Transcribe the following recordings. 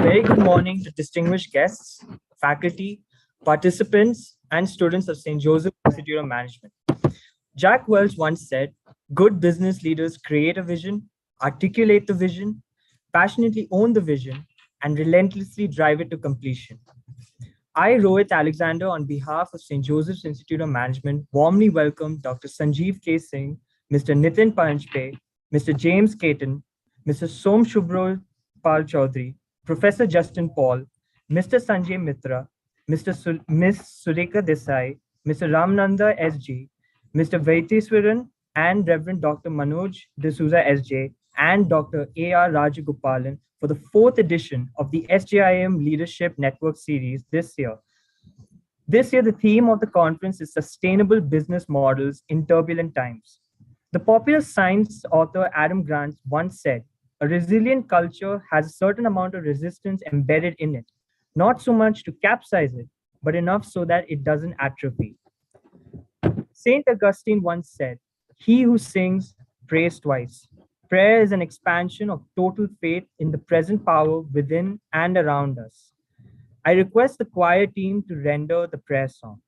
very good morning to distinguished guests, faculty, participants, and students of St. Joseph Institute of Management. Jack Welch once said, good business leaders create a vision, articulate the vision, passionately own the vision, and relentlessly drive it to completion. I, Rohit Alexander, on behalf of St. Joseph's Institute of Management, warmly welcome Dr. Sanjeev K. Singh, Mr. Nitin Paranjpe, Mr. James Caton, Mr. Somshubhro Pal Choudhury, Professor Justin Paul, Mr. Sanjay Mitra, Ms. Sureka Desai, Mr. Ramananda S.G., Mr. Vaiteswaran, and Reverend Dr. Manoj D'Souza S.J., and Dr. A.R. Rajagopalan for the fourth edition of the SJIM Leadership Network Series this year. This year, the theme of the conference is Sustainable Business Models in Turbulent Times. The popular science author Adam Grant once said, a resilient culture has a certain amount of resistance embedded in it, not so much to capsize it, but enough so that it doesn't atrophy. Saint Augustine once said, he who sings prays twice. Prayer is an expansion of total faith in the present power within and around us. I request the choir team to render the prayer song.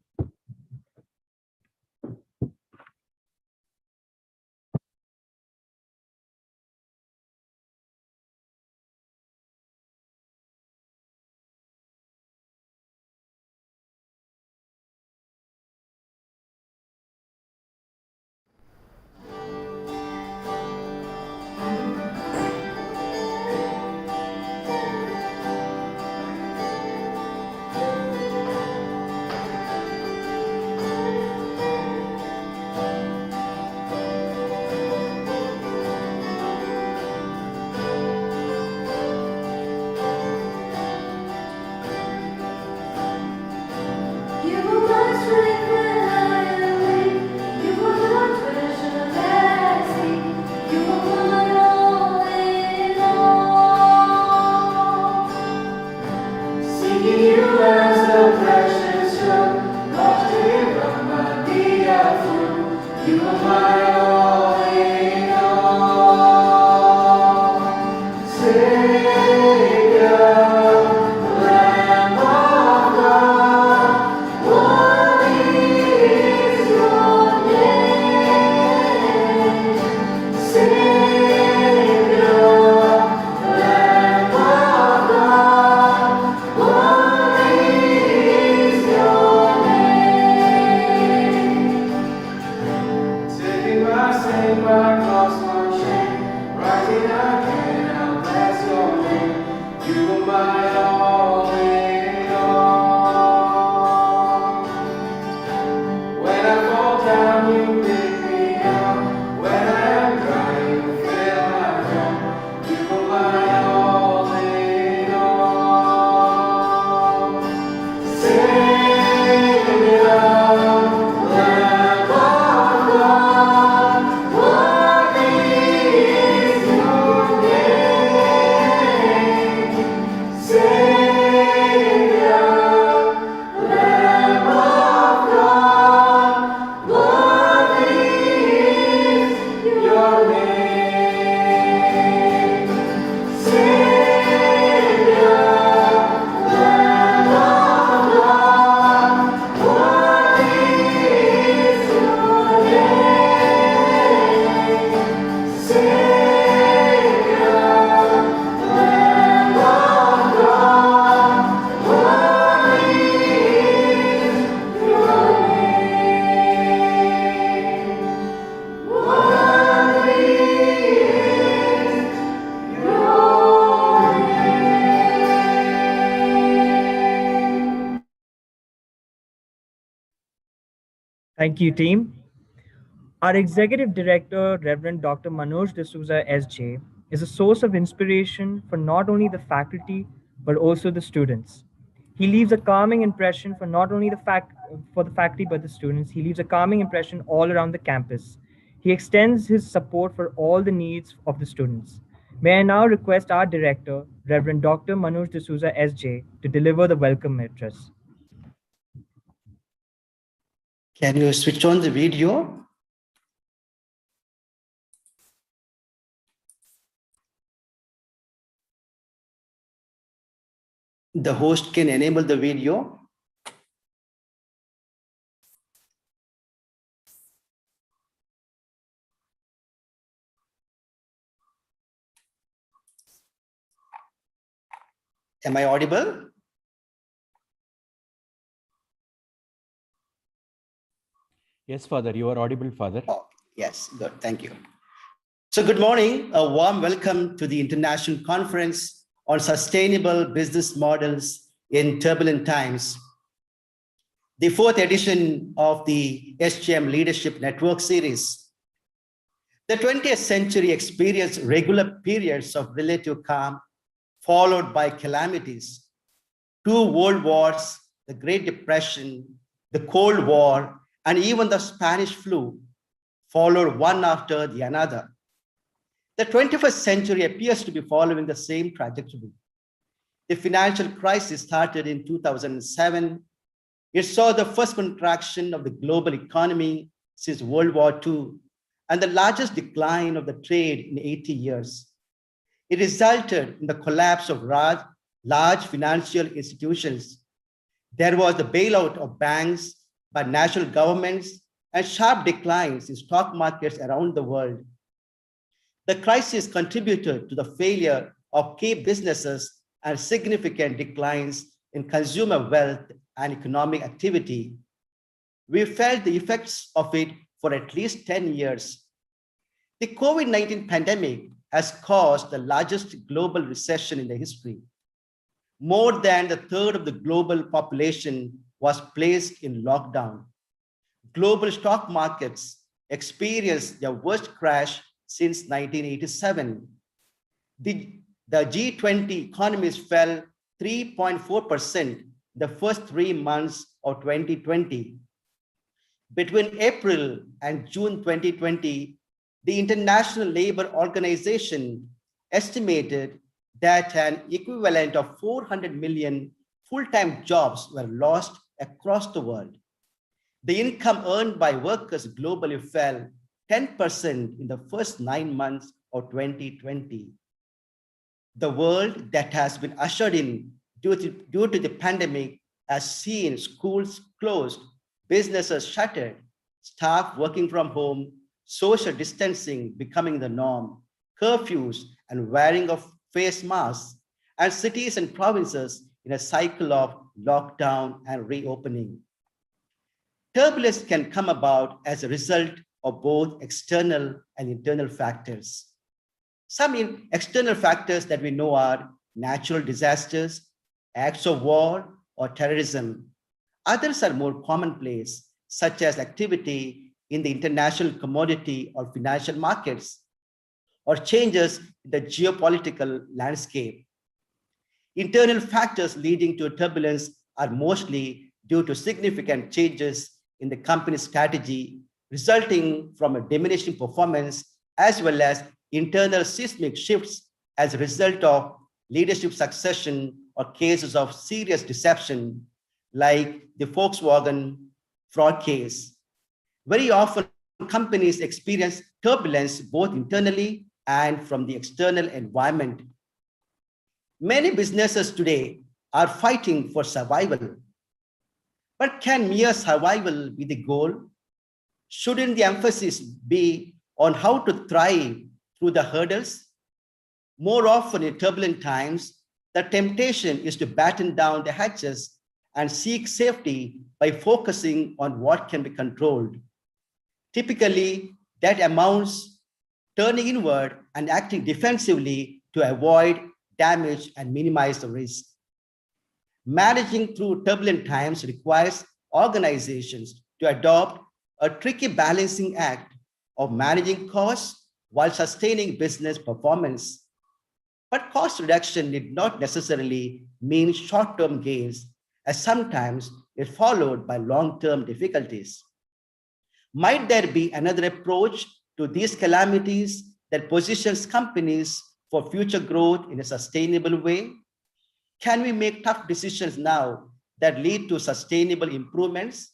Thank you, team. Our Executive Director, Reverend Dr. Manoj D'Souza S.J., is a source of inspiration for not only the faculty, but also the students. He leaves a calming impression for not only the faculty, but the students. He leaves a calming impression all around the campus. He extends his support for all the needs of the students. May I now request our Director, Reverend Dr. Manoj D'Souza S.J., to deliver the welcome address. Can you switch on the video? the host can enable the video. Am I audible? Yes, Father, you are audible, Father. Oh, yes, good, thank you. So good morning, a warm welcome to the International Conference on Sustainable Business Models in Turbulent Times, the fourth edition of the SJIM Leadership Network Series. The 20th century experienced regular periods of relative calm, followed by calamities. 2 world wars, the Great Depression, the Cold War, and even the Spanish flu followed one after the another. The 21st century appears to be following the same trajectory. The financial crisis started in 2007. It saw the first contraction of the global economy since World War II and the largest decline of the trade in 80 years. It resulted in the collapse of large financial institutions. There was the bailout of banks by national governments and sharp declines in stock markets around the world. The crisis contributed to the failure of key businesses and significant declines in consumer wealth and economic activity. We felt the effects of it for at least 10 years. The COVID-19 pandemic has caused the largest global recession in the history. More than a third of the global population was placed in lockdown. Global stock markets experienced their worst crash since 1987. The G20 economies fell 3.4% the first 3 months of 2020. Between April and June 2020, the International Labour Organization estimated that an equivalent of 400 million full-time jobs were lost across the world. The income earned by workers globally fell 10% in the first 9 months of 2020. The world that has been ushered in due to the pandemic has seen schools closed, businesses shuttered, staff working from home, social distancing becoming the norm, curfews and wearing of face masks, and cities and provinces in a cycle of lockdown and reopening. Turbulence can come about as a result of both external and internal factors. Some external factors that we know are natural disasters, acts of war, or terrorism. Others are more commonplace, such as activity in the international commodity or financial markets, or changes in the geopolitical landscape. Internal factors leading to turbulence are mostly due to significant changes in the company's strategy, resulting from a diminishing performance, as well as internal seismic shifts as a result of leadership succession or cases of serious deception, like the Volkswagen fraud case. Very often, companies experience turbulence both internally and from the external environment. Many businesses today are fighting for survival. But can mere survival be the goal? Shouldn't the emphasis be on how to thrive through the hurdles? More often in turbulent times, the temptation is to batten down the hatches and seek safety by focusing on what can be controlled. Typically, that amounts turning inward and acting defensively to avoid damage and minimize the risk. Managing through turbulent times requires organizations to adopt a tricky balancing act of managing costs while sustaining business performance. But cost reduction need not necessarily mean short-term gains, as sometimes it's followed by long-term difficulties. Might there be another approach to these calamities that positions companies for future growth in a sustainable way? Can we make tough decisions now that lead to sustainable improvements?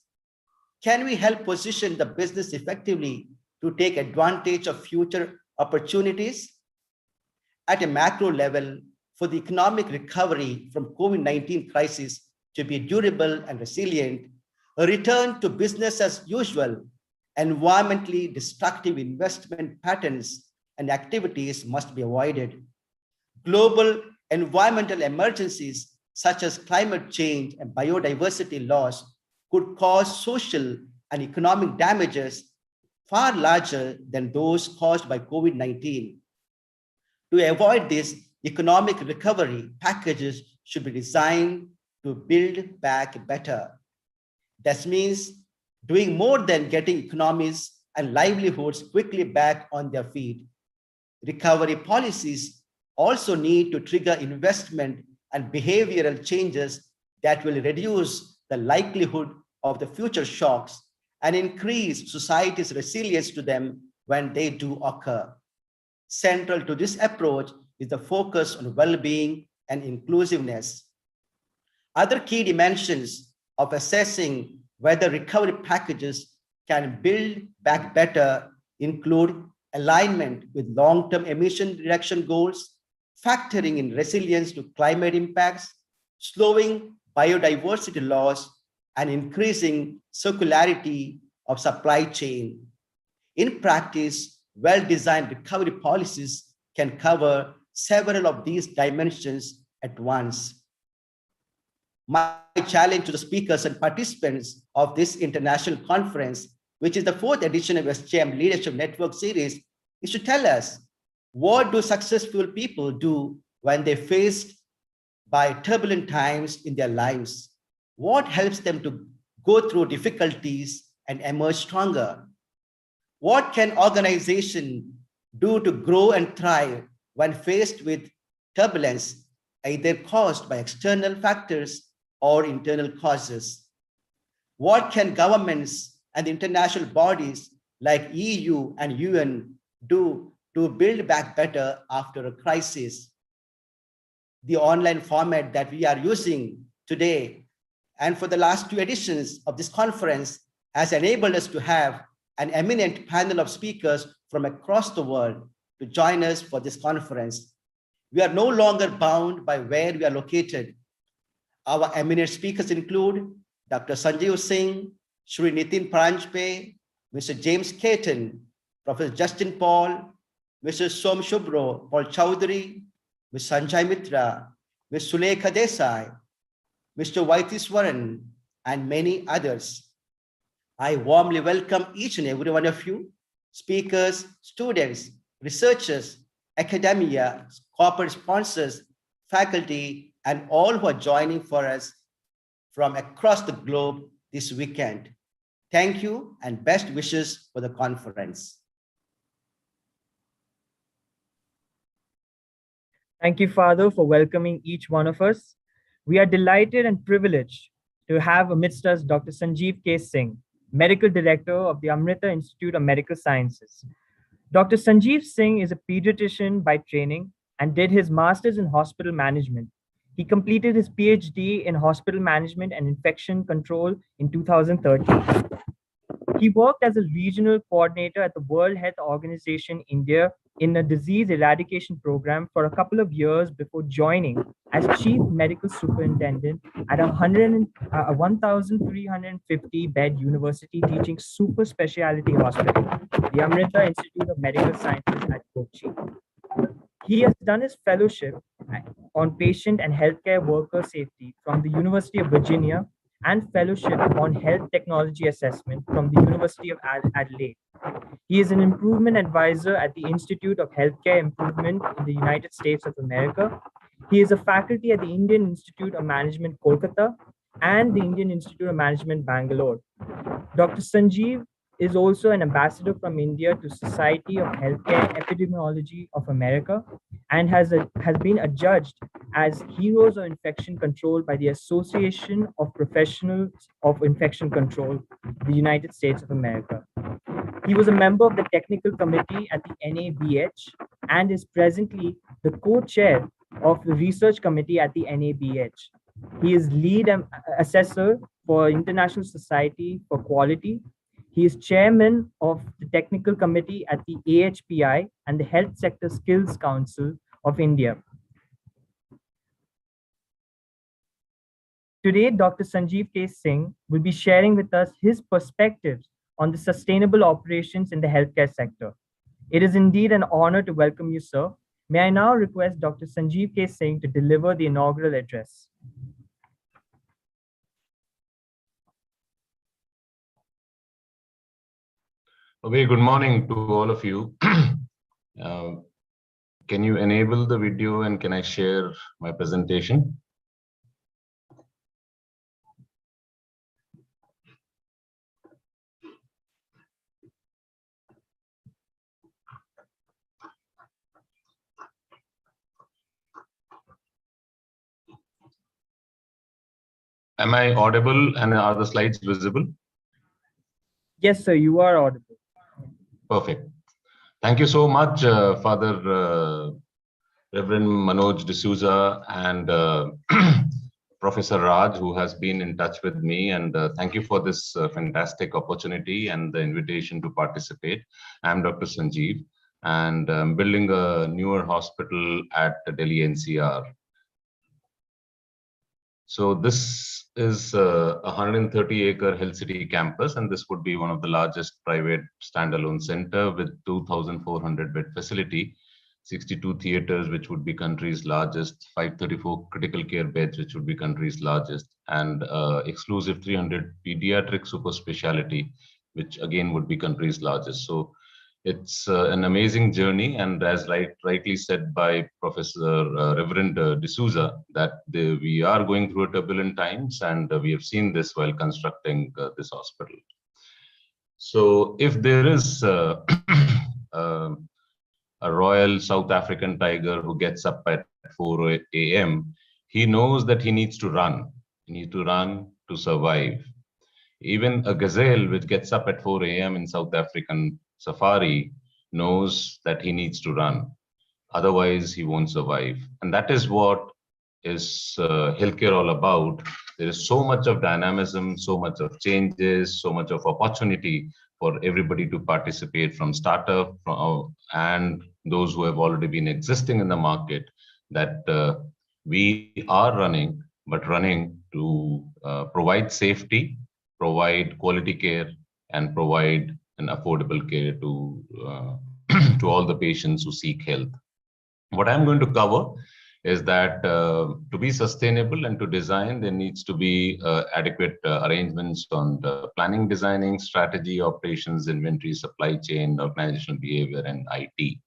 Can we help position the business effectively to take advantage of future opportunities? At a macro level, for the economic recovery from COVID-19 crisis to be durable and resilient, a return to business as usual, environmentally destructive investment patterns and activities must be avoided. Global environmental emergencies such as climate change and biodiversity loss could cause social and economic damages far larger than those caused by COVID-19. To avoid this, economic recovery packages should be designed to build back better. That means doing more than getting economies and livelihoods quickly back on their feet. Recovery policies also need to trigger investment and behavioral changes that will reduce the likelihood of the future shocks and increase society's resilience to them when they do occur. Central to this approach is the focus on well-being and inclusiveness. Other key dimensions of assessing whether recovery packages can build back better include alignment with long-term emission reduction goals, factoring in resilience to climate impacts, slowing biodiversity loss, and increasing circularity of supply chain. In practice, well-designed recovery policies can cover several of these dimensions at once. My challenge to the speakers and participants of this international conference, which is the 4th edition of SJIM Leadership Network Series, is to tell us, what do successful people do when they're faced by turbulent times in their lives? What helps them to go through difficulties and emerge stronger? What can organizations do to grow and thrive when faced with turbulence, either caused by external factors or internal causes? What can governments and international bodies like EU and UN do to build back better after a crisis? The online format that we are using today and for the last 2 editions of this conference has enabled us to have an eminent panel of speakers from across the world to join us for this conference. We are no longer bound by where we are located. Our eminent speakers include Dr. Sanjeev Singh, Shri Nitin Paranjpe, Mr. James Caton, Professor Justin Paul, Mr. Somshubhro, Paul Choudhury, Ms. Sanjay Mitra, Ms. Sulekha Desai, Mr. Vaitiswaran, and many others. I warmly welcome each and every one of you, speakers, students, researchers, academia, corporate sponsors, faculty, and all who are joining for us from across the globe this weekend. Thank you and best wishes for the conference. Thank you, Father, for welcoming each one of us. We are delighted and privileged to have amidst us Dr. Sanjeev K. Singh, Medical Director of the Amrita Institute of Medical Sciences. Dr. Sanjeev Singh is a pediatrician by training and did his master's in hospital management. He completed his PhD in hospital management and infection control in 2013. He worked as a regional coordinator at the World Health Organization India in a disease eradication program for a couple of years before joining as chief medical superintendent at a 1,350 bed university teaching super specialty hospital, the Amrita Institute of Medical Sciences at Kochi. He has done his fellowship on patient and healthcare worker safety from the University of Virginia and fellowship on health technology assessment from the University of Adelaide. He is an improvement advisor at the Institute of Healthcare Improvement in the United States of America. He is a faculty at the Indian Institute of Management, Kolkata, and the Indian Institute of Management, Bangalore. Dr. Sanjeev is also an ambassador from India to Society of Healthcare Epidemiology of America and has been adjudged as Heroes of Infection Control by the Association of Professionals of Infection Control, the United States of America. He was a member of the technical committee at the NABH and is presently the co-chair of the research committee at the NABH. He is lead assessor for International Society for Quality. He is chairman of the technical committee at the AHPI and the Health Sector Skills Council of India. Today, Dr. Sanjeev K. Singh will be sharing with us his perspectives on the sustainable operations in the healthcare sector. It is indeed an honor to welcome you, sir. May I now request Dr. Sanjeev K. Singh to deliver the inaugural address. A very good morning to all of you. Can you enable the video and can I share my presentation? Am I audible and are the slides visible? Yes, sir, you are audible. Perfect. Thank you so much, Father Reverend Manoj D'Souza and Professor Raj, who has been in touch with me. And thank you for this fantastic opportunity and the invitation to participate. I'm Dr. Sanjeev, and I'm building a newer hospital at Delhi NCR. So this is a 130-acre Health City campus, and this would be one of the largest private standalone center with 2,400 bed facility, 62 theaters, which would be country's largest, 534 critical care beds, which would be country's largest, and exclusive 300 pediatric super specialty, which again would be country's largest. So it's an amazing journey, and as rightly said by Professor Reverend D'Souza, that we are going through turbulent times, and we have seen this while constructing this hospital. So if there is a royal South African tiger who gets up at 4 a.m., he knows that he needs to run. He needs to run to survive. Even a gazelle which gets up at 4 a.m. in South African safari knows that he needs to run. Otherwise, he won't survive. And that is what is healthcare all about. There is so much of dynamism, so much of changes, so much of opportunity for everybody to participate, from startup and those who have already been existing in the market, that we are running, but running to provide safety, provide quality care, and provide an affordable care to to all the patients who seek health. What I'm going to cover is that to be sustainable and to design, there needs to be adequate arrangements on the planning, designing, strategy, operations, inventory, supply chain, organizational behavior, and IT.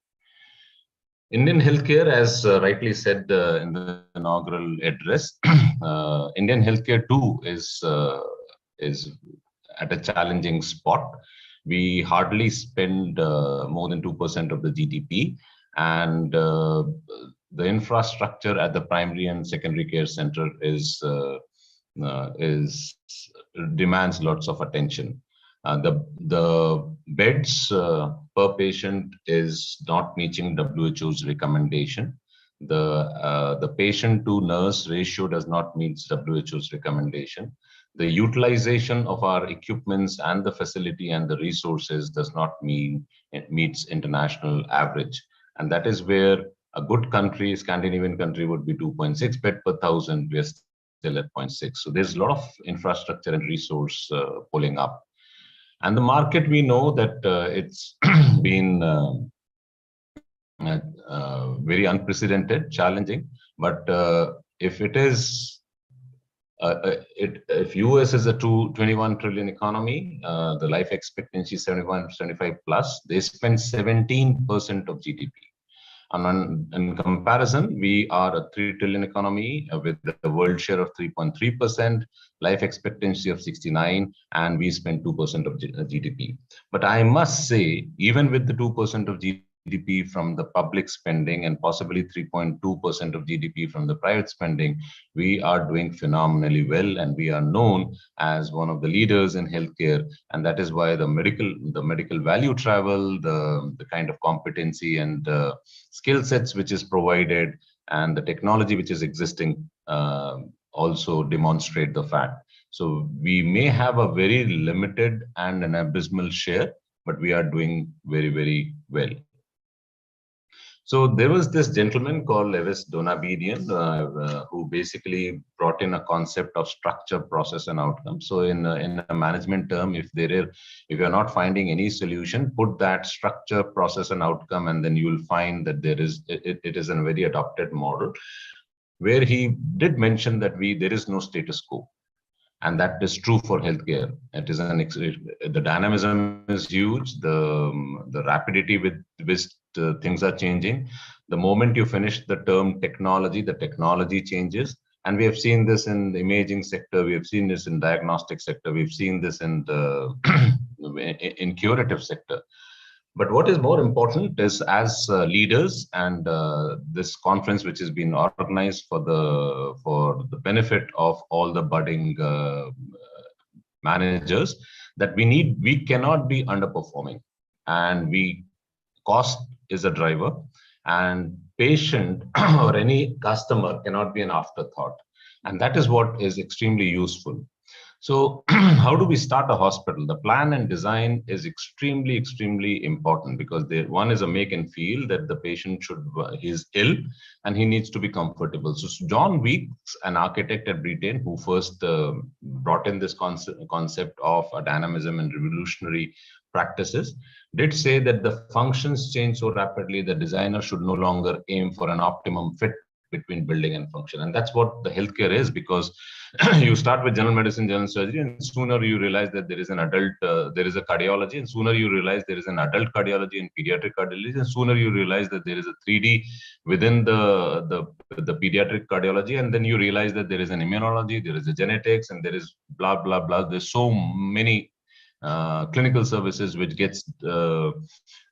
Indian healthcare, as rightly said in the inaugural address, Indian healthcare too is at a challenging spot. We hardly spend more than 2% of the GDP, and the infrastructure at the primary and secondary care center demands lots of attention. The beds per patient is not meeting WHO's recommendation. The patient to nurse ratio does not meet WHO's recommendation. The utilization of our equipments and the facility and the resources does not mean it meets international average. And that is where a good country, Scandinavian country, would be 2.6 bed per thousand. We're still at 0.6. So there's a lot of infrastructure and resource pulling up. And the market, we know that it's been very unprecedented, challenging. But if it is, if US is a 21 trillion economy, the life expectancy 71, 75 plus, they spend 17% of GDP. And in comparison, we are a 3 trillion economy with the world share of 3.3%, life expectancy of 69, and we spend 2% of GDP. But I must say, even with the 2% of GDP from the public spending and possibly 3.2% of GDP from the private spending, we are doing phenomenally well, and we are known as one of the leaders in healthcare. And that is why the medical value travel, the kind of competency and skill sets which is provided, and the technology which is existing also demonstrate the fact. So we may have a very limited and an abysmal share, but we are doing very, very well. So there was this gentleman called Lewis Donabedian who basically brought in a concept of structure, process, and outcome. So in a management term, if you're not finding any solution, put that structure, process, and outcome, and then you will find that it is a very adopted model, where he did mention that there is no status quo. And that is true for healthcare. It is the dynamism is huge. The rapidity with which things are changing. The moment you finish the term technology, the technology changes. And we have seen this in the imaging sector. We have seen this in diagnostic sector. We've seen this in the in curative sector. But what is more important is, as leaders, and this conference, which has been organized for the benefit of all the budding managers, that we cannot be underperforming, and cost is a driver, and patient or any customer cannot be an afterthought, and that is what is extremely useful. So how do we start a hospital? The plan and design is extremely, extremely important, because one is a make and feel that the patient is ill and he needs to be comfortable. So John Weeks, an architect at Britain, who first brought in this concept of a dynamism and revolutionary practices, did say that the functions change so rapidly, the designer should no longer aim for an optimum fit between building and function. And that's what the healthcare is, because you start with general medicine, general surgery, and sooner you realize that there is an adult, there is a cardiology, and sooner you realize there is an adult cardiology and pediatric cardiology, and sooner you realize that there is a 3D within the pediatric cardiology, and then you realize that there is an immunology, there is a genetics, and there is blah, blah, blah. There's so many clinical services which gets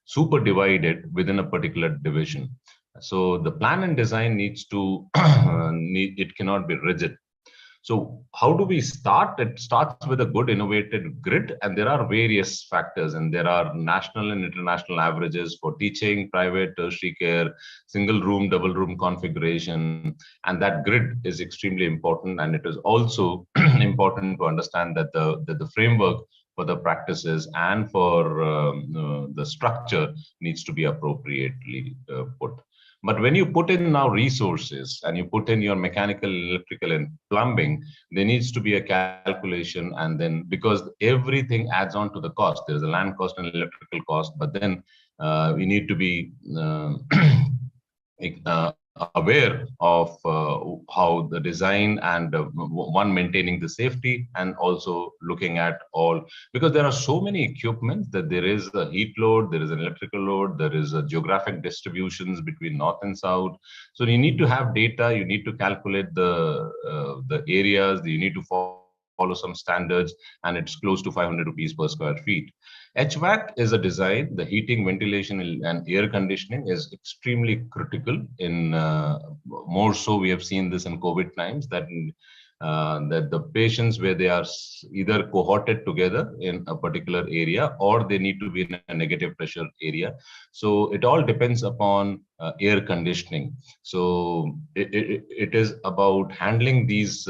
super divided within a particular division. So the plan and design needs to, it cannot be rigid. So how do we start? It starts with a good innovative grid, and there are various factors, and there are national and international averages for teaching, private, tertiary care, single room, double room configuration, and that grid is extremely important. And it is also important to understand that the framework for the practices and for the structure needs to be appropriately put. But when you put in now resources and you put in your mechanical, electrical, and plumbing, there needs to be a calculation. And then, because everything adds on to the cost, there is a land cost and electrical cost, but then we need to be aware of how the design and one maintaining the safety, and also looking at all, because there are so many equipments that there is a heat load, there is an electrical load, there is a geographic distributions between north and south. So you need to have data, you need to calculate the areas, you need to follow some standards, and it's close to 500 rupees per square feet. HVAC is a design. The heating, ventilation, and air conditioning is extremely critical. In more so, we have seen this in COVID times, that the patients, where they are either cohorted together in a particular area, or they need to be in a negative pressure area. So it all depends upon air conditioning. So it is about handling these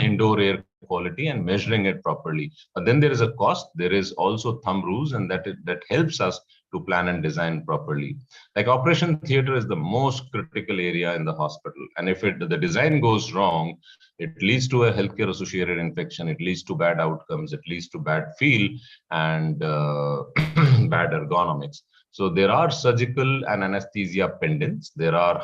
indoor air quality and measuring it properly. But then there is a cost. There is also thumb rules, and that helps us to plan and design properly. Like operation theater is the most critical area in the hospital, and if the design goes wrong, it leads to a healthcare associated infection, it leads to bad outcomes, it leads to bad feel and bad ergonomics. So there are surgical and anesthesia pendants. There are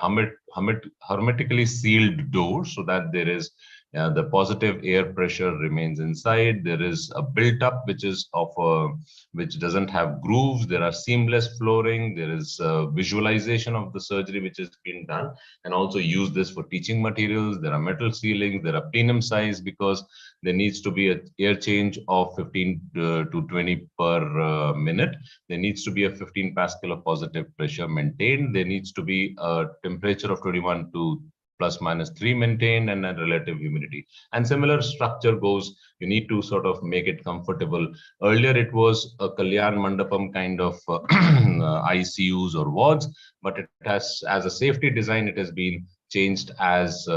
hermetically sealed doors, so that there is the positive air pressure remains inside. There is a built-up which doesn't have grooves. There are seamless flooring. There is visualization of the surgery which has been done, and also use this for teaching materials. There are metal ceilings. There are plenum size, because there needs to be an air change of 15 to 20 per minute. There needs to be a 15 Pascal of positive pressure maintained. There needs to be a temperature of 21 to ±3 maintained, and a relative humidity. And similar structure goes, you need to sort of make it comfortable. Earlier, it was a Kalyan Mandapam kind of ICUs or wards, but it has, as a safety design, it has been changed as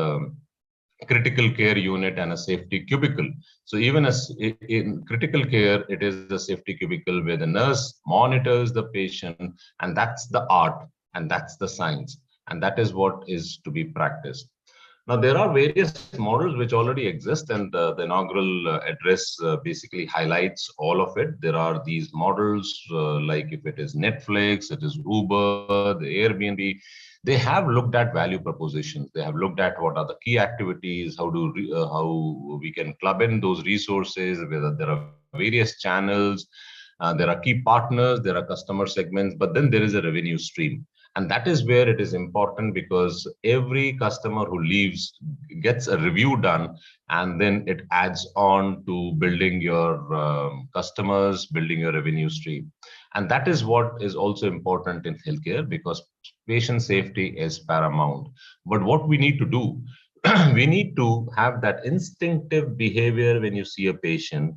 critical care unit and a safety cubicle. So even as in critical care, it is a safety cubicle where the nurse monitors the patient, and that's the art. And that's the science. And that is what is to be practiced. Now, there are various models which already exist, and the inaugural address basically highlights all of it. There are these models like if it is Netflix, it is Uber, the Airbnb. They have looked at value propositions. They have looked at what are the key activities, how we can club in those resources, whether there are various channels, there are key partners, there are customer segments, but then there is a revenue stream. And that is where it is important, because every customer who leaves gets a review done, and then it adds on to building your customers, building your revenue stream. And that is what is also important in healthcare, because patient safety is paramount. But what we need to do, we need to have that instinctive behavior when you see a patient,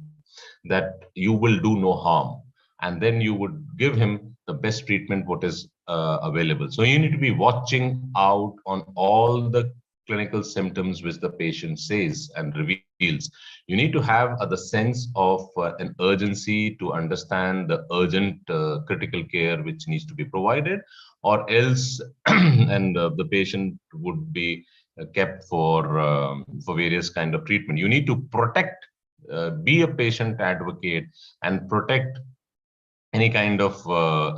that you will do no harm, and then you would give him the best treatment what is available. So you need to be watching out on all the clinical symptoms which the patient says and reveals. You need to have the sense of an urgency to understand the urgent critical care which needs to be provided, or else and the patient would be kept for various kind of treatment. You need to protect, be a patient advocate and protect any kind of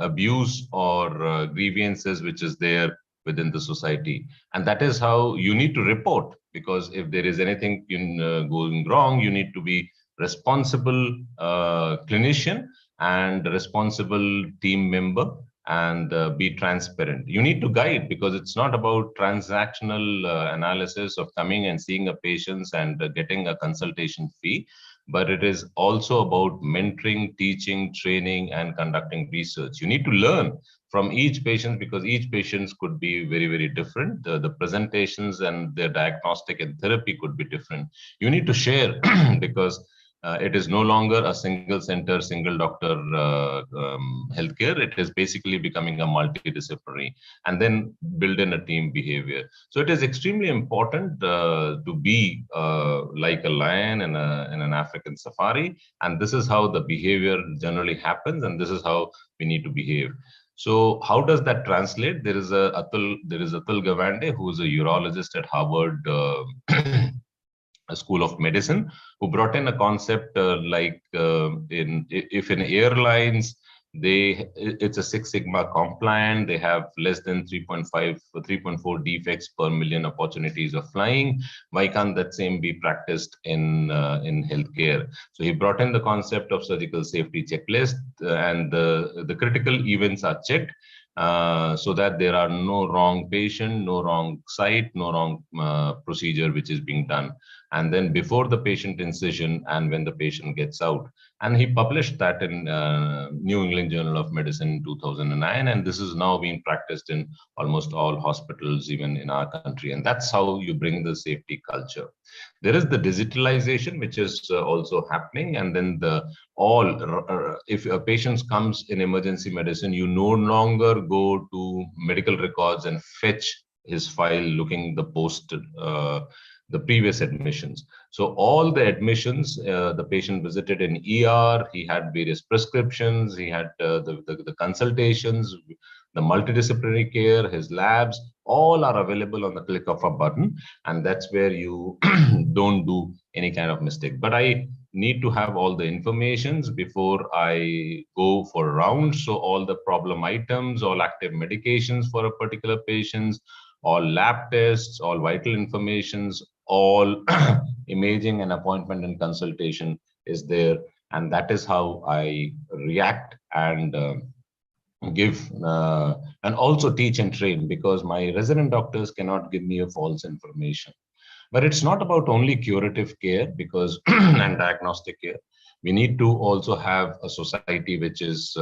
abuse or grievances which is there within the society. And that is how you need to report, because if there is anything going wrong, you need to be responsible clinician and responsible team member, and be transparent. You need to guide, because it's not about transactional analysis of coming and seeing a patient and getting a consultation fee, but it is also about mentoring, teaching, training, and conducting research. You need to learn from each patient, because each patient could be very, very different. The presentations and their diagnostic and therapy could be different. You need to share because it is no longer a single center, single doctor healthcare. It is basically becoming a multidisciplinary, and then build in a team behavior. So it is extremely important to be like a lion in an African safari. And this is how the behavior generally happens, and this is how we need to behave. So how does that translate? There is Atul Gawande, who is a urologist at Harvard School of Medicine, who brought in a concept if in airlines it's a Six Sigma compliant, they have less than 3.5 or 3.4 defects per million opportunities of flying. Why can't that same be practiced in healthcare? So he brought in the concept of surgical safety checklist, and the critical events are checked. So that there are no wrong patient, no wrong site, no wrong procedure which is being done. And then before the patient incision and when the patient gets out. And he published that in New England Journal of Medicine in 2009. And this is now being practiced in almost all hospitals, even in our country. And that's how you bring the safety culture. There is the digitalization, which is also happening. And then if a patient comes in emergency medicine, you no longer go to medical records and fetch his file looking the previous admissions. So all the admissions, the patient visited in ER, he had various prescriptions, he had the consultations, the multidisciplinary care, his labs, all are available on the click of a button. And that's where you don't do any kind of mistake. But I need to have all the informations before I go for a round. So all the problem items, all active medications for a particular patient, all lab tests, all vital informations, all imaging and appointment and consultation is there. And that is how I react and give and also teach and train, because my resident doctors cannot give me a false information. But it's not about only curative care because and diagnostic care. We need to also have a society which is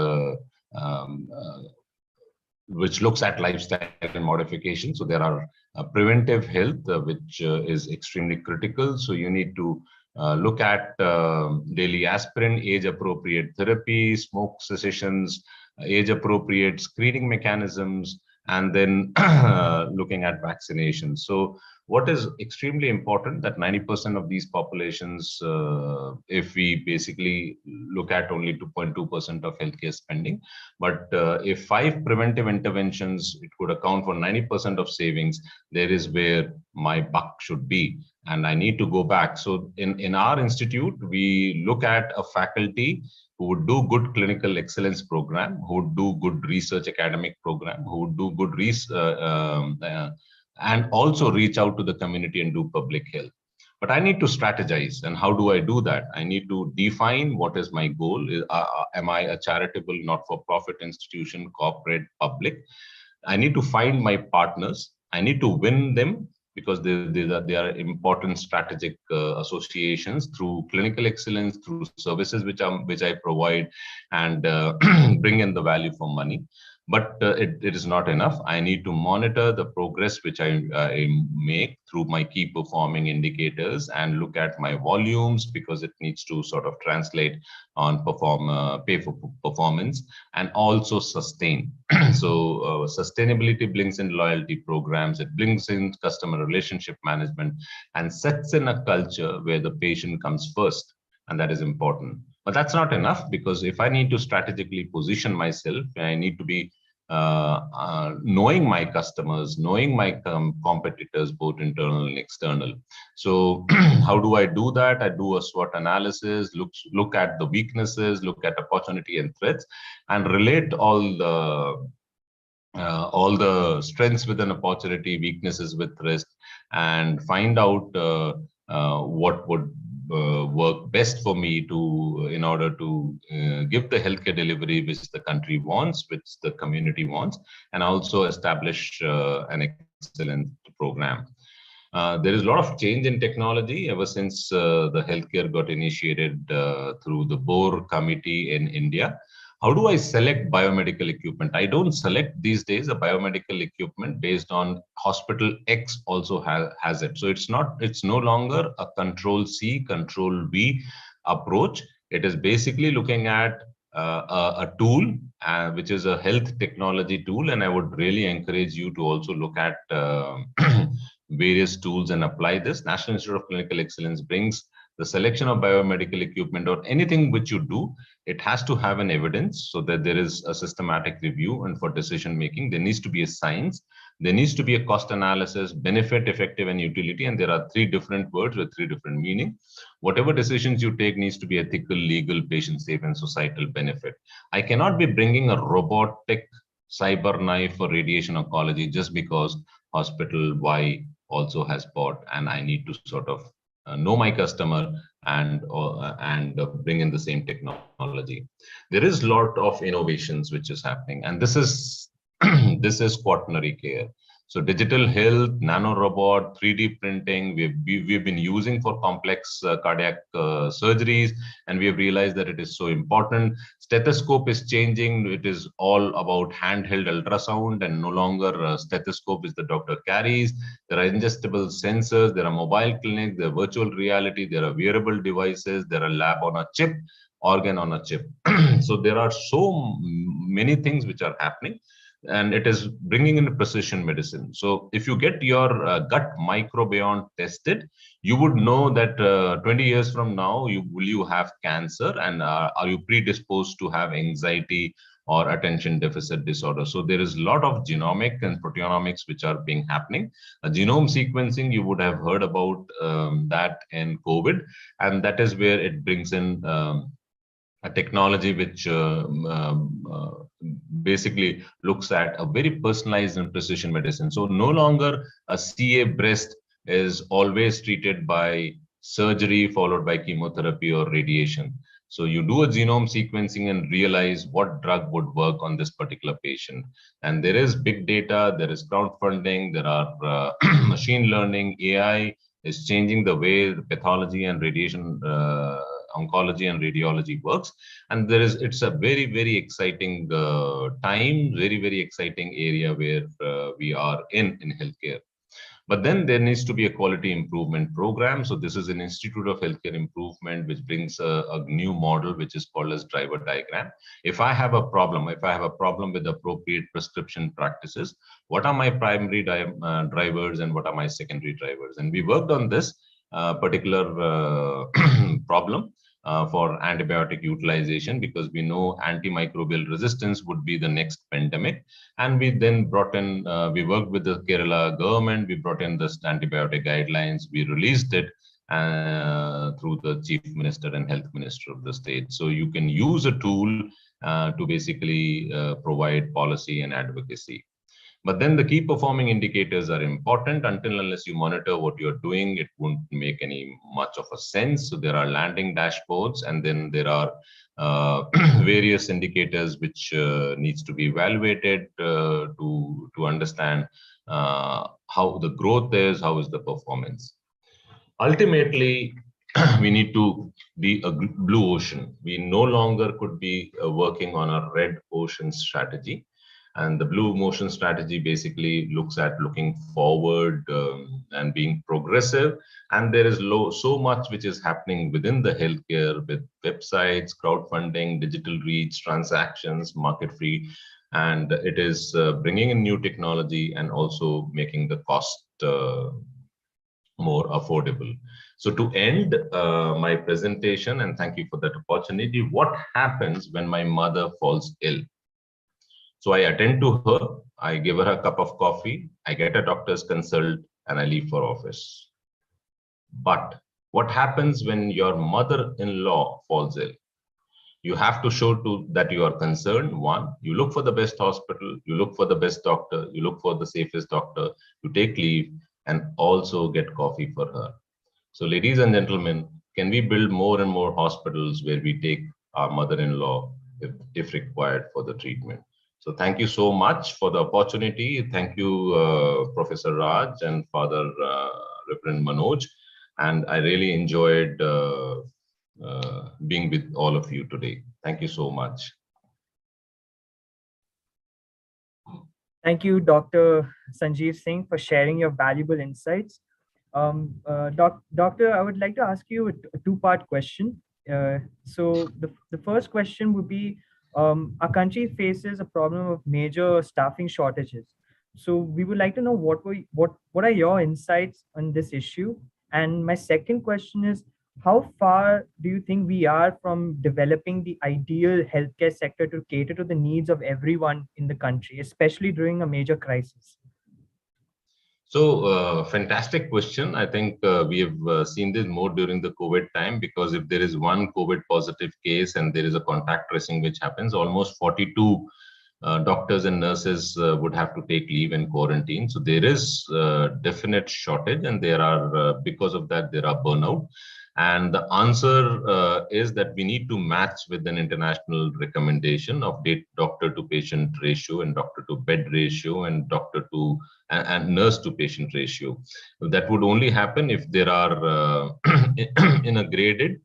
which looks at lifestyle and modification. So there are preventive health, which is extremely critical. So you need to look at daily aspirin, age-appropriate therapy, smoke cessations, age-appropriate screening mechanisms, and then looking at vaccinations. So what is extremely important that 90% of these populations, if we basically look at only 2.2% of healthcare spending, but if 5 preventive interventions, it could account for 90% of savings, there is where my buck should be. And I need to go back. So in our institute, we look at a faculty who would do good clinical excellence program, who would do good research academic program, who would do good and also reach out to the community and do public health. But I need to strategize. And how do I do that? I need to define what is my goal. Am I a charitable, not-for-profit institution, corporate, public? I need to find my partners. I need to win them, because they are important strategic associations through clinical excellence, through services which I provide, and bring in the value for money. But it is not enough. I need to monitor the progress which I make through my key performing indicators and look at my volumes, because it needs to sort of translate on pay for performance, and also sustain. So sustainability brings in loyalty programs, it brings in customer relationship management, and sets in a culture where the patient comes first. And that is important. But that's not enough, because if I need to strategically position myself, I need to be knowing my customers, knowing my competitors, both internal and external. So how do I do that? I do a SWOT analysis, look at the weaknesses, look at opportunity and threats, and relate all the strengths with an opportunity, weaknesses with risk, and find out what would work best for me in order to give the healthcare delivery which the country wants, which the community wants, and also establish an excellent program. There is a lot of change in technology ever since the healthcare got initiated through the Bohr committee in India. How do I select biomedical equipment? I don't select these days a biomedical equipment based on hospital X also has it. So it's no longer a control C, control V approach. It is basically looking at a tool, which is a health technology tool. And I would really encourage you to also look at various tools and apply this. National Institute of Clinical Excellence brings the selection of biomedical equipment or anything which you do, it has to have an evidence, so that there is a systematic review. And for decision making, there needs to be a science, there needs to be a cost analysis, benefit, effective, and utility. And there are 3 different words with 3 different meaning. Whatever decisions you take needs to be ethical, legal, patient safe, and societal benefit. I cannot be bringing a robotic cyber knife for radiation oncology just because hospital Y also has bought, and I need to sort of know my customer and bring in the same technology. There is a lot of innovations which is happening, and this is this is quaternary care. So digital health, nanorobot, 3D printing, we've been using for complex cardiac surgeries, and we have realized that it is so important. Stethoscope is changing. It is all about handheld ultrasound, and no longer a stethoscope is the doctor carries. There are ingestible sensors, there are mobile clinics, there are virtual reality, there are wearable devices, there are lab on a chip, organ on a chip. So there are so many things which are happening, and it is bringing in precision medicine. So if you get your gut microbiome tested, you would know that 20 years from now, will you have cancer, and are you predisposed to have anxiety or attention deficit disorder. So there is a lot of genomic and proteomics which are being happening. Genome sequencing, you would have heard about that in COVID, and that is where it brings in a technology which basically looks at a very personalized and precision medicine. So no longer a CA breast is always treated by surgery followed by chemotherapy or radiation. So you do a genome sequencing and realize what drug would work on this particular patient. And there is big data, there is crowdfunding, there are machine learning, AI is changing the way the pathology and radiation oncology and radiology works. And it's a very, very exciting time, very, very exciting area where we are in healthcare. But then there needs to be a quality improvement program. So this is an Institute of Healthcare Improvement, which brings a new model, which is called as driver diagram. If I have a problem with appropriate prescription practices, what are my primary drivers and what are my secondary drivers? And we worked on this particular problem for antibiotic utilization, because we know antimicrobial resistance would be the next pandemic. And we then brought in, we worked with the Kerala government, we brought in this antibiotic guidelines, we released it through the Chief Minister and Health Minister of the state. So you can use a tool to basically provide policy and advocacy. But then the key performing indicators are important. Until unless you monitor what you're doing, it won't make any much of a sense. So there are landing dashboards, and then there are various indicators which needs to be evaluated to understand how the growth is, how is the performance. Ultimately, we need to be a blue ocean. We no longer could be working on a red ocean strategy. And the blue motion strategy basically looks at looking forward and being progressive. And there is so much which is happening within the healthcare with websites, crowdfunding, digital reach, transactions, market free. And it is bringing in new technology and also making the cost more affordable. So to end my presentation, and thank you for that opportunity, what happens when my mother falls ill? So I attend to her, I give her a cup of coffee, I get a doctor's consult, and I leave for office. But what happens when your mother-in-law falls ill? You have to show that you are concerned. One, you look for the best hospital, you look for the best doctor, you look for the safest doctor, you take leave, and also get coffee for her. So ladies and gentlemen, can we build more and more hospitals where we take our mother-in-law if required for the treatment? So thank you so much for the opportunity. Thank you, Professor Raj and Father Reverend Manoj. And I really enjoyed being with all of you today. Thank you so much. Thank you, Dr. Sanjeev Singh, for sharing your valuable insights. Doctor, I would like to ask you a two-part question. So the first question would be, our country faces a problem of major staffing shortages. So we would like to know what are your insights on this issue? And my second question is, how far do you think we are from developing the ideal healthcare sector to cater to the needs of everyone in the country, especially during a major crisis? So fantastic question. I think we have seen this more during the COVID time, because if there is one COVID positive case and there is a contact tracing which happens, almost 42 doctors and nurses would have to take leave and quarantine. So there is definite shortage, and there are because of that there are burnout. And the answer is that we need to match with an international recommendation of doctor to patient ratio and doctor to bed ratio and doctor to and nurse to patient ratio. That would only happen if there are integrated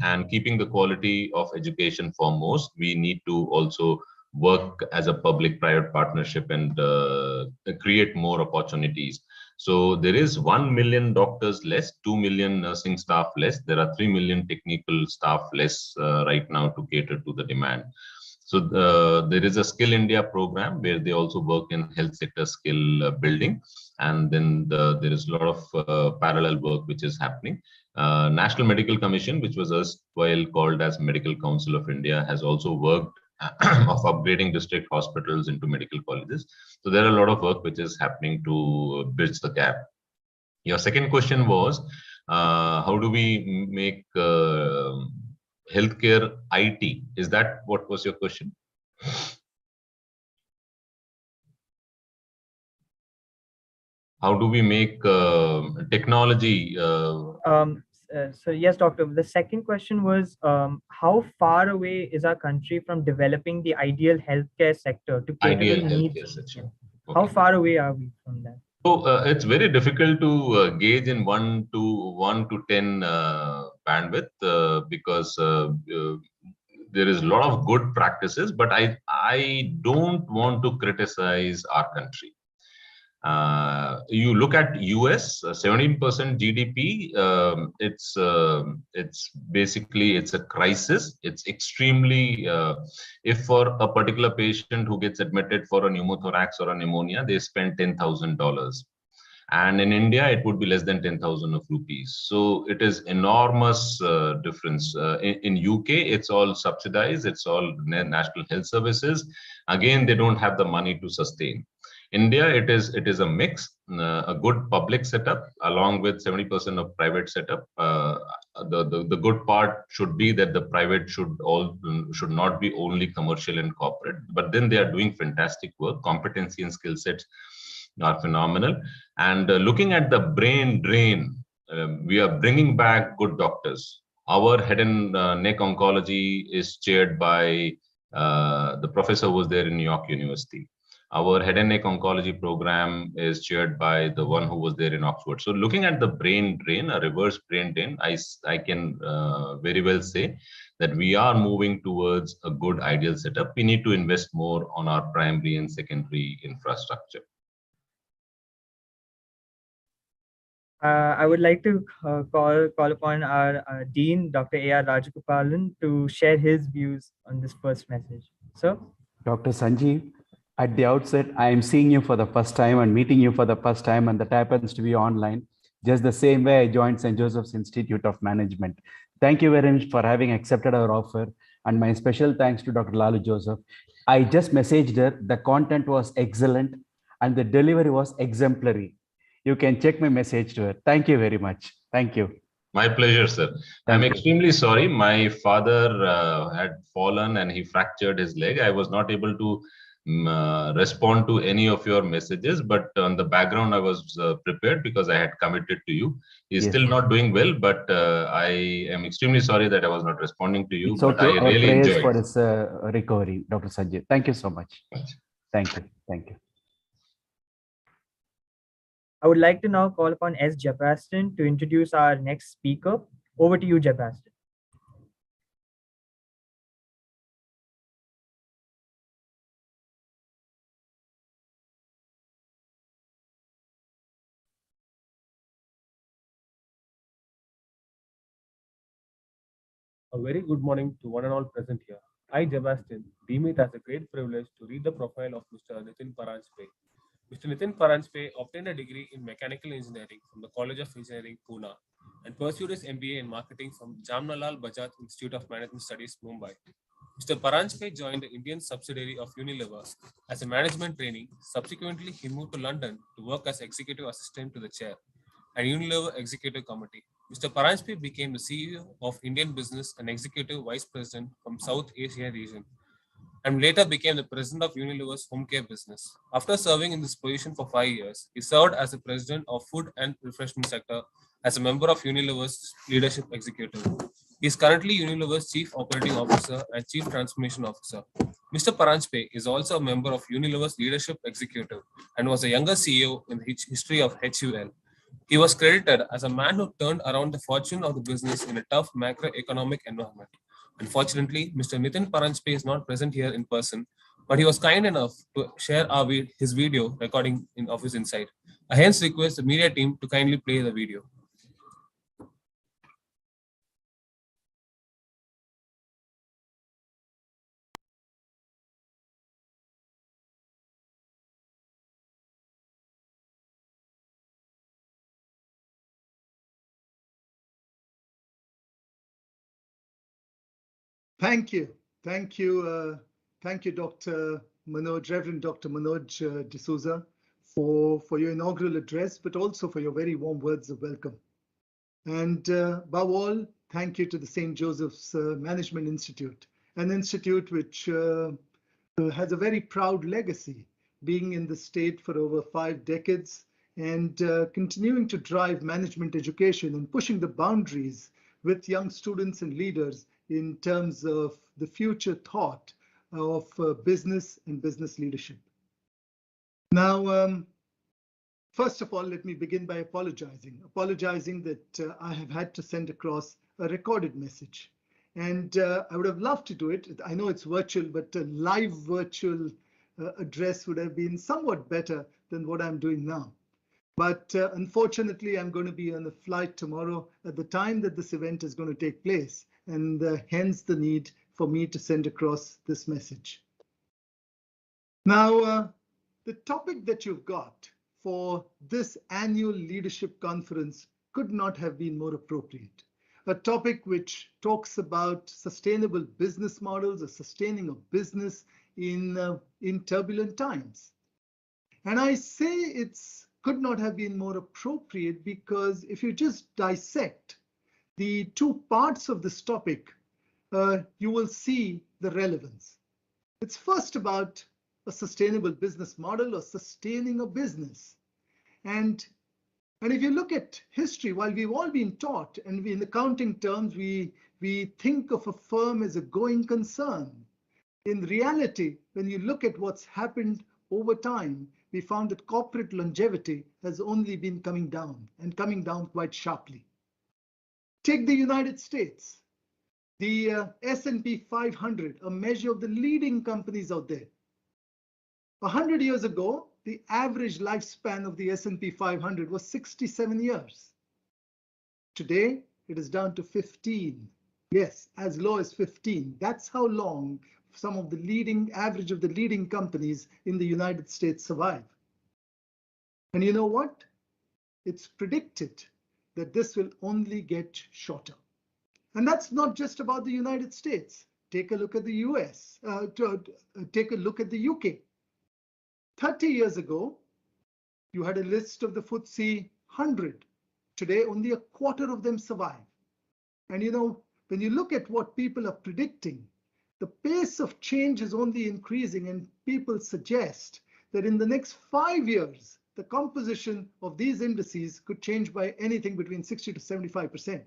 and keeping the quality of education foremost. We need to also work as a public-private partnership and create more opportunities. So there is 1 million doctors less, 2 million nursing staff less. There are 3 million technical staff less right now to cater to the demand. So there is a Skill India program where they also work in health sector skill building. And then there is a lot of parallel work which is happening. National Medical Commission, which was erstwhile called as Medical Council of India, has also worked of upgrading district hospitals into medical colleges. So there are a lot of work which is happening to bridge the gap. Your second question was, how do we make healthcare IT? Is that what was your question? How do we make technology? So yes, doctor, the second question was, how far away is our country from developing the ideal healthcare sector to cater to the needs? Okay. How far away are we from that? So it's very difficult to gauge in 1 to 10 bandwidth because there is a lot of good practices, but I don't want to criticize our country. You look at US, 17% GDP. It's basically it's a crisis. It's extremely. If for a particular patient who gets admitted for a pneumothorax or a pneumonia, they spend $10,000. And in India, it would be less than 10,000 of rupees. So it is enormous difference. In UK, it's all subsidized. It's all national health services. Again, they don't have the money to sustain. India, it is a mix, a good public setup along with 70% of private setup. The good part should be that the private should not be only commercial and corporate, but then they are doing fantastic work. Competency and skill sets are phenomenal. And looking at the brain drain, we are bringing back good doctors. Our head and neck oncology is chaired by the professor who was there in New York University. Our head and neck oncology program is chaired by the one who was there in Oxford. So looking at the brain drain, a reverse brain drain, I can very well say that we are moving towards a good ideal setup. We need to invest more on our primary and secondary infrastructure. I would like to call upon our Dean, Dr. A.R. Rajagopalan, to share his views on this first message. Sir? Dr. Sanjeev, at the outset, I am seeing you for the first time and meeting you for the first time, and that happens to be online, just the same way I joined St. Joseph's Institute of Management. Thank you very much for having accepted our offer, and my special thanks to Dr. Lalu Joseph. I just messaged her, the content was excellent and the delivery was exemplary. You can check my message to her. Thank you very much. Thank you. My pleasure, sir. I'm extremely sorry. My father had fallen and he fractured his leg. I was not able to respond to any of your messages, but on the background, I was prepared because I had committed to you. He's still not doing well, but I am extremely sorry that I was not responding to you. It's but okay. I Our really prayers enjoyed for his recovery, Dr. Sanjeev. Thank you so much. Thank you. Thank you. I would like to now call upon S. Jepaston to introduce our next speaker. Over to you, Jepaston. A very good morning to one and all present here. I, Jebastin, deem it as a great privilege to read the profile of Mr. Nitin Paranjpe. Mr. Nitin Paranjpe obtained a degree in mechanical engineering from the College of Engineering, Pune, and pursued his MBA in marketing from Jamnalal Bajaj Institute of Management Studies, Mumbai. Mr. Paranjpe joined the Indian subsidiary of Unilever as a management trainee. Subsequently, he moved to London to work as executive assistant to the chair and Unilever Executive Committee. Mr. Paranjpe became the CEO of Indian Business and Executive Vice President from South Asia region, and later became the president of Unilever's home care business. After serving in this position for 5 years, he served as the president of food and refreshment sector as a member of Unilever's leadership executive. He is currently Unilever's chief operating officer and chief transformation officer. Mr. Paranjpe is also a member of Unilever's leadership executive and was the youngest CEO in the history of HUL. He was credited as a man who turned around the fortune of the business in a tough macroeconomic environment. Unfortunately, Mr. Nitin Paranjpe is not present here in person, but he was kind enough to share his video recording of his insight. I hence request the media team to kindly play the video. Thank you, Dr. Manoj, Reverend Dr. Manoj D'Souza, for your inaugural address, but also for your very warm words of welcome. And above all, thank you to the St. Joseph's Management Institute, an institute which has a very proud legacy, being in the state for over 5 decades and continuing to drive management education and pushing the boundaries with young students and leaders in terms of the future thought of business and business leadership. Now, first of all, let me begin by apologizing that I have had to send across a recorded message. And I would have loved to do it. I know it's virtual, but a live virtual address would have been somewhat better than what I'm doing now. But unfortunately, I'm going to be on a flight tomorrow at the time that this event is going to take place, and hence the need for me to send across this message. Now, the topic that you've got for this annual leadership conference could not have been more appropriate. A topic which talks about sustainable business models or sustaining a business in turbulent times. And I say it's could not have been more appropriate because if you just dissect the two parts of this topic, you will see the relevance. It's first about a sustainable business model or sustaining a business. And if you look at history, while we've all been taught, and in accounting terms, we think of a firm as a going concern. In reality, when you look at what's happened over time, we found that corporate longevity has only been coming down and coming down quite sharply. Take the United States, the S&P 500, a measure of the leading companies out there. 100 years ago, the average lifespan of the S&P 500 was 67 years. Today, it is down to 15. Yes, as low as 15. That's how long some of the average of the leading companies in the United States survive. And you know what? It's predicted that this will only get shorter. And that's not just about the United States. Take a look at the US, take a look at the UK. 30 years ago, you had a list of the FTSE 100. Today, only a quarter of them survive. And you know, when you look at what people are predicting, the pace of change is only increasing, and people suggest that in the next 5 years, the composition of these indices could change by anything between 60 to 75%.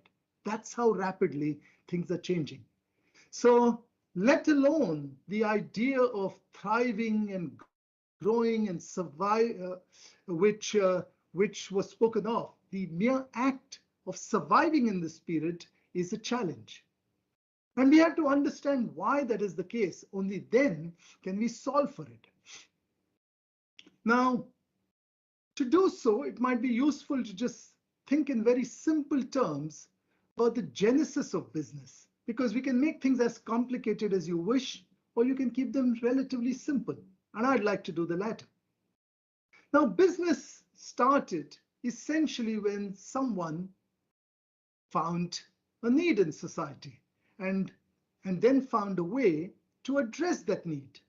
That's how rapidly things are changing. So let alone the idea of thriving and growing and survive, which was spoken of, the mere act of surviving in this period is a challenge. And we have to understand why that is the case. Only then can we solve for it. Now, to do so, it might be useful to just think in very simple terms about the genesis of business, because we can make things as complicated as you wish, or you can keep them relatively simple. And I'd like to do the latter. Now, business started essentially when someone found a need in society and then found a way to address that need.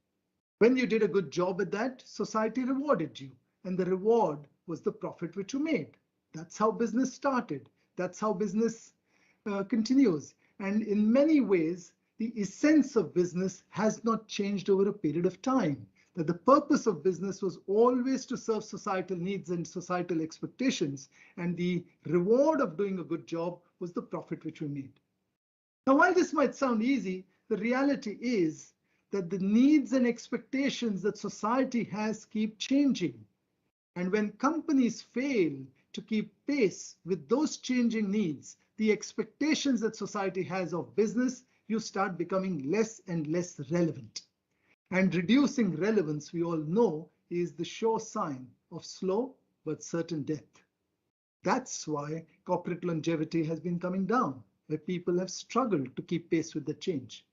When you did a good job at that, society rewarded you, and the reward was the profit which you made. That's how business started. That's how business continues. And in many ways, the essence of business has not changed over a period of time. That the purpose of business was always to serve societal needs and societal expectations, and the reward of doing a good job was the profit which we made. Now, while this might sound easy, the reality is that the needs and expectations that society has keep changing. And when companies fail to keep pace with those changing needs, the expectations that society has of business, you start becoming less and less relevant. And reducing relevance, we all know, is the sure sign of slow but certain death. That's why corporate longevity has been coming down, where people have struggled to keep pace with the change.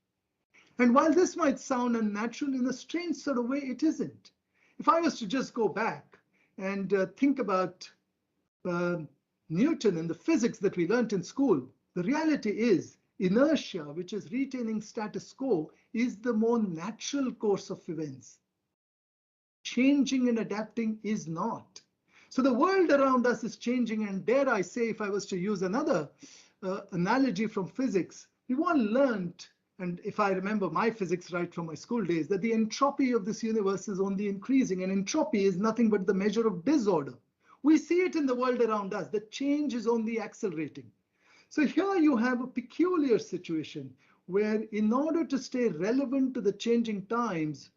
And while this might sound unnatural, in a strange sort of way, it isn't. If I was to just go back and think about Newton and the physics that we learned in school, the reality is inertia, which is retaining status quo, is the more natural course of events. Changing and adapting is not. So the world around us is changing, and dare I say, if I was to use another analogy from physics, we've all learned, and if I remember my physics right from my school days, that the entropy of this universe is only increasing, and entropy is nothing but the measure of disorder. We see it in the world around us, that change is only accelerating. So here you have a peculiar situation where, in order to stay relevant to the changing times,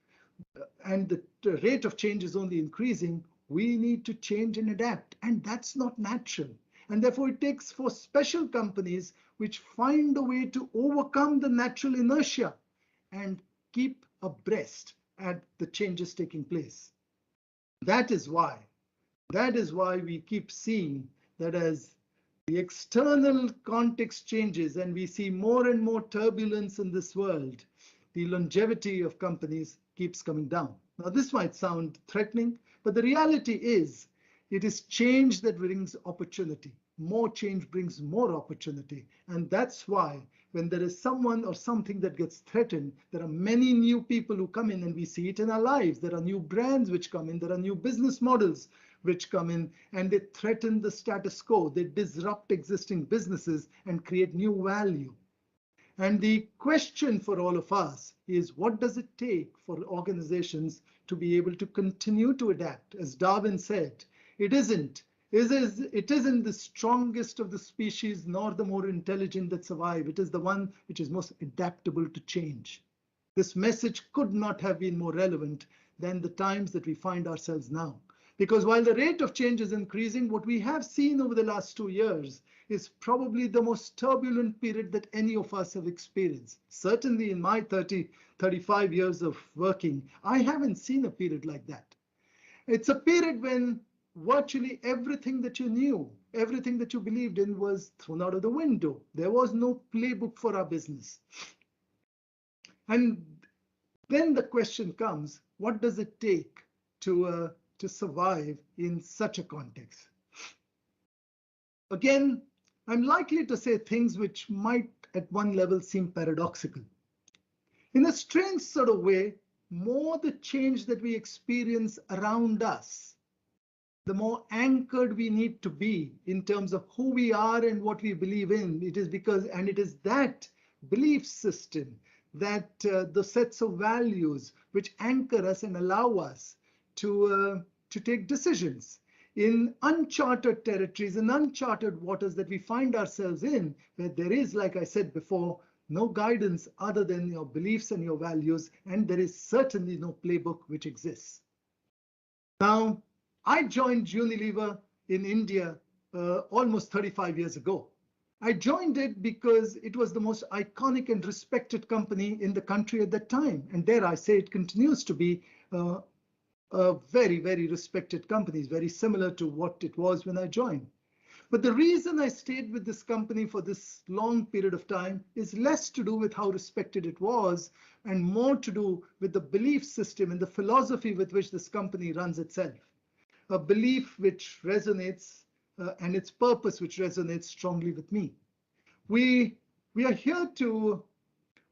and the rate of change is only increasing, we need to change and adapt, and that's not natural. And therefore it takes for special companies which find a way to overcome the natural inertia and keep abreast at the changes taking place. That is why we keep seeing that as the external context changes and we see more and more turbulence in this world, the longevity of companies keeps coming down. Now, this might sound threatening, but the reality is it is change that brings opportunity. More change brings more opportunity. And that's why when there is someone or something that gets threatened, there are many new people who come in, and we see it in our lives. There are new brands which come in, there are new business models which come in, and they threaten the status quo. They disrupt existing businesses and create new value. And the question for all of us is, what does it take for organizations to be able to continue to adapt? As Darwin said, it isn't the strongest of the species nor the more intelligent that survive. It is the one which is most adaptable to change. This message could not have been more relevant than the times that we find ourselves now. Because while the rate of change is increasing, what we have seen over the last 2 years is probably the most turbulent period that any of us have experienced. Certainly in my 35 years of working, I haven't seen a period like that. It's a period when virtually everything that you knew, everything that you believed in was thrown out of the window. There was no playbook for our business. And then the question comes, what does it take to survive in such a context? Again, I'm likely to say things which might at one level seem paradoxical. In a strange sort of way, more the change that we experience around us, the more anchored we need to be in terms of who we are and what we believe in. It is that belief system, that the sets of values which anchor us and allow us to take decisions in uncharted territories, in uncharted waters that we find ourselves in, where there is, like I said before, no guidance other than your beliefs and your values, and there is certainly no playbook which exists. Now, I joined Unilever in India almost 35 years ago. I joined it because it was the most iconic and respected company in the country at that time. And dare I say, it continues to be a very, very respected company, very similar to what it was when I joined. But the reason I stayed with this company for this long period of time is less to do with how respected it was and more to do with the belief system and the philosophy with which this company runs itself. A belief which resonates and its purpose which resonates strongly with me. We are here to,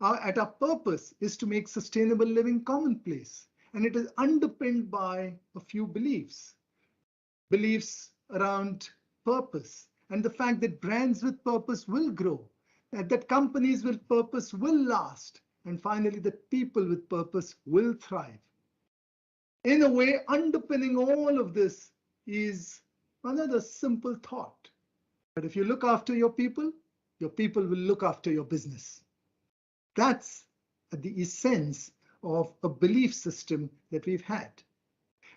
at our purpose is to make sustainable living commonplace. And it is underpinned by a few beliefs. Beliefs around purpose and the fact that brands with purpose will grow, that companies with purpose will last, and finally that people with purpose will thrive. In a way, underpinning all of this is another simple thought. But if you look after your people will look after your business. That's the essence of a belief system that we've had.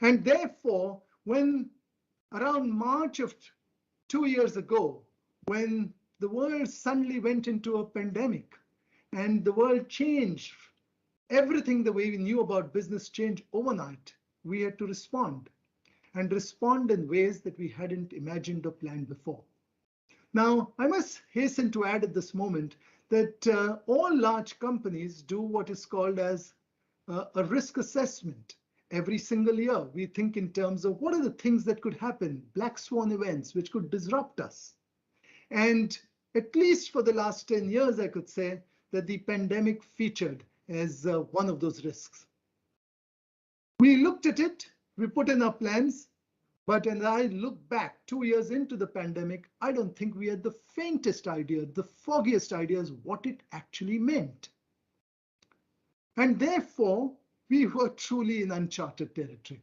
And therefore, when around March of 2 years ago, when the world suddenly went into a pandemic and the world changed, everything the way we knew about business changed overnight, we had to respond in ways that we hadn't imagined or planned before. Now, I must hasten to add at this moment that all large companies do what is called as a risk assessment. Every single year, we think in terms of what are the things that could happen, black swan events, which could disrupt us. And at least for the last 10 years, I could say that the pandemic featured as one of those risks. We looked at it, we put in our plans, but when I look back 2 years into the pandemic, I don't think we had the faintest idea, the foggiest ideas what it actually meant. And therefore, we were truly in uncharted territory.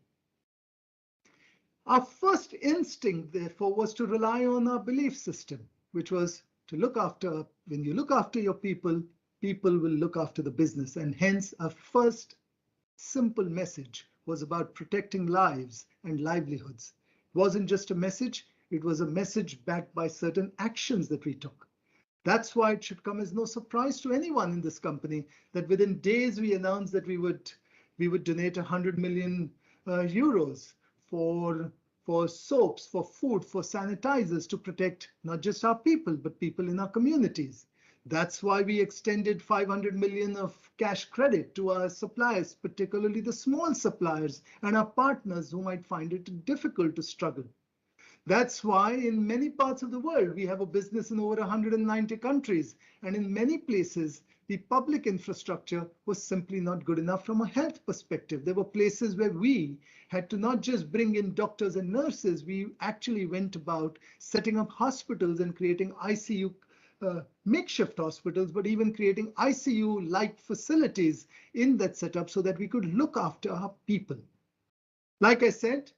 Our first instinct, therefore, was to rely on our belief system, which was to look after, when you look after your people, people will look after the business. And hence, our first simple message was about protecting lives and livelihoods. It wasn't just a message, it was a message backed by certain actions that we took. That's why it should come as no surprise to anyone in this company that within days we announced that we would donate 100 million euros for soaps, for food, for sanitizers to protect not just our people, but people in our communities. That's why we extended 500 million of cash credit to our suppliers, particularly the small suppliers and our partners who might find it difficult to struggle. That's why in many parts of the world, we have a business in over 190 countries. And in many places, the public infrastructure was simply not good enough from a health perspective. There were places where we had to not just bring in doctors and nurses, we actually went about setting up hospitals and creating ICU, makeshift hospitals, but even creating ICU-like facilities in that setup so that we could look after our people. Like I said,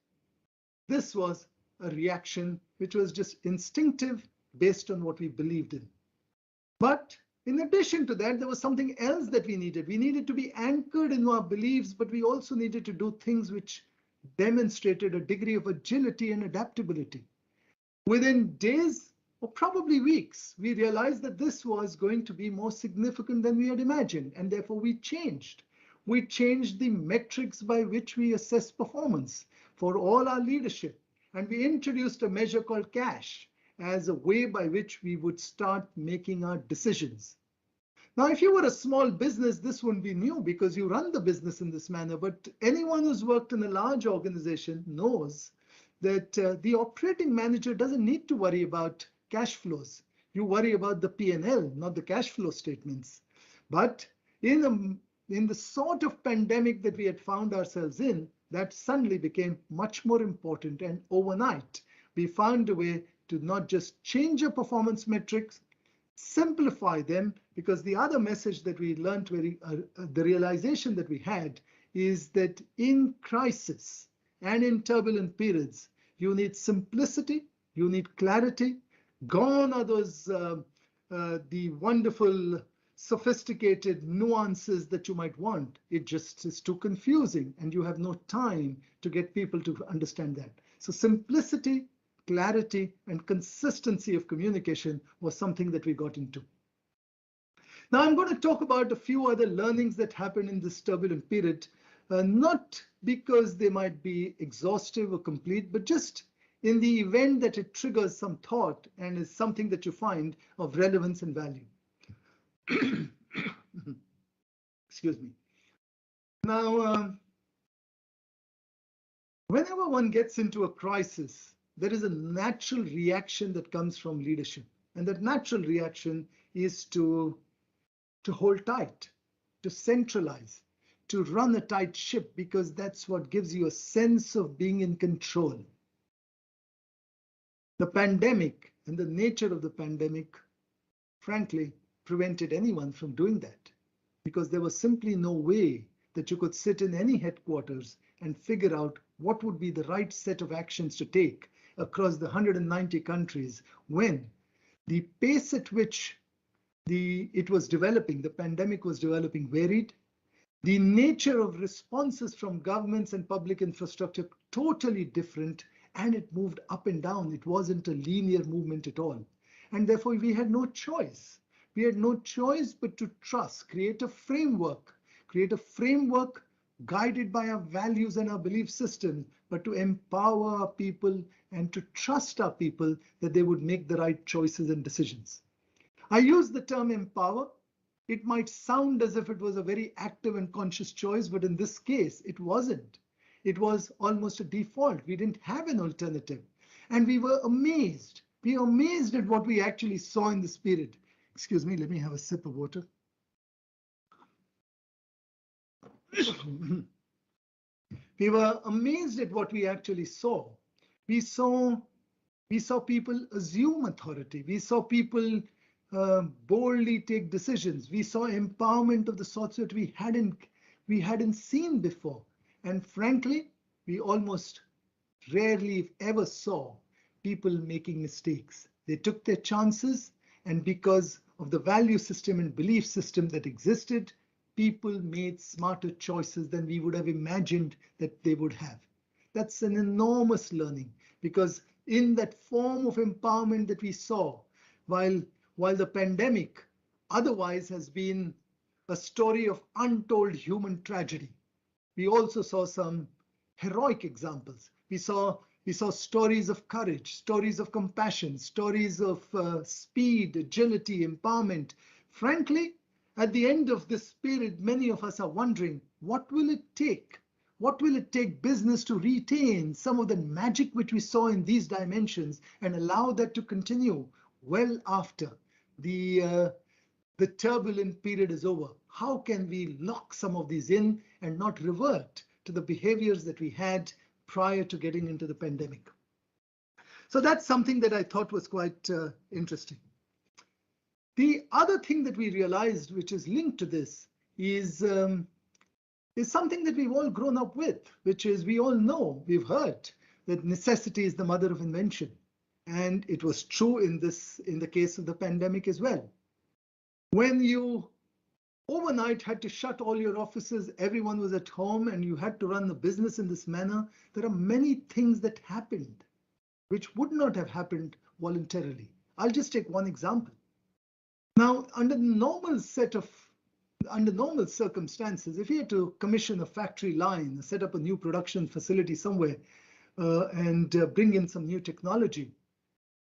this was a reaction which was just instinctive based on what we believed in. But in addition to that, there was something else that we needed. We needed to be anchored in our beliefs, but we also needed to do things which demonstrated a degree of agility and adaptability. Within days or probably weeks, we realized that this was going to be more significant than we had imagined, and therefore we changed. We changed the metrics by which we assess performance for all our leadership. And we introduced a measure called cash as a way by which we would start making our decisions. Now, if you were a small business, this wouldn't be new because you run the business in this manner. But anyone who's worked in a large organization knows that the operating manager doesn't need to worry about cash flows. You worry about the P&L, not the cash flow statements. But in the sort of pandemic that we had found ourselves in, that suddenly became much more important. And overnight, we found a way to not just change our performance metrics, simplify them, because the other message that we learned, the realization that we had is that in crisis and in turbulent periods, you need simplicity, you need clarity. Gone are those, the wonderful sophisticated nuances that you might want. It just is too confusing and you have no time to get people to understand that. So simplicity, clarity, and consistency of communication was something that we got into. Now I'm going to talk about a few other learnings that happened in this turbulent period, not because they might be exhaustive or complete, but just in the event that it triggers some thought and is something that you find of relevance and value. Excuse me. Now, whenever one gets into a crisis, there is a natural reaction that comes from leadership. And that natural reaction is to hold tight, to centralize, to run a tight ship, because that's what gives you a sense of being in control. The pandemic and the nature of the pandemic, frankly, prevented anyone from doing that, because there was simply no way that you could sit in any headquarters and figure out what would be the right set of actions to take across the 190 countries when the pace at which it was developing, the pandemic was developing, varied. The nature of responses from governments and public infrastructure totally different, and it moved up and down. It wasn't a linear movement at all. And therefore, we had no choice. We had no choice but to trust, create a framework guided by our values and our belief system, but to empower our people and to trust our people that they would make the right choices and decisions. I use the term empower. It might sound as if it was a very active and conscious choice, but in this case, it wasn't. It was almost a default. We didn't have an alternative. And we were amazed. We were amazed at what we actually saw in the spirit. Excuse me, let me have a sip of water. We were amazed at what we actually saw. We saw people assume authority. We saw people boldly take decisions. We saw empowerment of the sorts that we hadn't seen before. And frankly, we almost rarely, if ever, saw people making mistakes. They took their chances, and because of the value system and belief system that existed, people made smarter choices than we would have imagined that they would have. That's an enormous learning, because in that form of empowerment that we saw, while the pandemic otherwise has been a story of untold human tragedy, we also saw some heroic examples. We saw stories of courage, stories of compassion, stories of speed, agility, empowerment. Frankly, at the end of this period, many of us are wondering, what will it take? What will it take business to retain some of the magic which we saw in these dimensions and allow that to continue well after the turbulent period is over? How can we lock some of these in and not revert to the behaviors that we had prior to getting into the pandemic? So that's something that I thought was quite interesting. The other thing that we realized, which is linked to this, is something that we've all grown up with, which is we all know, we've heard that necessity is the mother of invention. And it was true in the case of the pandemic as well. When you overnight had to shut all your offices, everyone was at home, and you had to run the business in this manner, there are many things that happened which would not have happened voluntarily. I'll just take one example. Now, under normal circumstances, if you had to commission a factory line, set up a new production facility somewhere, and bring in some new technology,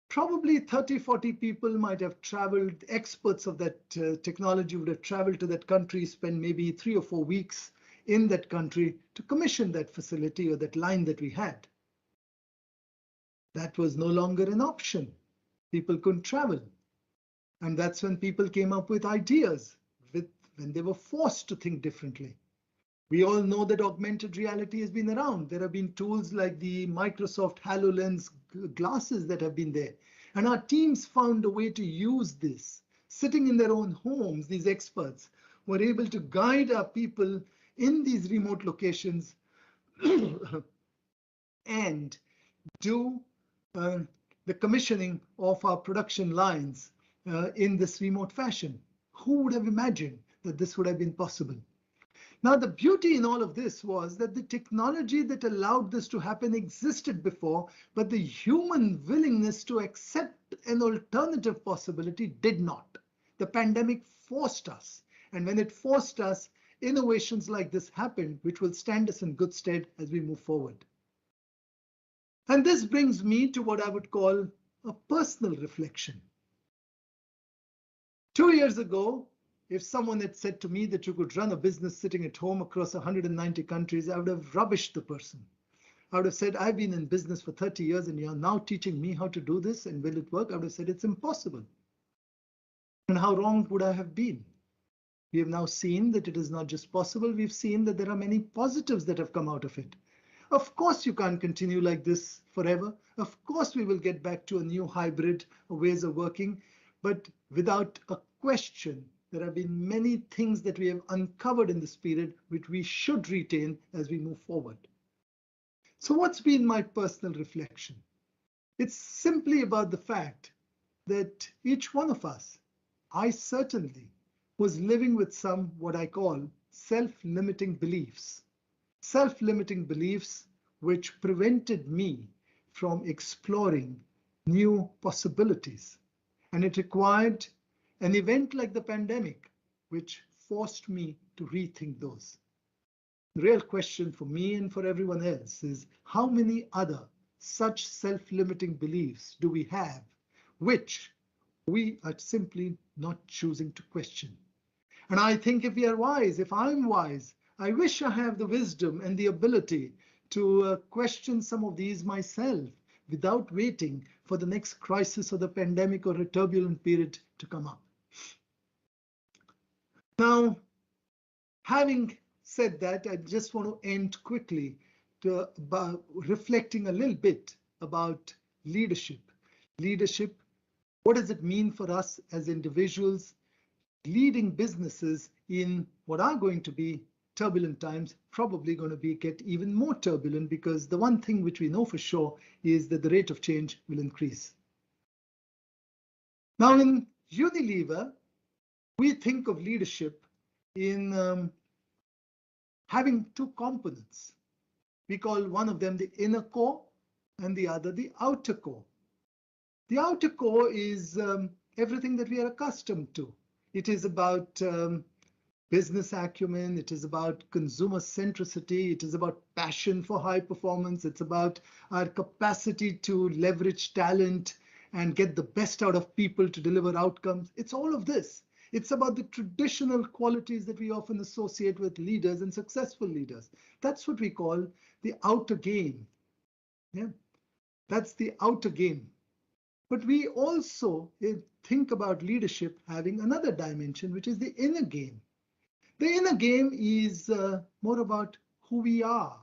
probably 30, 40 people might have traveled, experts of that technology would have traveled to that country, spend maybe 3 or 4 weeks in that country to commission that facility or that line that we had. That was no longer an option. People couldn't travel. And that's when people came up with ideas, when they were forced to think differently. We all know that augmented reality has been around. There have been tools like the Microsoft HoloLens glasses that have been there. And our teams found a way to use this. Sitting in their own homes, these experts were able to guide our people in these remote locations and do the commissioning of our production lines in this remote fashion. Who would have imagined that this would have been possible? Now, the beauty in all of this was that the technology that allowed this to happen existed before, but the human willingness to accept an alternative possibility did not. The pandemic forced us. And when it forced us, innovations like this happened, which will stand us in good stead as we move forward. And this brings me to what I would call a personal reflection. 2 years ago, if someone had said to me that you could run a business sitting at home across 190 countries, I would have rubbished the person. I would have said, I've been in business for 30 years and you're now teaching me how to do this, and will it work? I would have said, it's impossible. And how wrong would I have been? We have now seen that it is not just possible, we've seen that there are many positives that have come out of it. Of course, you can't continue like this forever. Of course, we will get back to a new hybrid ways of working, but without a question, there have been many things that we have uncovered in this period which we should retain as we move forward. So what's been my personal reflection? It's simply about the fact that each one of us, I certainly, was living with some what I call self-limiting beliefs. Self-limiting beliefs which prevented me from exploring new possibilities. And it required an event like the pandemic, which forced me to rethink those. The real question for me and for everyone else is, how many other such self-limiting beliefs do we have, which we are simply not choosing to question? And I think if we are wise, if I'm wise, I wish I have the wisdom and the ability to question some of these myself without waiting for the next crisis or the pandemic or a turbulent period to come up. Now, having said that, I just want to end quickly by reflecting a little bit about leadership. Leadership, what does it mean for us as individuals leading businesses in what are going to be turbulent times, probably going to get even more turbulent, because the one thing which we know for sure is that the rate of change will increase. Now, in Unilever, we think of leadership in having two components. We call one of them the inner core and the other the outer core. The outer core is everything that we are accustomed to. It is about business acumen. It is about consumer centricity. It is about passion for high performance. It's about our capacity to leverage talent and get the best out of people to deliver outcomes. It's all of this. It's about the traditional qualities that we often associate with leaders and successful leaders. That's what we call the outer game. Yeah, that's the outer game. But we also think about leadership having another dimension, which is the inner game. The inner game is more about who we are,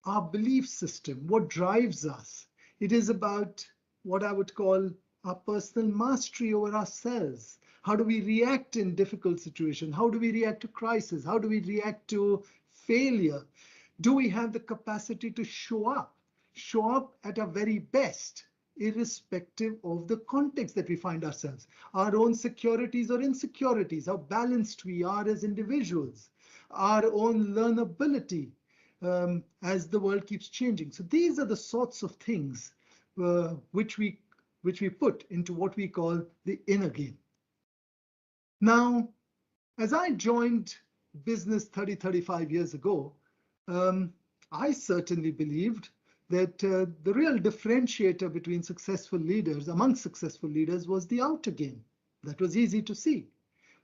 our belief system, what drives us. It is about what I would call our personal mastery over ourselves. How do we react in difficult situations? How do we react to crisis? How do we react to failure? Do we have the capacity to show up at our very best, irrespective of the context that we find ourselves, our own securities or insecurities, how balanced we are as individuals, our own learnability as the world keeps changing. So these are the sorts of things which we put into what we call the inner game. Now, as I joined business 35 years ago, I certainly believed that the real differentiator between successful leaders, among successful leaders, was the outer game. That was easy to see.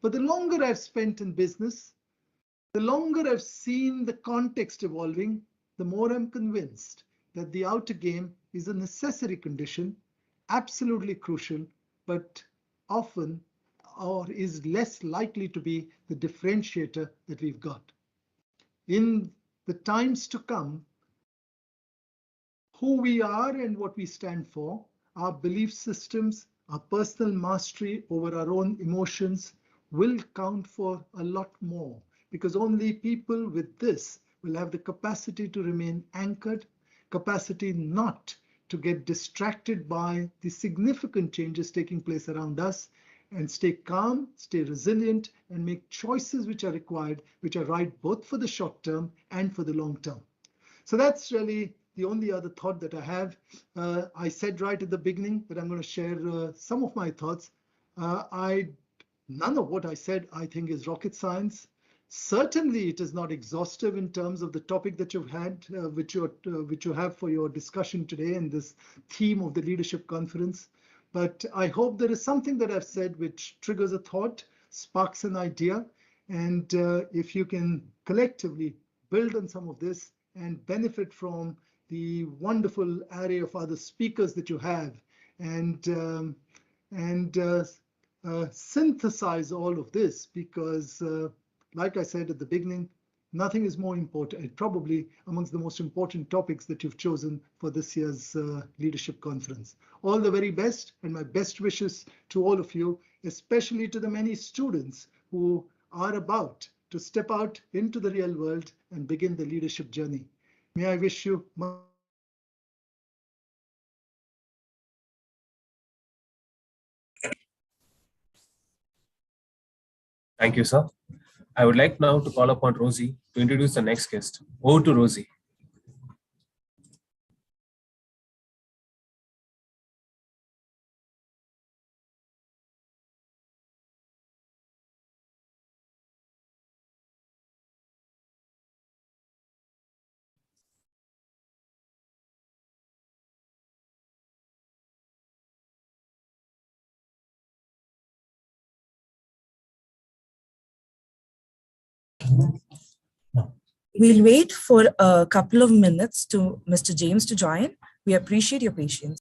But the longer I've spent in business, the longer I've seen the context evolving, the more I'm convinced that the outer game is a necessary condition, absolutely crucial, but often or is less likely to be the differentiator that we've got. In the times to come, who we are and what we stand for, our belief systems, our personal mastery over our own emotions will count for a lot more, because only people with this will have the capacity to remain anchored, capacity not to get distracted by the significant changes taking place around us, and stay calm, stay resilient, and make choices which are required, which are right both for the short term and for the long term. So that's really the only other thought that I have. I said right at the beginning that I'm going to share some of my thoughts. None of what I said, I think, is rocket science. Certainly, it is not exhaustive in terms of the topic that you've had, which you have for your discussion today in this theme of the leadership conference. But I hope there is something that I've said which triggers a thought, sparks an idea, and if you can collectively build on some of this and benefit from the wonderful array of other speakers that you have, and synthesize all of this, because like I said at the beginning, nothing is more important, probably amongst the most important topics that you've chosen for this year's leadership conference. All the very best, and my best wishes to all of you, especially to the many students who are about to step out into the real world and begin the leadership journey. May I wish you Thank you, sir. I would like now to call upon Rosie to introduce the next guest. Over to Rosie. We'll wait for a couple of minutes to Mr. James to join. We appreciate your patience.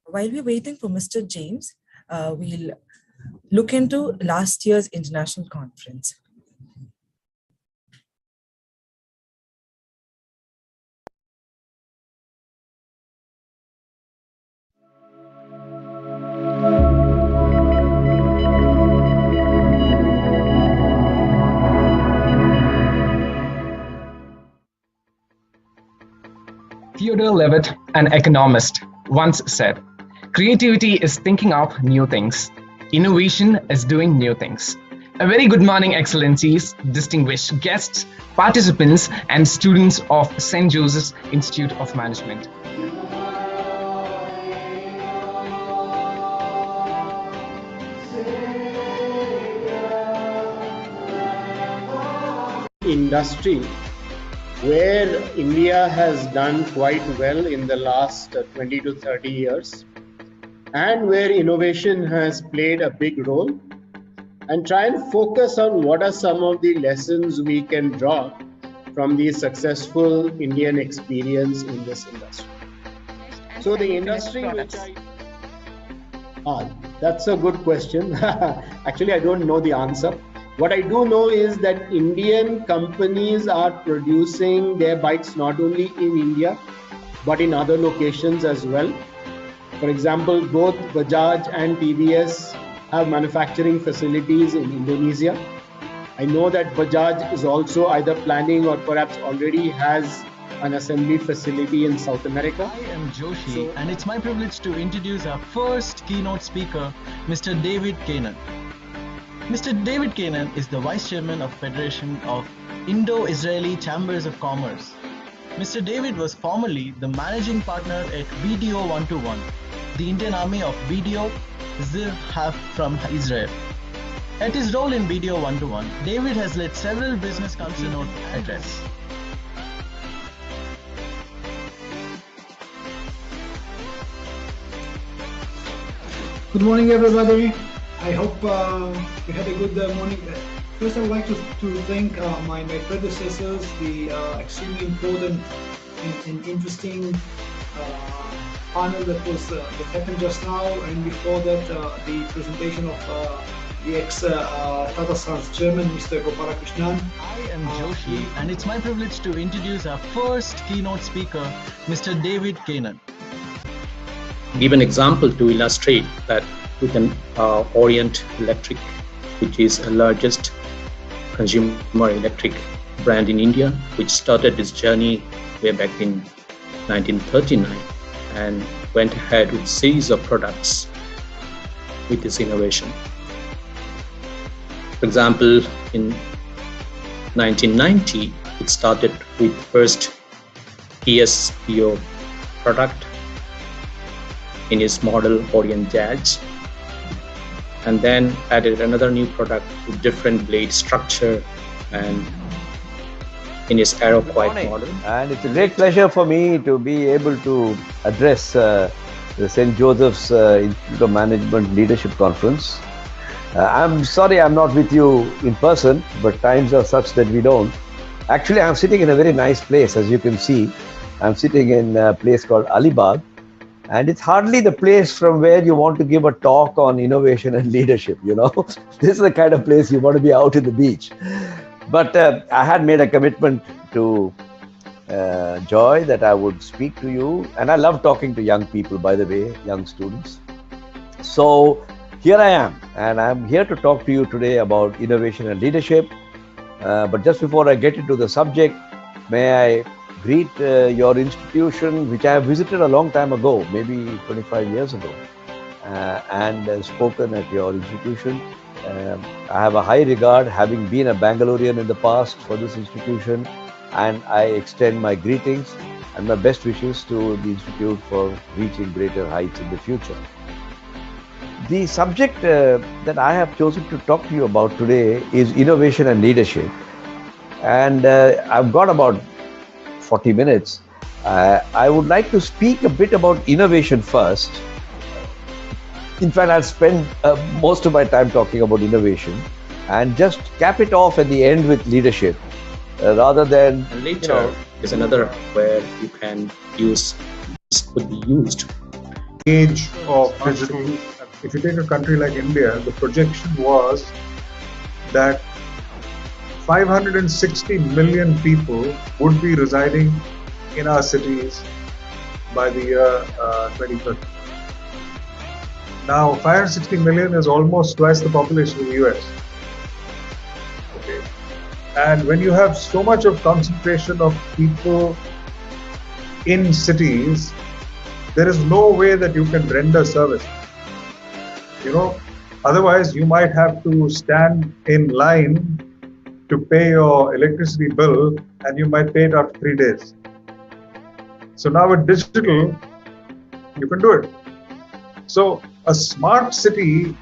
While we're waiting for Mr. James, we'll look into last year's international conference. Theodore Levitt, an economist, once said, "Creativity is thinking up new things. Innovation is doing new things." A very good morning, Excellencies, distinguished guests, participants, and students of St. Joseph's Institute of Management. Industry where India has done quite well in the last 20 to 30 years, and where innovation has played a big role, and try and focus on what are some of the lessons we can draw from the successful Indian experience in this industry. So the industry which that's a good question. Actually, I don't know the answer. What I do know is that Indian companies are producing their bikes not only in India, but in other locations as well. For example, both Bajaj and TVS have manufacturing facilities in Indonesia. I know that Bajaj is also either planning or perhaps already has an assembly facility in South America. I am Joshi, and it's my privilege to introduce our first keynote speaker, Mr. David Caton. Mr. David Caton is the Vice Chairman of Federation of Indo-Israeli Chambers of Commerce. Mr. David was formerly the Managing Partner at BDO 121, the Indian Army of BDO Zirhaf from Israel. At his role in BDO 121, David has led several business keynote address. Good morning, everybody. I hope you had a good morning. First, I would like to thank my predecessors, the extremely important and interesting panel that happened just now, and before that, the presentation of the ex-Tata Sons chairman, Mr. Gopalakrishnan. I am Joshi, and it's my privilege to introduce our first keynote speaker, Mr. David Caton. Give an example to illustrate that we can Orient Electric, which is the largest consumer electric brand in India, which started its journey way back in 1939 and went ahead with a series of products with this innovation. For example, in 1990, it started with first ESPO product in its model Orient Jazz, and then added another new product with different blade structure and in its Aero Quiet model. And it's a great pleasure for me to be able to address the St. Joseph's Institute of Management Leadership Conference. I'm sorry I'm not with you in person, but times are such that we don't. Actually, I'm sitting in a very nice place, as you can see. I'm sitting in a place called Alibag. And it's hardly the place from where you want to give a talk on innovation and leadership, you know. This is the kind of place you want to be out in the beach. But I had made a commitment to Joy that I would speak to you. And I love talking to young people, by the way, young students. So here I am, and I'm here to talk to you today about innovation and leadership. But just before I get into the subject, may I greet your institution, which I have visited a long time ago, maybe 25 years ago, and spoken at your institution. I have a high regard, having been a Bangalorean in the past, for this institution, and I extend my greetings and my best wishes to the institute for reaching greater heights in the future. The subject that I have chosen to talk to you about today is innovation and leadership, and I've got about 40 minutes. I would like to speak a bit about innovation first. In fact, I'll spend most of my time talking about innovation and just cap it off at the end with leadership, rather than later is another where you can use, could be used age of digital. If you take a country like India, the projection was that 560 million people would be residing in our cities by the year 2030. Now, 560 million is almost twice the population of the US. Okay. And when you have so much of concentration of people in cities, there is no way that you can render service. Otherwise you might have to stand in line to pay your electricity bill, and you might pay it after 3 days. So now with digital, you can do it. So a smart city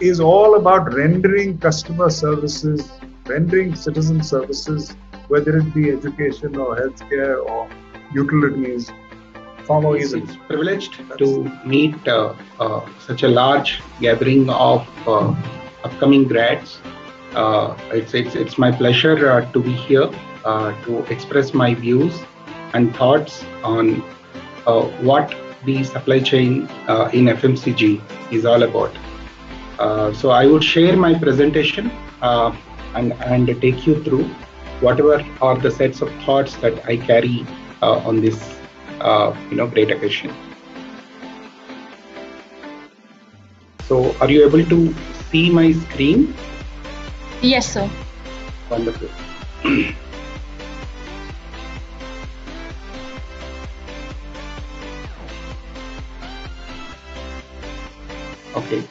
is all about rendering customer services, rendering citizen services, whether it be education or healthcare or utilities, far more easily. It's privileged to meet such a large gathering of upcoming grads. It's my pleasure to be here to express my views and thoughts on what the supply chain in FMCG is all about. So I would share my presentation and take you through whatever are the sets of thoughts that I carry on this great occasion. So are you able to see my screen? Yes, sir. Wonderful. Okay.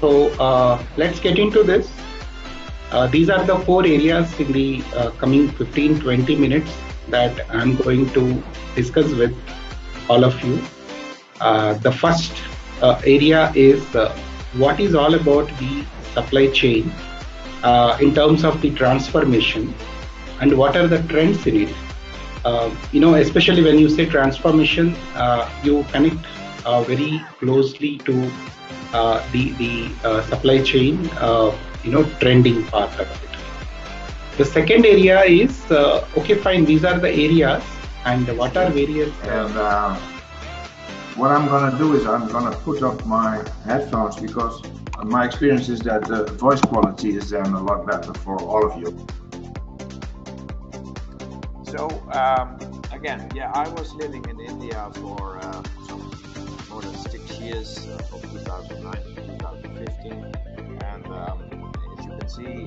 So let's get into this. These are the 4 areas in the coming 15-20 minutes that I'm going to discuss with all of you. The first area is what is all about the supply chain in terms of the transformation and what are the trends in it. Especially when you say transformation, you connect very closely to the supply chain, trending part of it. The second area is, okay, fine, these are the areas and what are various... And what I'm going to do is I'm going to put up my headphones because my experience is that the voice quality is then a lot better for all of you. So, again, yeah, I was living in India for more than 6 years, from 2009 to 2015. And as you can see,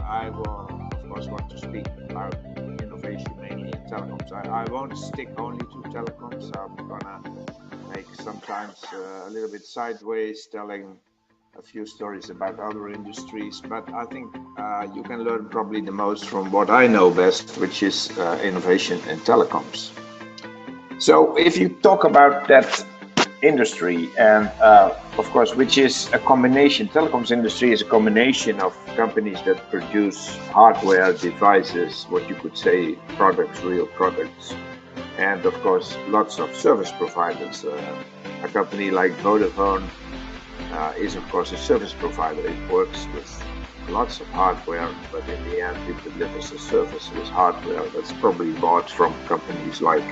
I will, of course, want to speak about innovation mainly in telecoms. I won't stick only to telecoms. I'm gonna make sometimes a little bit sideways, telling a few stories about other industries. But I think you can learn probably the most from what I know best, which is innovation in telecoms. So if you talk about that industry, and of course, which is a combination, telecoms industry is a combination of companies that produce hardware, devices, what you could say products, real products, and of course lots of service providers. A company like Vodafone is of course a service provider. It works with lots of hardware, but in the end it delivers a service with hardware that's probably bought from companies like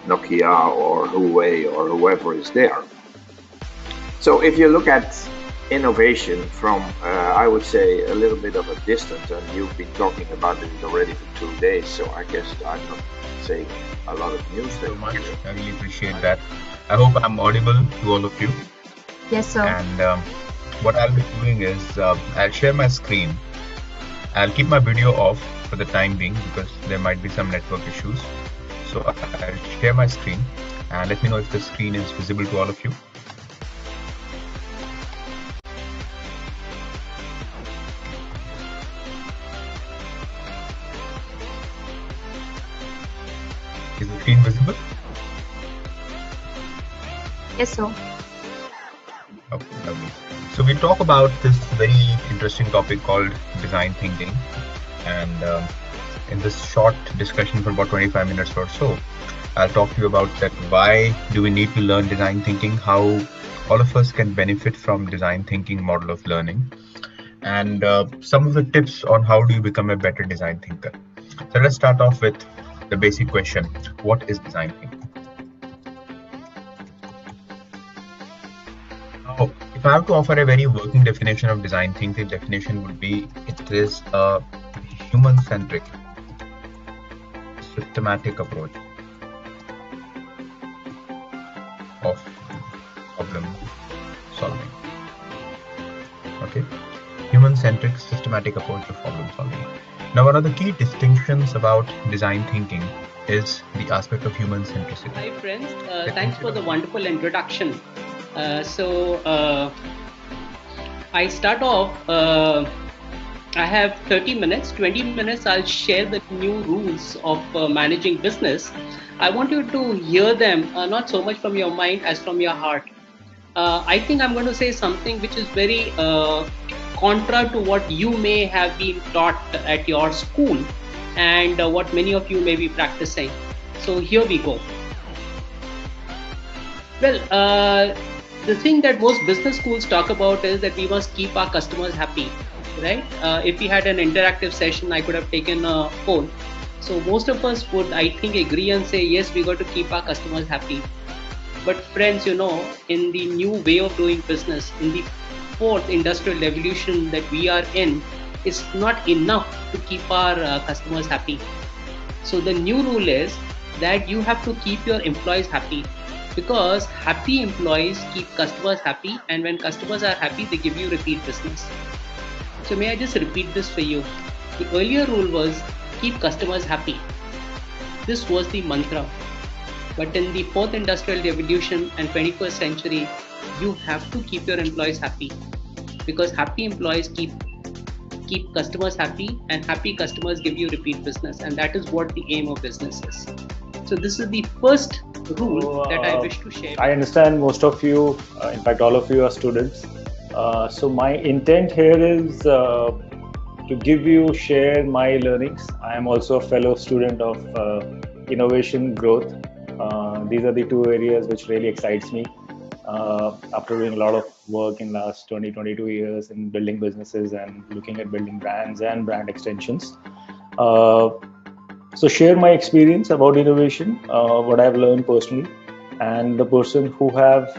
Nokia or Huawei or whoever is there. So if you look at innovation from, I would say, a little bit of a distance, and you've been talking about it already for 2 days, so I guess I'm not saying a lot of news there. So much. I really appreciate that. I hope I'm audible to all of you. Yes, sir. And what I'll be doing is I'll share my screen. I'll keep my video off for the time being because there might be some network issues. So I'll share my screen and let me know if the screen is visible to all of you. Is the screen visible? Yes, sir. Okay, lovely. So we talk about this very interesting topic called design thinking, and in this short discussion for about 25 minutes or so, I'll talk to you about that. Why do we need to learn design thinking? How all of us can benefit from design thinking model of learning, and some of the tips on how do you become a better design thinker. So let's start off with the basic question: what is design thinking? Now, if I have to offer a very working definition of design thinking, the definition would be it is a human-centric, systematic approach of problem solving. Okay, human-centric, systematic approach to problem solving. Now, one of the key distinctions about design thinking is the aspect of human centricity. Hi friends, thanks for the wonderful introduction. I start off, I have 30 minutes, 20 minutes I'll share the new rules of managing business. I want you to hear them, not so much from your mind as from your heart. I think I'm going to say something which is very contra to what you may have been taught at your school and what many of you may be practicing. So here we go. Well, the thing that most business schools talk about is that we must keep our customers happy, right? If we had an interactive session, I could have taken a poll. So most of us would, I think, agree and say, yes, we got to keep our customers happy. But friends, you know, in the new way of doing business, in the fourth industrial revolution that we are in, it's not enough to keep our customers happy. So the new rule is that you have to keep your employees happy, because happy employees keep customers happy, and when customers are happy, they give you repeat business. So may I just repeat this for you? The earlier rule was keep customers happy. This was the mantra. But in the fourth industrial revolution and 21st century, you have to keep your employees happy, because happy employees keep customers happy, and happy customers give you repeat business, and that is what the aim of business is. So this is the first rule that I wish to share. I understand most of you, in fact all of you are students. So my intent here is to share my learnings. I am also a fellow student of innovation growth. These are the two areas which really excites me. After doing a lot of work in last 22 years in building businesses and looking at building brands and brand extensions. So share my experience about innovation, what I've learned personally, and the person who have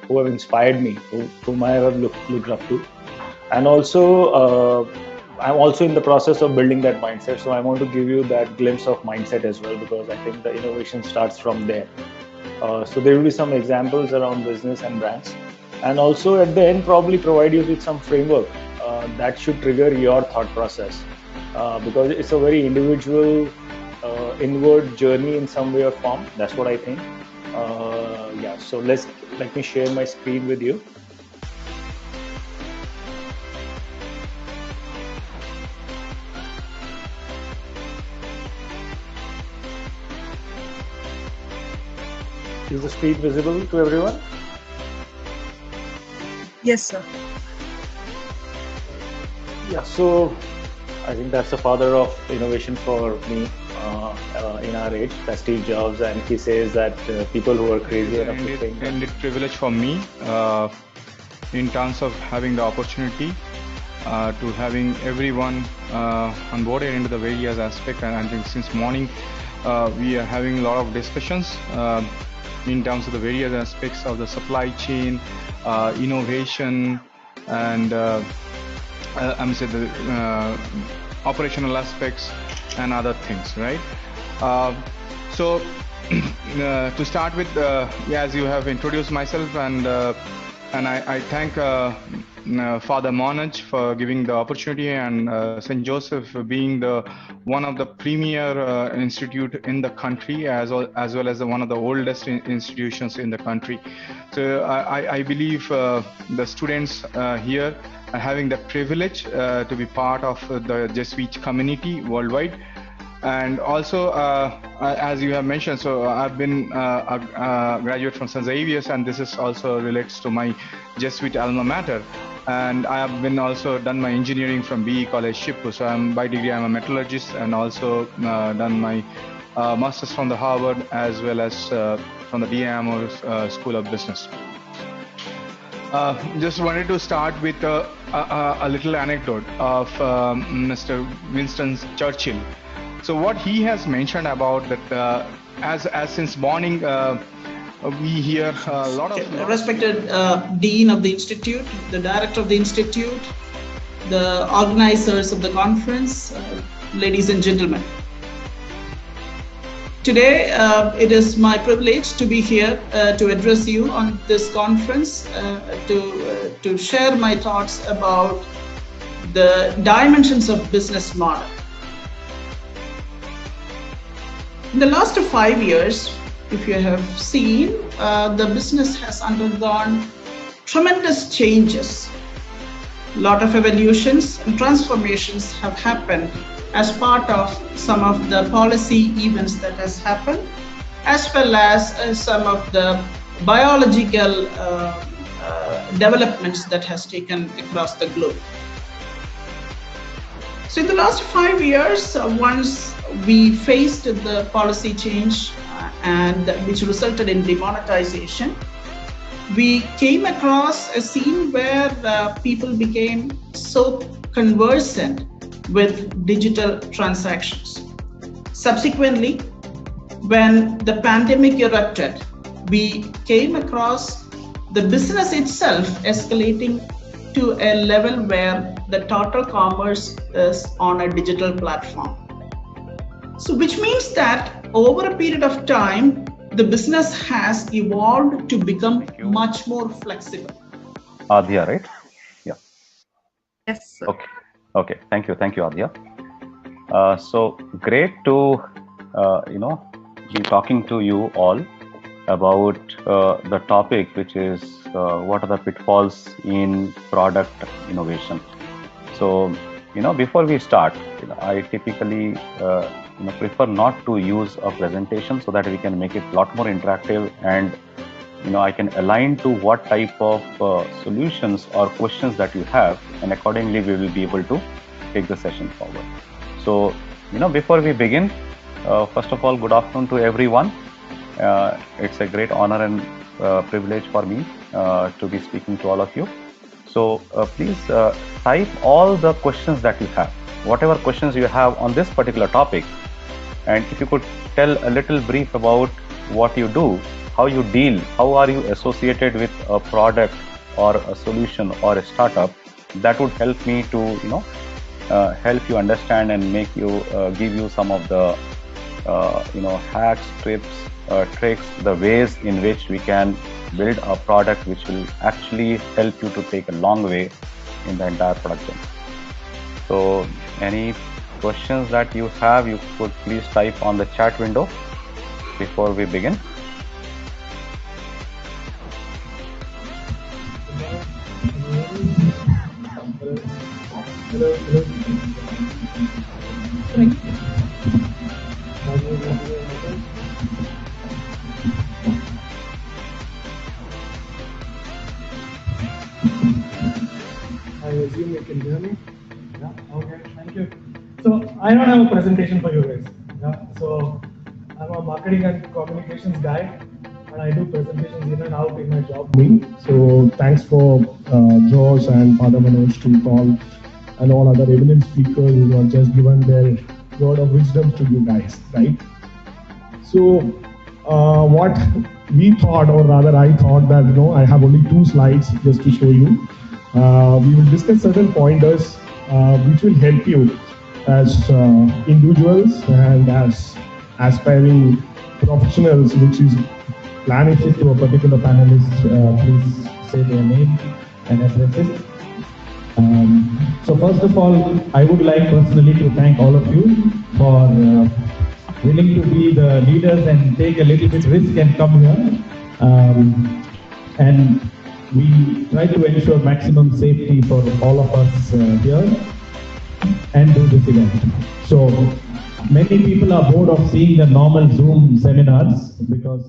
inspired me, whom I have looked up to. And also, I'm also in the process of building that mindset. So I want to give you that glimpse of mindset as well, because I think the innovation starts from there. So there will be some examples around business and brands. And also at the end, probably provide you with some framework that should trigger your thought process. Because it's a very individual, inward journey in some way or form. That's what I think. Yeah, so let me share my screen with you. Is the screen visible to everyone? Yes, sir. Yeah, so I think that's the father of innovation for me in our age, that's Steve Jobs, and he says that people who are crazy enough to think. And it's privilege for me in terms of having the opportunity to having everyone onboarded into the various aspects. And I think since morning we are having a lot of discussions in terms of the various aspects of the supply chain, innovation, and I'm saying the operational aspects and other things, right? So to start with, as you have introduced myself, and I thank Father Manoj for giving the opportunity, and St. Joseph being one of the premier institute in the country, as well as one of the oldest institutions in the country. So I believe the students here are having the privilege to be part of the Jesuit community worldwide. And also, as you have mentioned, so I've been a graduate from St. Xavier's, and this is also relates to my Jesuit alma mater. And I have been also done my engineering from BE College, Shippu. So by degree, I'm a metallurgist, and also done my master's from the Harvard, as well as from the DAMO School of Business. Just wanted to start with a little anecdote of Mr. Winston Churchill. So what he has mentioned about that, as since morning, we hear a lot of respected Dean of the Institute, the Director of the Institute, the organizers of the conference, ladies and gentlemen. Today, it is my privilege to be here to address you on this conference, to share my thoughts about the dimensions of business model. In the last 5 years, if you have seen, the business has undergone tremendous changes. A lot of evolutions and transformations have happened as part of some of the policy events that has happened, as well as some of the biological developments that has taken across the globe. So in the last 5 years, once we faced the policy change and which resulted in demonetization, we came across a scene where people became so conversant with digital transactions. Subsequently, when the pandemic erupted, we came across the business itself escalating to a level where the total commerce is on a digital platform. So which means that over a period of time, the business has evolved to become much more flexible. Adhya, right? Yeah. Yes, sir. Okay. Thank you, Adhya. So great to be talking to you all about the topic, which is what are the pitfalls in product innovation. So before we start, I typically prefer not to use a presentation so that we can make it a lot more interactive, and I can align to what type of solutions or questions that you have, and accordingly we will be able to take the session forward. So before we begin, first of all, good afternoon to everyone. It's a great honor and privilege for me to be speaking to all of you. So please type all the questions that you have, whatever questions you have on this particular topic. And if you could tell a little brief about what you do, how you deal, how are you associated with a product or a solution or a startup, that would help me to help you understand and make you give you some of the hacks, tips, tricks, the ways in which we can build a product which will actually help you to take a long way in the entire product journey. So any questions that you have, you could please type on the chat window before we begin. I assume you can hear me. Yeah. Okay. Thank you. So I don't have a presentation for you guys. Yeah. So I'm a marketing and communications guy, and I do presentations in and out in my job. So thanks for Josh and Father Manoj to call and all other eminent speakers who have just given their word of wisdom to you guys, right? So what we thought, or rather I thought that, I have only 2 slides just to show you. We will discuss certain pointers which will help you as individuals and as aspiring professionals, which is planning it to a particular panelist. Please say their name and address it. So first of all, I would like personally to thank all of you for willing to be the leaders and take a little bit risk and come here. And we try to ensure maximum safety for all of us here and do this event. So many people are bored of seeing the normal Zoom seminars because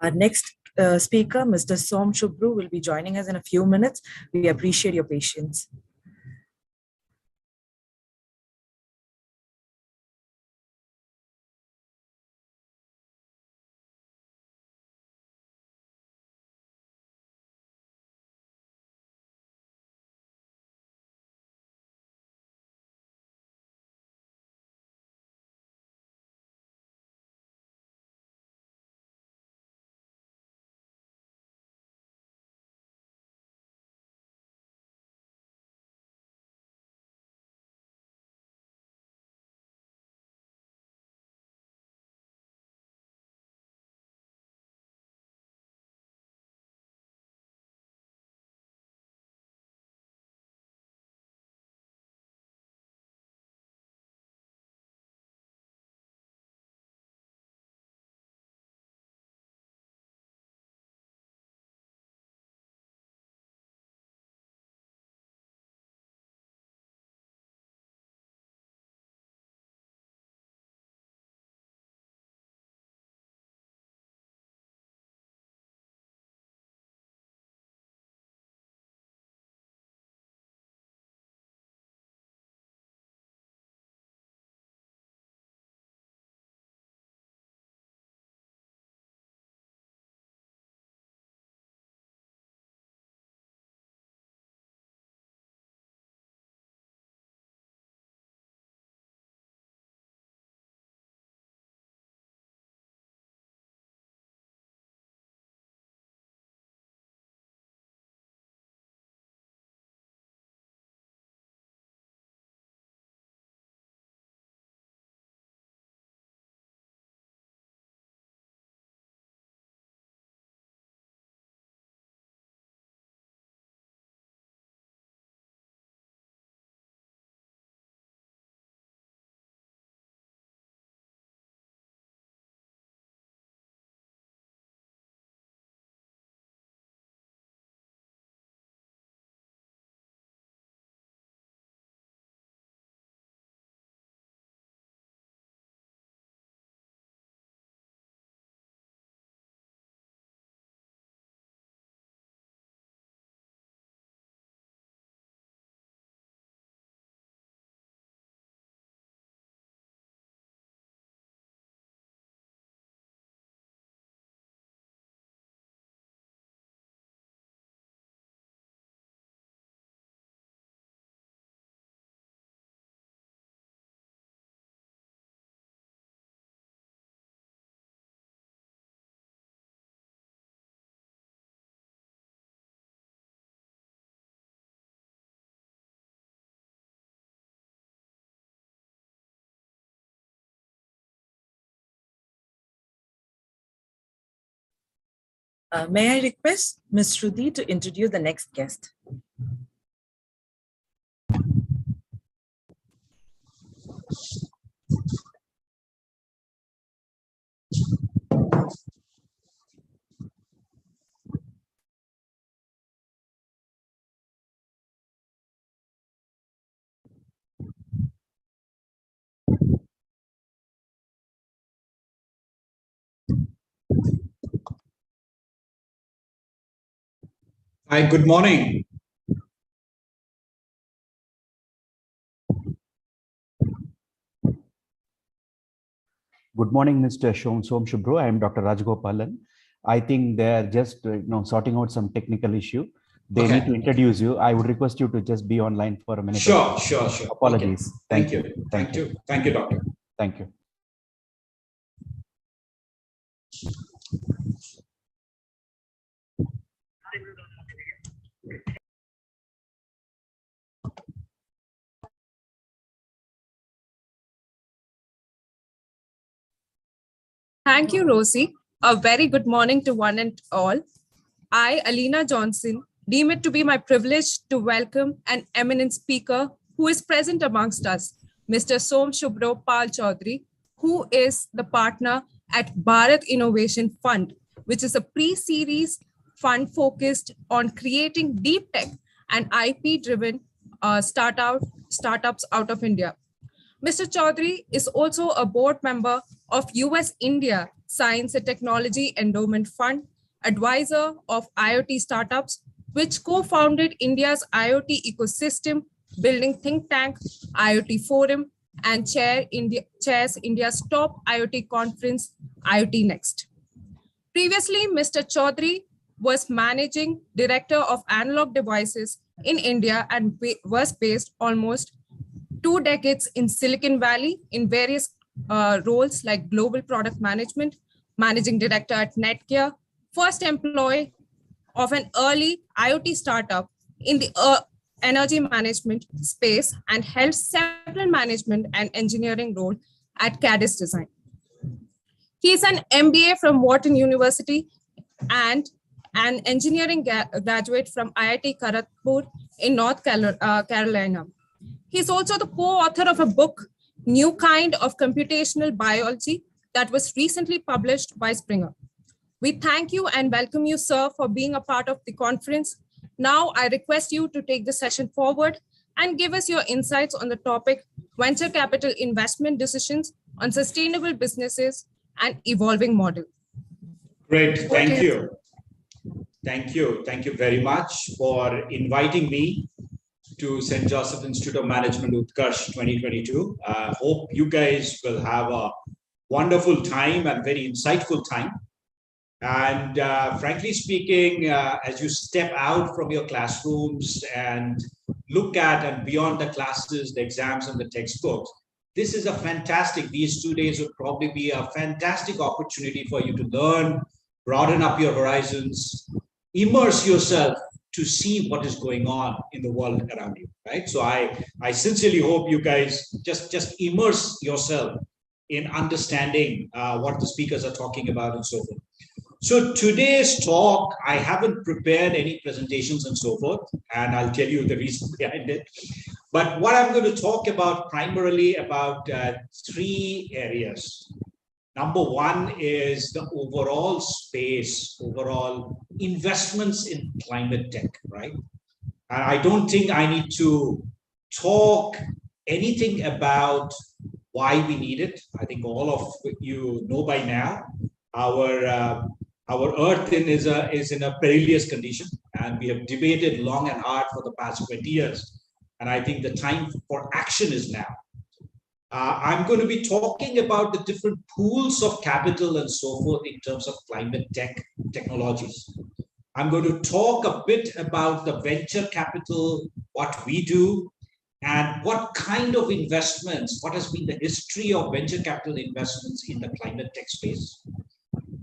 Our next speaker, Mr. Somshubhro, will be joining us in a few minutes. We appreciate your patience. May I request Ms. Shruti to introduce the next guest? Hi, good morning. Good morning, Mr. Somshubhro. I am Dr. Rajgopalan. I think they are just sorting out some technical issue. They need to introduce you. I would request you to just be online for a minute. Sure. Apologies. Okay. Thank you. Thank you, doctor. Thank you. Thank you, Rosie. A very good morning to one and all. I, Alina Johnson, deem it to be my privilege to welcome an eminent speaker who is present amongst us, Mr. Somshubhro Choudhury, who is the partner at Bharat Innovation Fund, which is a pre-series fund focused on creating deep tech and IP-driven startups out of India. Mr. Choudhury is also a board member of US-India Science and Technology Endowment Fund, advisor of IoT startups, which co-founded India's IoT ecosystem, building think tank, IoT Forum, and chairs India's top IoT conference, IoT Next. Previously, Mr. Choudhury was managing director of analog devices in India and was based almost 2 decades in Silicon Valley in various roles like global product management, managing director at Netgear, first employee of an early IoT startup in the energy management space, and held several management and engineering roles at Cadis Design. He is an MBA from Wharton University and an engineering graduate from IIT Kharagpur in North Carolina. He's also the co-author of a book, New Kind of Computational Biology, that was recently published by Springer. We thank you and welcome you, sir, for being a part of the conference. Now, I request you to take the session forward and give us your insights on the topic, venture capital investment decisions on sustainable businesses and evolving model. Great, thank you. Thank you. Thank you very much for inviting me to St. Joseph Institute of Management UTKARSH 2022. I hope you guys will have a wonderful time and very insightful time. And frankly speaking, as you step out from your classrooms and look at and beyond the classes, the exams and the textbooks, this is a fantastic, these 2 days would probably be a fantastic opportunity for you to learn, broaden up your horizons, immerse yourself to see what is going on in the world around you, right? So I sincerely hope you guys just immerse yourself in understanding what the speakers are talking about and so forth. So today's talk, I haven't prepared any presentations and so forth, and I'll tell you the reason behind it. But what I'm going to talk about primarily about 3 areas. Number one is the overall space, overall investments in climate tech, right? And I don't think I need to talk anything about why we need it. I think all of you know by now, our Earth is in a perilous condition, and we have debated long and hard for the past 20 years. And I think the time for action is now. I'm going to be talking about the different pools of capital and so forth in terms of climate technologies. I'm going to talk a bit about the venture capital, what we do, and what kind of investments, what has been the history of venture capital investments in the climate tech space.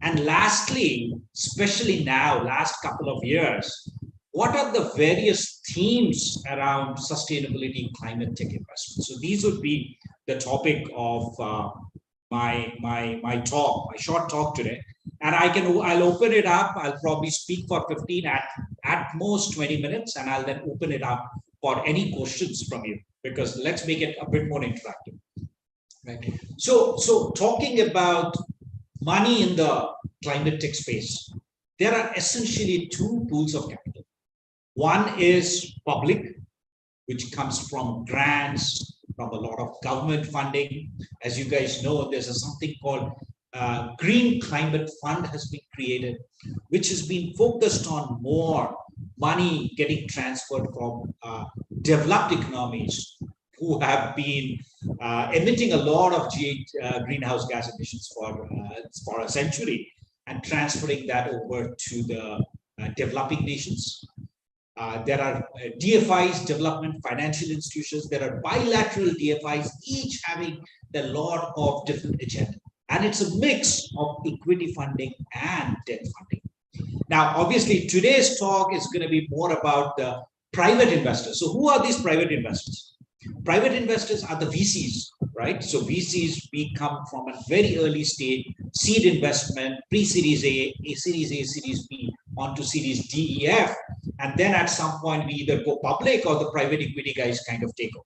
And lastly, especially now, last couple of years, what are the various themes around sustainability and climate tech investments? So these would be the topic of my talk, my short talk today. And I'll open it up. I'll probably speak for 15 at most 20 minutes, and I'll then open it up for any questions from you, because let's make it a bit more interactive. Right. So talking about money in the climate tech space, there are essentially 2 pools of capital. One is public, which comes from grants, from a lot of government funding. As you guys know, there's something called Green Climate Fund has been created, which has been focused on more money getting transferred from developed economies who have been emitting a lot of greenhouse gas emissions for a century, and transferring that over to the developing nations. There are DFIs, development financial institutions. There are bilateral DFIs, each having a lot of different agenda. And it's a mix of equity funding and debt funding. Now, obviously, today's talk is going to be more about the private investors. So who are these private investors? Private investors are the VCs, right? So VCs, we come from a very early stage, seed investment, pre-series A, series B, onto series D, E, F. And then at some point, we either go public or the private equity guys kind of take over.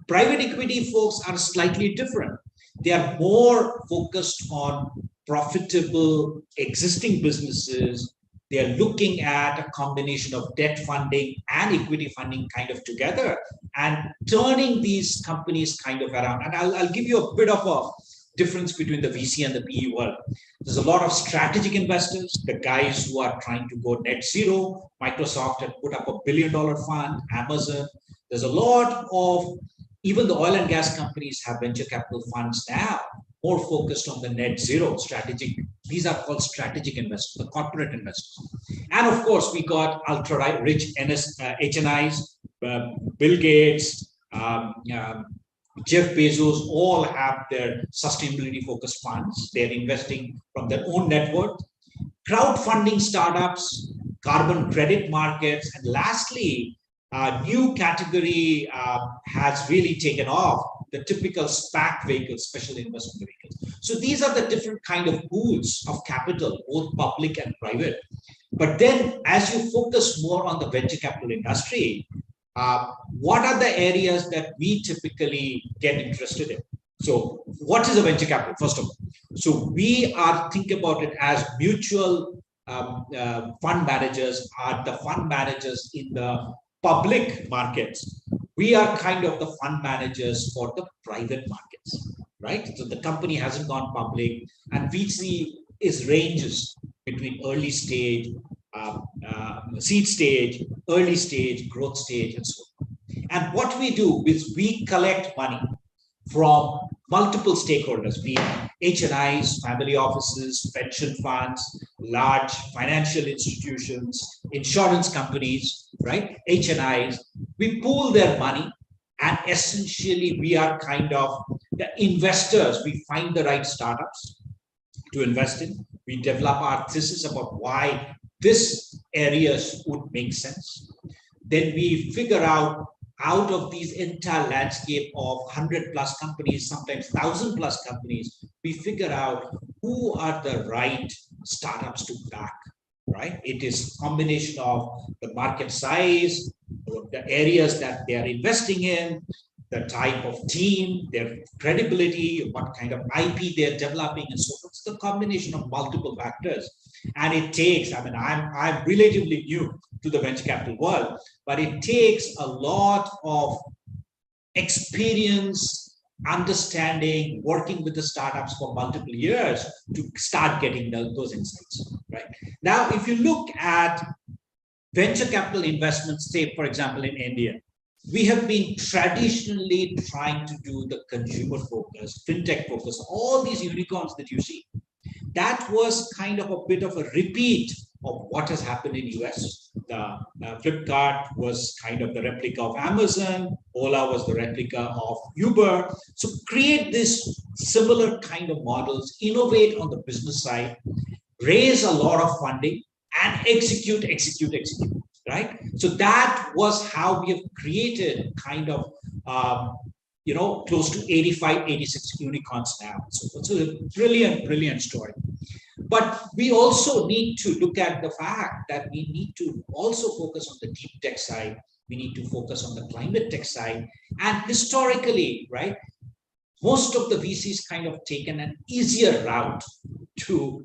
Private equity folks are slightly different. They are more focused on profitable existing businesses, They're looking at a combination of debt funding and equity funding kind of together and turning these companies kind of around. And I'll give you a bit of a difference between the VC and the PE world. There's a lot of strategic investors, the guys who are trying to go net zero. Microsoft had put up $1 billion fund, Amazon. There's a lot of, even the oil and gas companies have venture capital funds now, more focused on the net zero strategic. These are called strategic investors, the corporate investors. And of course, we got ultra rich HNIs, Bill Gates, Jeff Bezos, all have their sustainability focused funds. They're investing from their own net worth. Crowdfunding startups, carbon credit markets, and lastly, new category has really taken off, the typical SPAC vehicles, special investment vehicles. So these are the different kind of pools of capital, both public and private. But then as you focus more on the venture capital industry, what are the areas that we typically get interested in? So what is a venture capital, first of all? So we are thinking about it as mutual fund managers are the fund managers in the public markets. We are kind of the fund managers for the private markets, right? So the company hasn't gone public, and VC is ranges between early stage, seed stage, early stage, growth stage, and so on. And what we do is we collect money from multiple stakeholders, be it HNIs, family offices, pension funds, large financial institutions, insurance companies, right? HNIs. We pool their money, and essentially we are kind of the investors. We find the right startups to invest in. We develop our thesis about why this areas would make sense. Then we figure out of these entire landscape of 100+ companies, sometimes 1,000+ companies, we figure out who are the right startups to back, right? It is a combination of the market size, the areas that they are investing in, the type of team, their credibility, what kind of IP they're developing, and so forth. It's the combination of multiple factors. And it takes, I mean, I'm relatively new to the venture capital world, but it takes a lot of experience, understanding, working with the startups for multiple years to start getting those insights, right? Now, if you look at venture capital investments, say, for example, in India, we have been traditionally trying to do the consumer focus, fintech focus, all these unicorns that you see. That was kind of a bit of a repeat of what has happened in US. The Flipkart was kind of the replica of Amazon. Ola was the replica of Uber. So create this similar kind of models, innovate on the business side, raise a lot of funding, and execute, right? So that was how we have created kind of, close to 85, 86 unicorns now. So it's a brilliant story. But we also need to look at the fact that we need to also focus on the deep tech side. We need to focus on the climate tech side. And historically, right, most of the VCs kind of taken an easier route to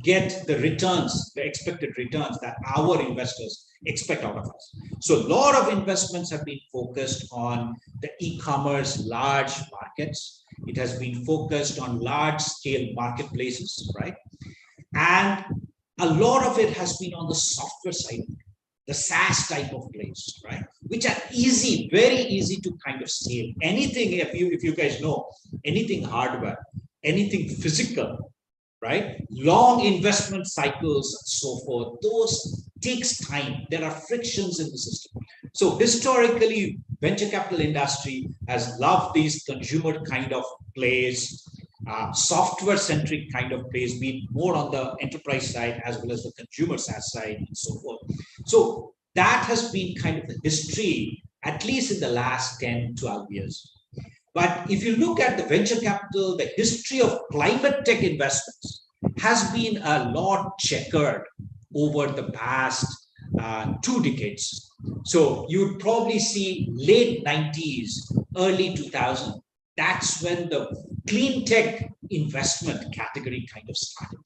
get the returns, the expected returns that our investors expect out of us. So a lot of investments have been focused on the e-commerce large markets. It has been focused on large scale marketplaces, right? And a lot of it has been on the software side, the SaaS type of place, right? Which are easy, very easy to kind of scale. Anything, if you guys know, anything hardware, anything physical, right? Long investment cycles and so forth, those takes time. There are frictions in the system. So historically, venture capital industry has loved these consumer kind of plays, software-centric kind of plays, be it more on the enterprise side as well as the consumer SaaS side and so forth. So that has been kind of the history, at least in the last 10, 12 years. But if you look at the venture capital, the history of climate tech investments has been a lot checkered over the past 2 decades. So you'd probably see late 90s, early 2000. That's when the clean tech investment category kind of started,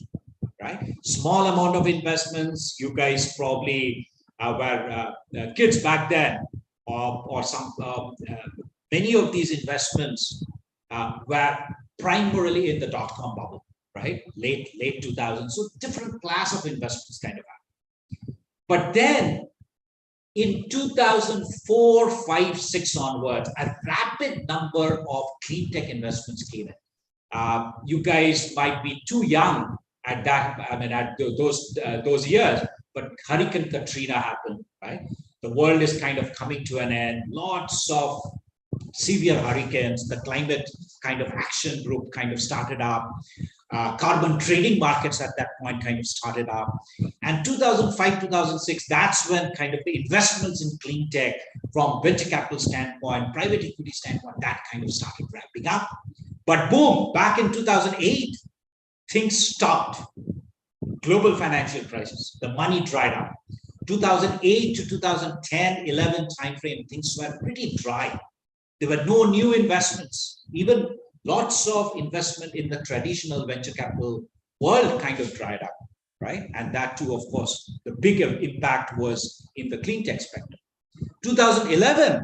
right? Small amount of investments. You guys probably were kids back then, or some many of these investments were primarily in the dot-com bubble, right? Late 2000s. So different class of investments kind of happened. But then in 2004, 5, 6 onwards, a rapid number of clean tech investments came in. You guys might be too young at that, I mean, at those years, but Hurricane Katrina happened, right? The world is kind of coming to an end. Lots of severe hurricanes. The climate kind of action group kind of started up. Carbon trading markets at that point kind of started up. And 2005, 2006, that's when kind of the investments in clean tech from venture capital standpoint, private equity standpoint, that kind of started ramping up. But boom, back in 2008, things stopped. Global financial crisis, the money dried up. 2008 to 2010, 11 timeframe, things were pretty dry. There were no new investments. Even lots of investment in the traditional venture capital world kind of dried up, right? And that too, of course, the bigger impact was in the clean tech spectrum. 2011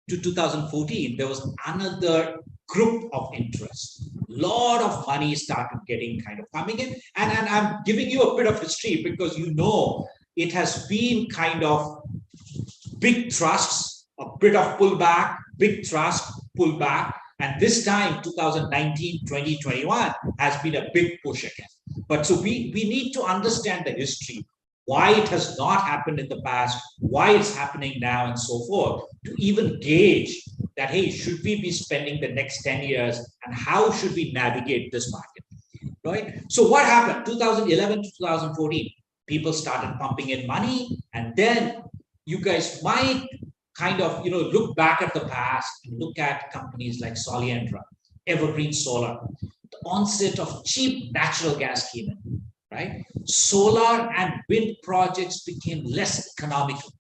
to 2014, there was another group of interest. A lot of money started getting kind of coming in. And I'm giving you a bit of history because you know it has been kind of big trusts, a bit of pullback, big trust, pullback. And this time, 2019, 2021 has been a big push again. But so we need to understand the history, why it has not happened in the past, why it's happening now, and so forth, to even gauge that, hey, should we be spending the next 10 years and how should we navigate this market, right? So what happened? 2011 to 2014, people started pumping in money, and then you guys might kind of, look back at the past and look at companies like Soliandra, Evergreen Solar. The onset of cheap natural gas came in, right? Solar and wind projects became less economical.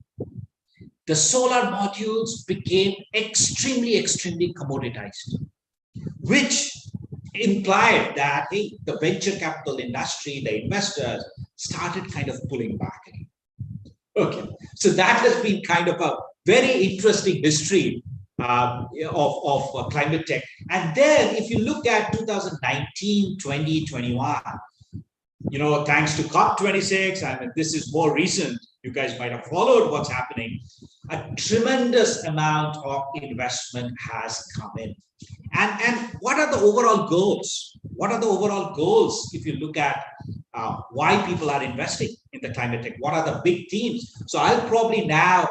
The solar modules became extremely, extremely commoditized, which implied that, hey, the venture capital industry, the investors started kind of pulling back again. Okay, so that has been kind of a very interesting history of climate tech. And then if you look at 2019, 20, 21, thanks to COP26, I mean, this is more recent, you guys might have followed what's happening, a tremendous amount of investment has come in. And what are the overall goals? What are the overall goals if you look at why people are investing in the climate tech? What are the big themes? So I'll probably now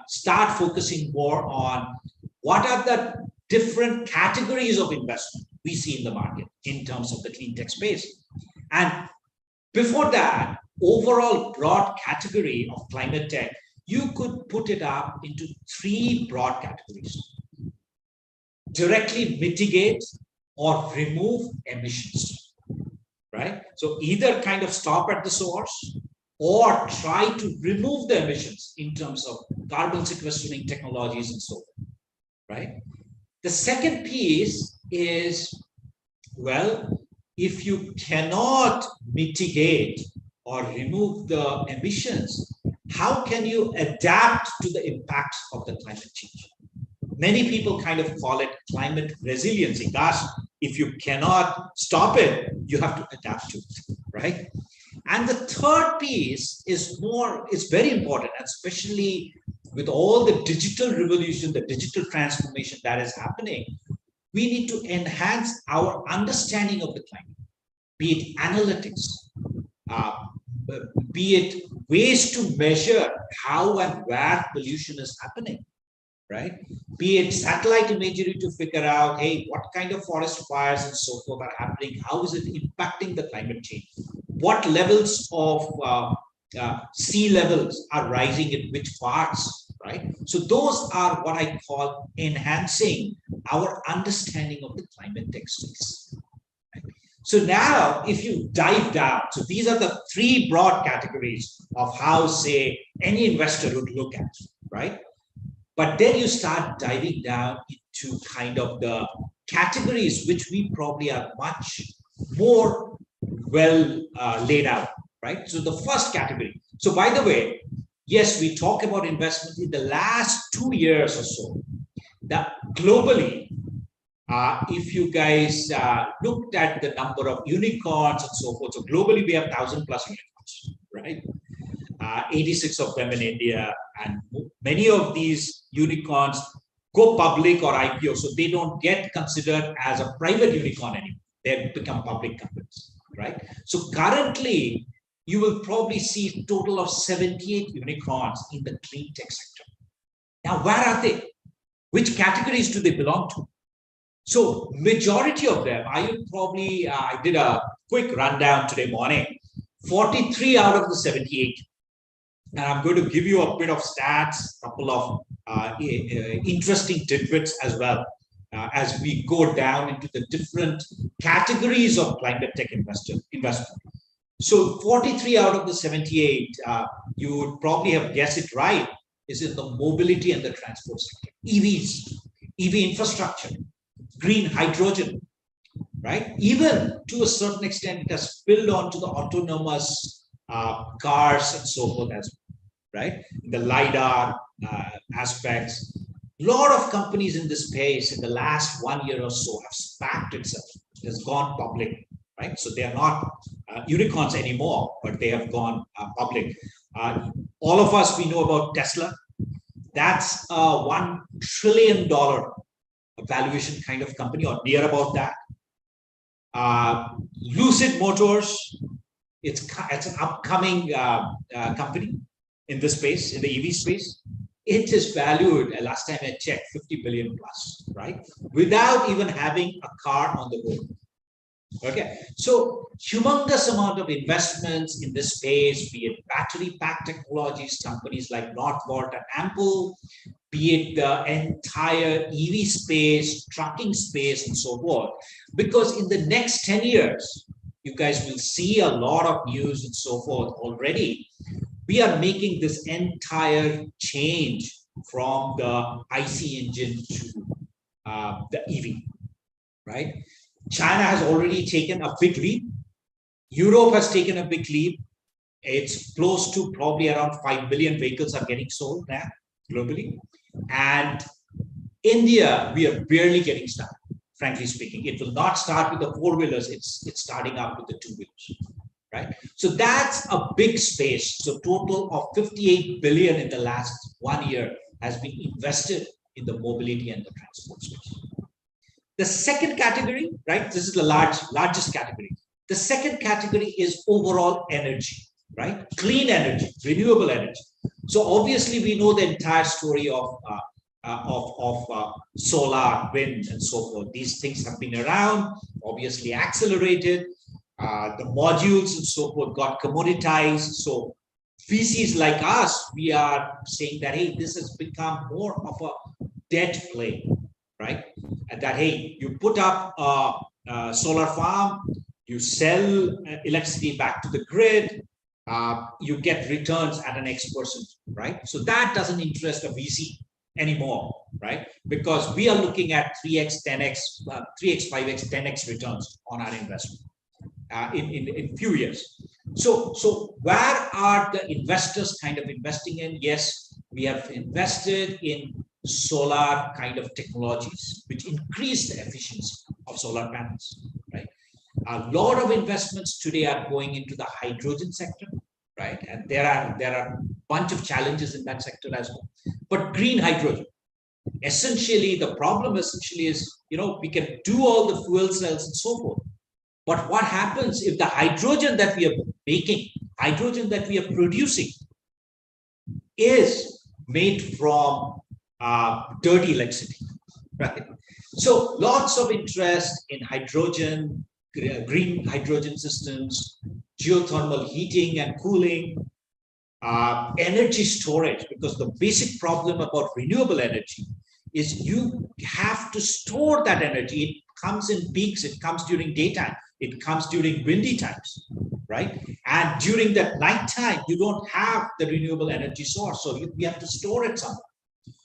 start focusing more on what are the different categories of investment we see in the market in terms of the clean tech space. And before that, overall broad category of climate tech, you could put it up into 3 broad categories. Directly mitigate or remove emissions, right? So either kind of stop at the source or try to remove the emissions in terms of carbon sequestering technologies and so on, right? The second piece is, well, if you cannot mitigate or remove the emissions, how can you adapt to the impacts of the climate change? Many people kind of call it climate resiliency. Gosh, if you cannot stop it, you have to adapt to it, right? And the third piece is very important, especially with all the digital revolution, the digital transformation that is happening. We need to enhance our understanding of the climate, be it analytics, be it ways to measure how and where pollution is happening, right? Be it satellite imagery to figure out, hey, what kind of forest fires and so forth are happening? How is it impacting the climate change? What levels of sea levels are rising in which parts, right? So those are what I call enhancing our understanding of the climate tech space. Right? So now, if you dive down, so these are the 3 broad categories of how, say, any investor would look at, right? But then you start diving down into kind of the categories which we probably are much more well laid out, right? So the first category. So by the way, yes, we talk about investment in the last 2 years or so. That globally, if you guys looked at the number of unicorns and so forth, so globally we have 1,000+ unicorns, right? 86 of them in India, and many of these unicorns go public or IPO, so they don't get considered as a private unicorn anymore. They become public companies, right? So currently, you will probably see a total of 78 unicorns in the clean tech sector. Now, where are they? Which categories do they belong to? So majority of them, I did a quick rundown today morning, 43 out of the 78. And I'm going to give you a bit of stats, a couple of interesting tidbits as well, as we go down into the different categories of climate tech investment. So 43 out of the 78, you would probably have guessed it right, is in the mobility and the transport sector. EVs, EV infrastructure, green hydrogen, right? Even to a certain extent, it has spilled onto the autonomous cars and so forth as well, right? The LiDAR aspects. A lot of companies in this space in the last 1 year or so have SPAC'd itself. It has gone public, right? So they are not unicorns anymore, but they have gone public. All of us, we know about Tesla. That's a $1 trillion valuation kind of company, or near about that. Lucid Motors, it's an upcoming company in this space, in the EV space. It is valued, last time I checked, 50 billion plus, right? Without even having a car on the road. Okay, so humongous amount of investments in this space, be it battery pack technologies, companies like Northvolt and Ample, be it the entire EV space, trucking space, and so forth. Because in the next 10 years, you guys will see a lot of news and so forth already. We are making this entire change from the IC engine to the EV, right? China has already taken a big leap. Europe has taken a big leap. It's close to probably around 5 billion vehicles are getting sold now globally. And India, we are barely getting started, frankly speaking. It will not start with the four-wheelers. It's starting out with the two-wheelers, right? So that's a big space. So total of 58 billion in the last 1 year has been invested in the mobility and the transport space. The second category, right? This is the largest category. The second category is overall energy, right? Clean energy, renewable energy. So obviously we know the entire story of solar, wind, and so forth. These things have been around, obviously accelerated. The modules and so forth got commoditized. So VCs like us, we are saying that, hey, this has become more of a debt play, right? And that, hey, you put up a solar farm, you sell electricity back to the grid, you get returns at an X%, right? So that doesn't interest a VC anymore, right? Because we are looking at 3x, 10x, 3x, 5x, 10x returns on our investment in few years. So where are the investors kind of investing in? Yes, we have invested in solar kind of technologies, which increase the efficiency of solar panels, right? A lot of investments today are going into the hydrogen sector, right? And there are a bunch of challenges in that sector as well. But green hydrogen, essentially, the problem essentially is, we can do all the fuel cells and so forth. But what happens if the hydrogen that we are making, hydrogen that we are producing, is made from dirty electricity, right? So lots of interest in hydrogen, green hydrogen systems, geothermal heating and cooling, energy storage, because the basic problem about renewable energy is you have to store that energy. It comes in peaks, it comes during daytime, it comes during windy times, right? And during that nighttime, you don't have the renewable energy source, so you have to store it somewhere.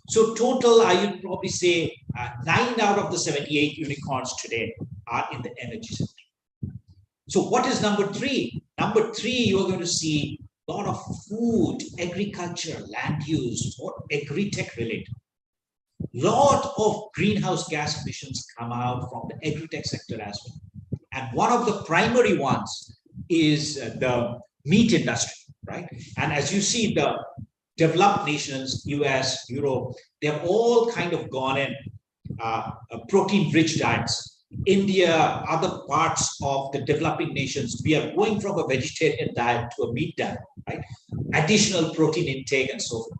So total, I would probably say 9 out of the 78 unicorns today are in the energy sector. So what is number three? Number three, you're going to see a lot of food, agriculture, land use, or agri-tech related. Lot of greenhouse gas emissions come out from the agri-tech sector as well. And one of the primary ones is the meat industry, right? And as you see, the developed nations, US, Europe, they've all kind of gone in protein-rich diets. India, other parts of the developing nations, we are going from a vegetarian diet to a meat diet, right? Additional protein intake and so forth.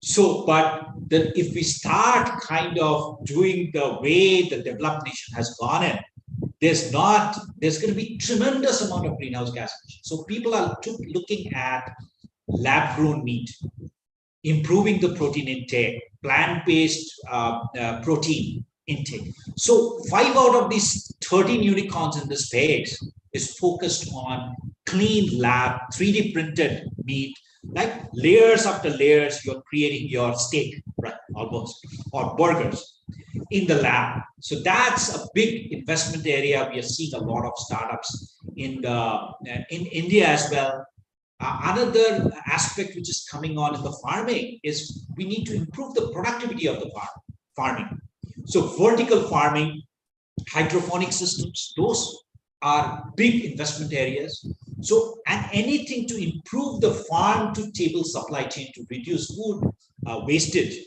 So, but if we start kind of doing the way the developed nation has gone in, there's going to be tremendous amount of greenhouse gas emissions. So people are looking at lab-grown meat, improving the protein intake, plant-based protein intake. So 5 out of these 13 unicorns in this space is focused on clean lab, 3D printed meat, like layers after layers, you're creating your steak, right, almost, or burgers in the lab. So that's a big investment area. We are seeing a lot of startups in India as well. Another aspect which is coming on in the farming is we need to improve the productivity of the farming. So vertical farming, hydroponic systems, those are big investment areas. So, and anything to improve the farm to table supply chain to reduce food wastage,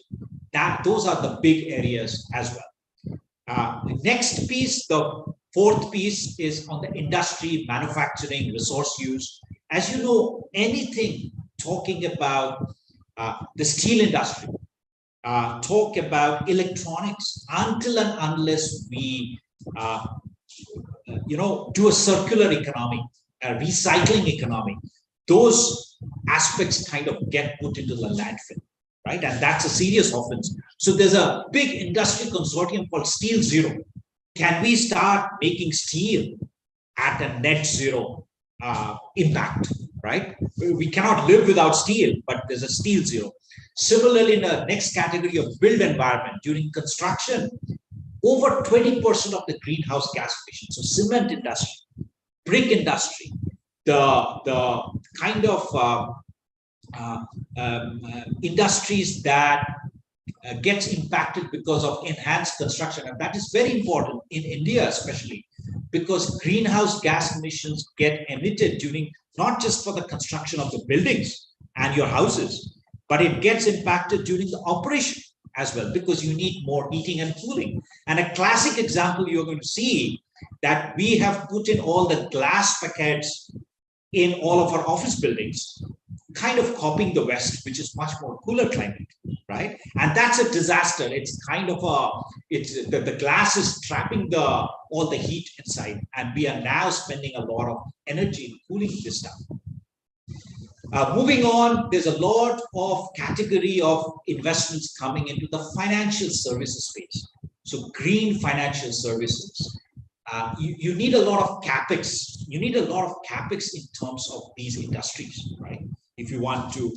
those are the big areas as well. The next piece, the fourth piece, is on the industry, manufacturing, resource use. As you know, anything talking about the steel industry, talk about electronics, until and unless we do a circular economy, a recycling economy, those aspects kind of get put into the landfill, right? And that's a serious offense. So there's a big industry consortium called Steel Zero. Can we start making steel at a net zero impact, right? We cannot live without steel, but there's a Steel Zero. Similarly, in the next category of built environment, during construction, over 20% of the greenhouse gas emissions. So cement industry, brick industry, the kind of industries that gets impacted because of enhanced construction. And that is very important in India, especially because greenhouse gas emissions get emitted during, not just for the construction of the buildings and your houses, but it gets impacted during the operation as well, because you need more heating and cooling. And a classic example you're going to see that we have put in all the glass packets in all of our office buildings, kind of copying the West, which is much more cooler climate, right? And that's a disaster. It's kind of the glass is trapping all the heat inside, and we are now spending a lot of energy in cooling this stuff. Moving on, there's a lot of category of investments coming into the financial services space. So green financial services. You need a lot of capex. You need a lot of capex in terms of these industries, right? If you want to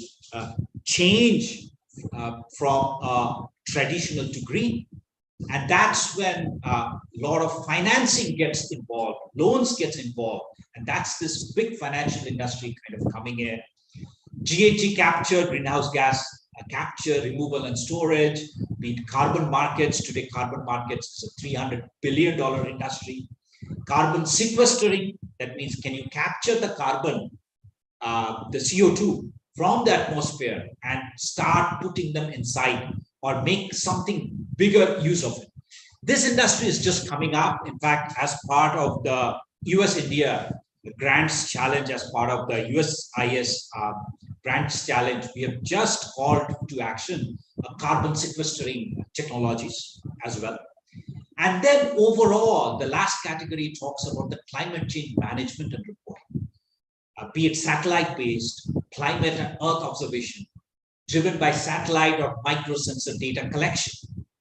change from traditional to green. And that's when a lot of financing gets involved, loans gets involved. And that's this big financial industry kind of coming in. GHG capture, greenhouse gas capture, removal and storage, be it carbon markets. Today, carbon markets is a $300 billion industry. Carbon sequestering, that means can you capture the carbon, the CO2 from the atmosphere and start putting them inside or make something bigger use of it. This industry is just coming up. In fact, as part of the US-India grants challenge, as part of the USIS grants challenge, we have just called to action carbon sequestering technologies as well. And then overall, the last category talks about the climate change management and reporting, be it satellite-based, climate and earth observation, driven by satellite or microsensor data collection,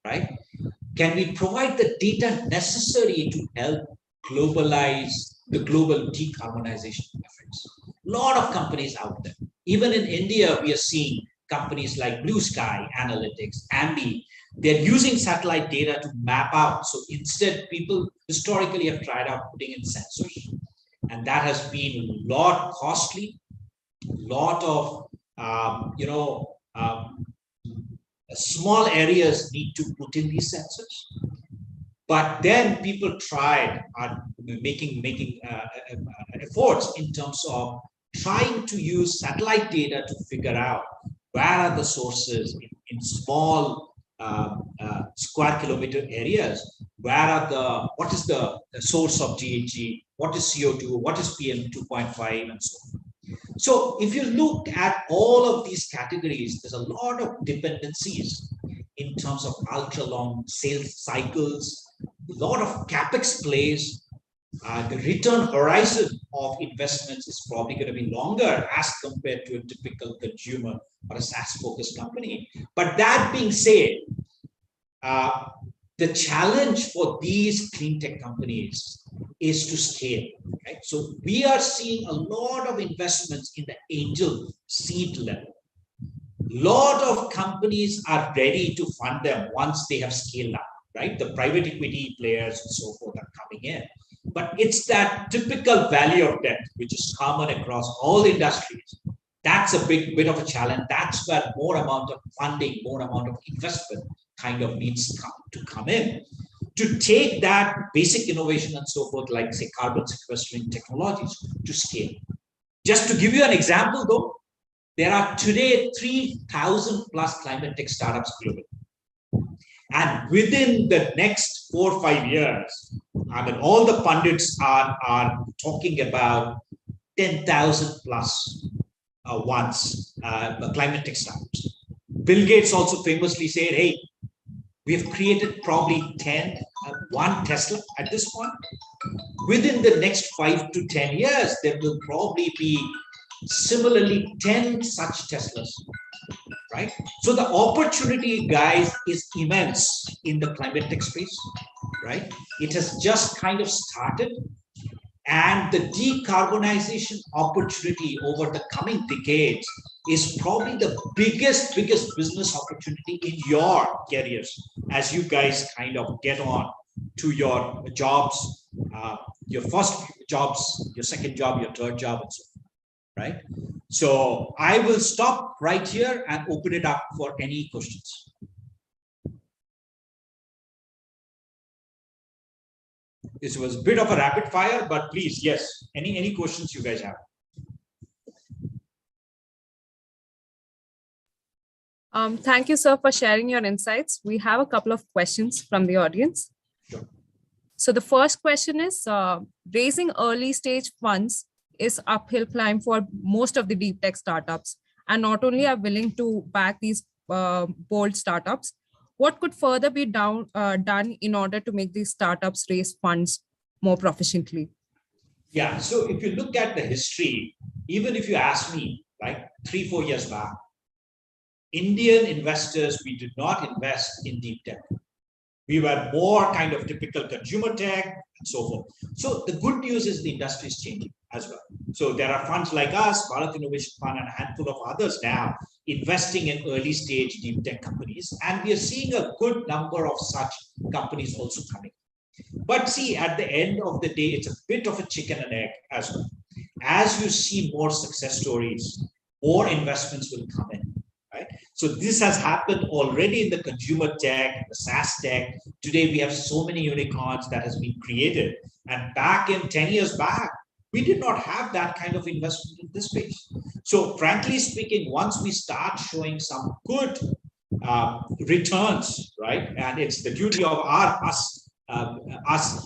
right? Can we provide the data necessary to help globalize the global decarbonization efforts? A lot of companies out there. Even in India, we are seeing companies like Blue Sky Analytics, Ambi, they're using satellite data to map out. So instead, people historically have tried out putting in sensors and that has been a lot costly, a lot of, small areas need to put in these sensors. But then people are making efforts in terms of trying to use satellite data to figure out where are the sources in small square kilometer areas, what is the source of GHG, what is CO2, what is PM 2.5, and so on. So if you look at all of these categories, there's a lot of dependencies in terms of ultra long sales cycles, a lot of capex plays. The return horizon of investments is probably going to be longer as compared to a typical consumer or a SaaS focused company. But that being said, the challenge for these clean tech companies is to scale. Right? So we are seeing a lot of investments in the angel seed level. A lot of companies are ready to fund them once they have scaled up, right? The private equity players and so forth are coming in. But it's that typical value of debt, which is common across all industries. That's a bit of a challenge. That's where more amount of funding, more amount of investment kind of needs to come in to take that basic innovation and so forth, like say carbon sequestering technologies, to scale. Just to give you an example though, there are today 3,000 plus climate tech startups globally. And within the next 4 or 5 years, I mean, all the pundits are talking about 10,000 plus climate tech startups. Bill Gates also famously said, hey, we have created probably 1 Tesla at this point. Within the next 5 to 10 years, there will probably be similarly 10 such Teslas, right? So the opportunity, guys, is immense in the climate tech space, right? It has just kind of started. And the decarbonization opportunity over the coming decades is probably the biggest business opportunity in your careers as you guys kind of get on to your jobs, your first jobs, your second job, your third job, and so on, right? So I will stop right here and open it up for any questions. This was a bit of a rapid fire, but please, yes, any questions you guys have? Thank you, sir, for sharing your insights. We have a couple of questions from the audience. Sure. So the first question is, raising early stage funds is uphill climb for most of the deep tech startups, and not only are willing to back these bold startups, what could further be done in order to make these startups raise funds more proficiently? Yeah, so if you look at the history, even if you ask me, like 3-4 years back, Indian investors, we did not invest in deep tech. We were more kind of typical consumer tech and so forth. So the good news is the industry is changing as well. So there are funds like us, Bharat Innovation Fund, and a handful of others now investing in early stage deep tech companies. And we are seeing a good number of such companies also coming. But see, at the end of the day, it's a bit of a chicken and egg as well. As you see more success stories, more investments will come in. Right? So this has happened already in the consumer tech, the SaaS tech. Today, we have so many unicorns that has been created. And back in 10 years back, we did not have that kind of investment in this space. So frankly speaking, once we start showing some good returns, right? And it's the duty of us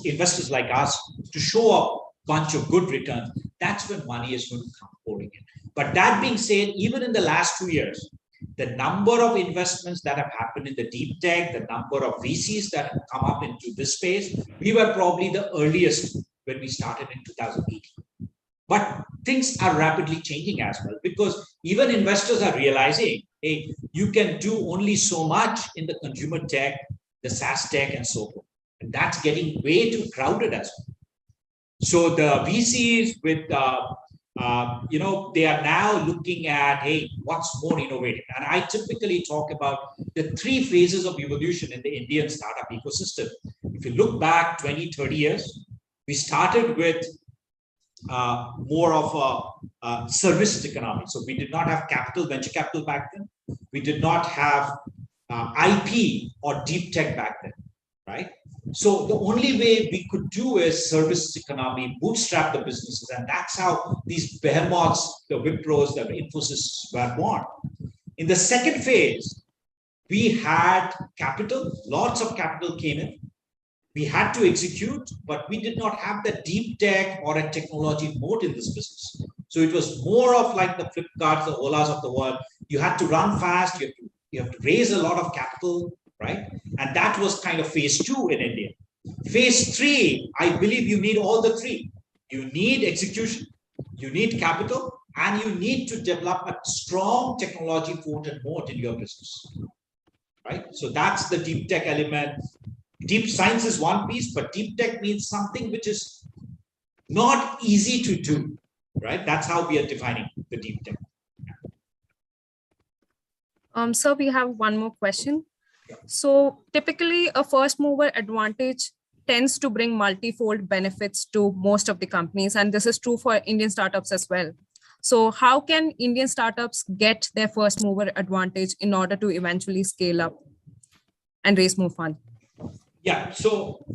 investors like us to show a bunch of good returns. That's when money is going to come pouring in. But that being said, even in the last 2 years, the number of investments that have happened in the deep tech, the number of VCs that have come up into this space, we were probably the earliest when we started in 2018. But things are rapidly changing as well, because even investors are realizing, hey, you can do only so much in the consumer tech, the SaaS tech, and so forth. And that's getting way too crowded as well. So the VCs with they are now looking at, hey, what's more innovative? And I typically talk about the 3 phases of evolution in the Indian startup ecosystem. If you look back 20, 30 years, we started with more of a services economy. So we did not have capital, venture capital back then. We did not have IP or deep tech back then, right? So the only way we could do is services economy, bootstrap the businesses, and that's how these behemoths, the Wipros, the Infosys were born. In the second phase, we had capital, lots of capital came in. We had to execute, but we did not have the deep tech or a technology moat in this business. So it was more of like the Flipkarts, the Olas of the world. You had to run fast, you have to raise a lot of capital, right? And that was kind of phase 2 in India. Phase 3, I believe you need all the three. You need execution, you need capital, and you need to develop a strong technology moat and moat in your business, right? So that's the deep tech element. Deep science is one piece, but deep tech means something which is not easy to do, right? That's how we are defining the deep tech. So we have one more question. So typically a first mover advantage tends to bring multifold benefits to most of the companies. And this is true for Indian startups as well. So how can Indian startups get their first mover advantage in order to eventually scale up and raise more funds? Yeah, so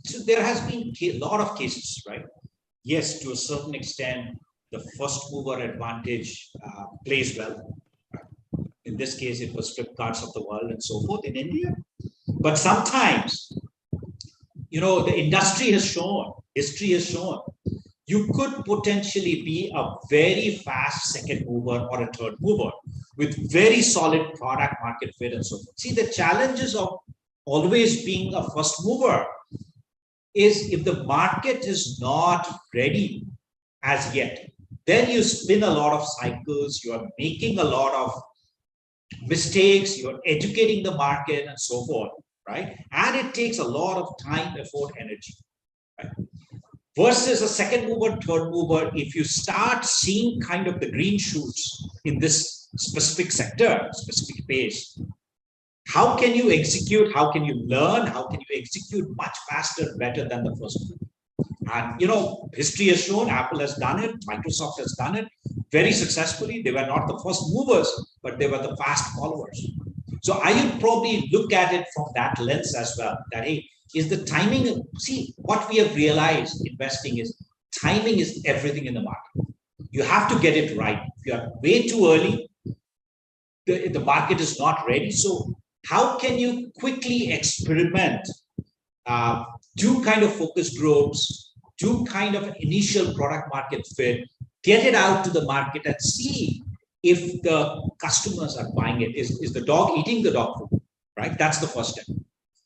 so there has been a lot of cases, right? Yes, to a certain extent, the first mover advantage plays well. In this case, it was Flipkarts of the world and so forth in India. But sometimes, the industry has shown, history has shown, you could potentially be a very fast second mover or a third mover with very solid product market fit and so forth. See, the challenges of always being a first mover is if the market is not ready as yet, then you spin a lot of cycles, you are making a lot of mistakes, you're educating the market and so forth, right? And it takes a lot of time, effort, energy, right? Versus a second mover, third mover, if you start seeing kind of the green shoots in this specific sector, specific phase, how can you execute? How can you learn? How can you execute much faster, better than the first mover? And history has shown Apple has done it, Microsoft has done it very successfully. They were not the first movers, but they were the fast followers. So I would probably look at it from that lens as well, that, hey, is the timing, see, what we have realized investing is timing is everything in the market. You have to get it right. If you are way too early, the market is not ready. So how can you quickly experiment, do kind of focus groups, do kind of initial product market fit, get it out to the market and see if the customers are buying it. Is the dog eating the dog food, right? That's the first step.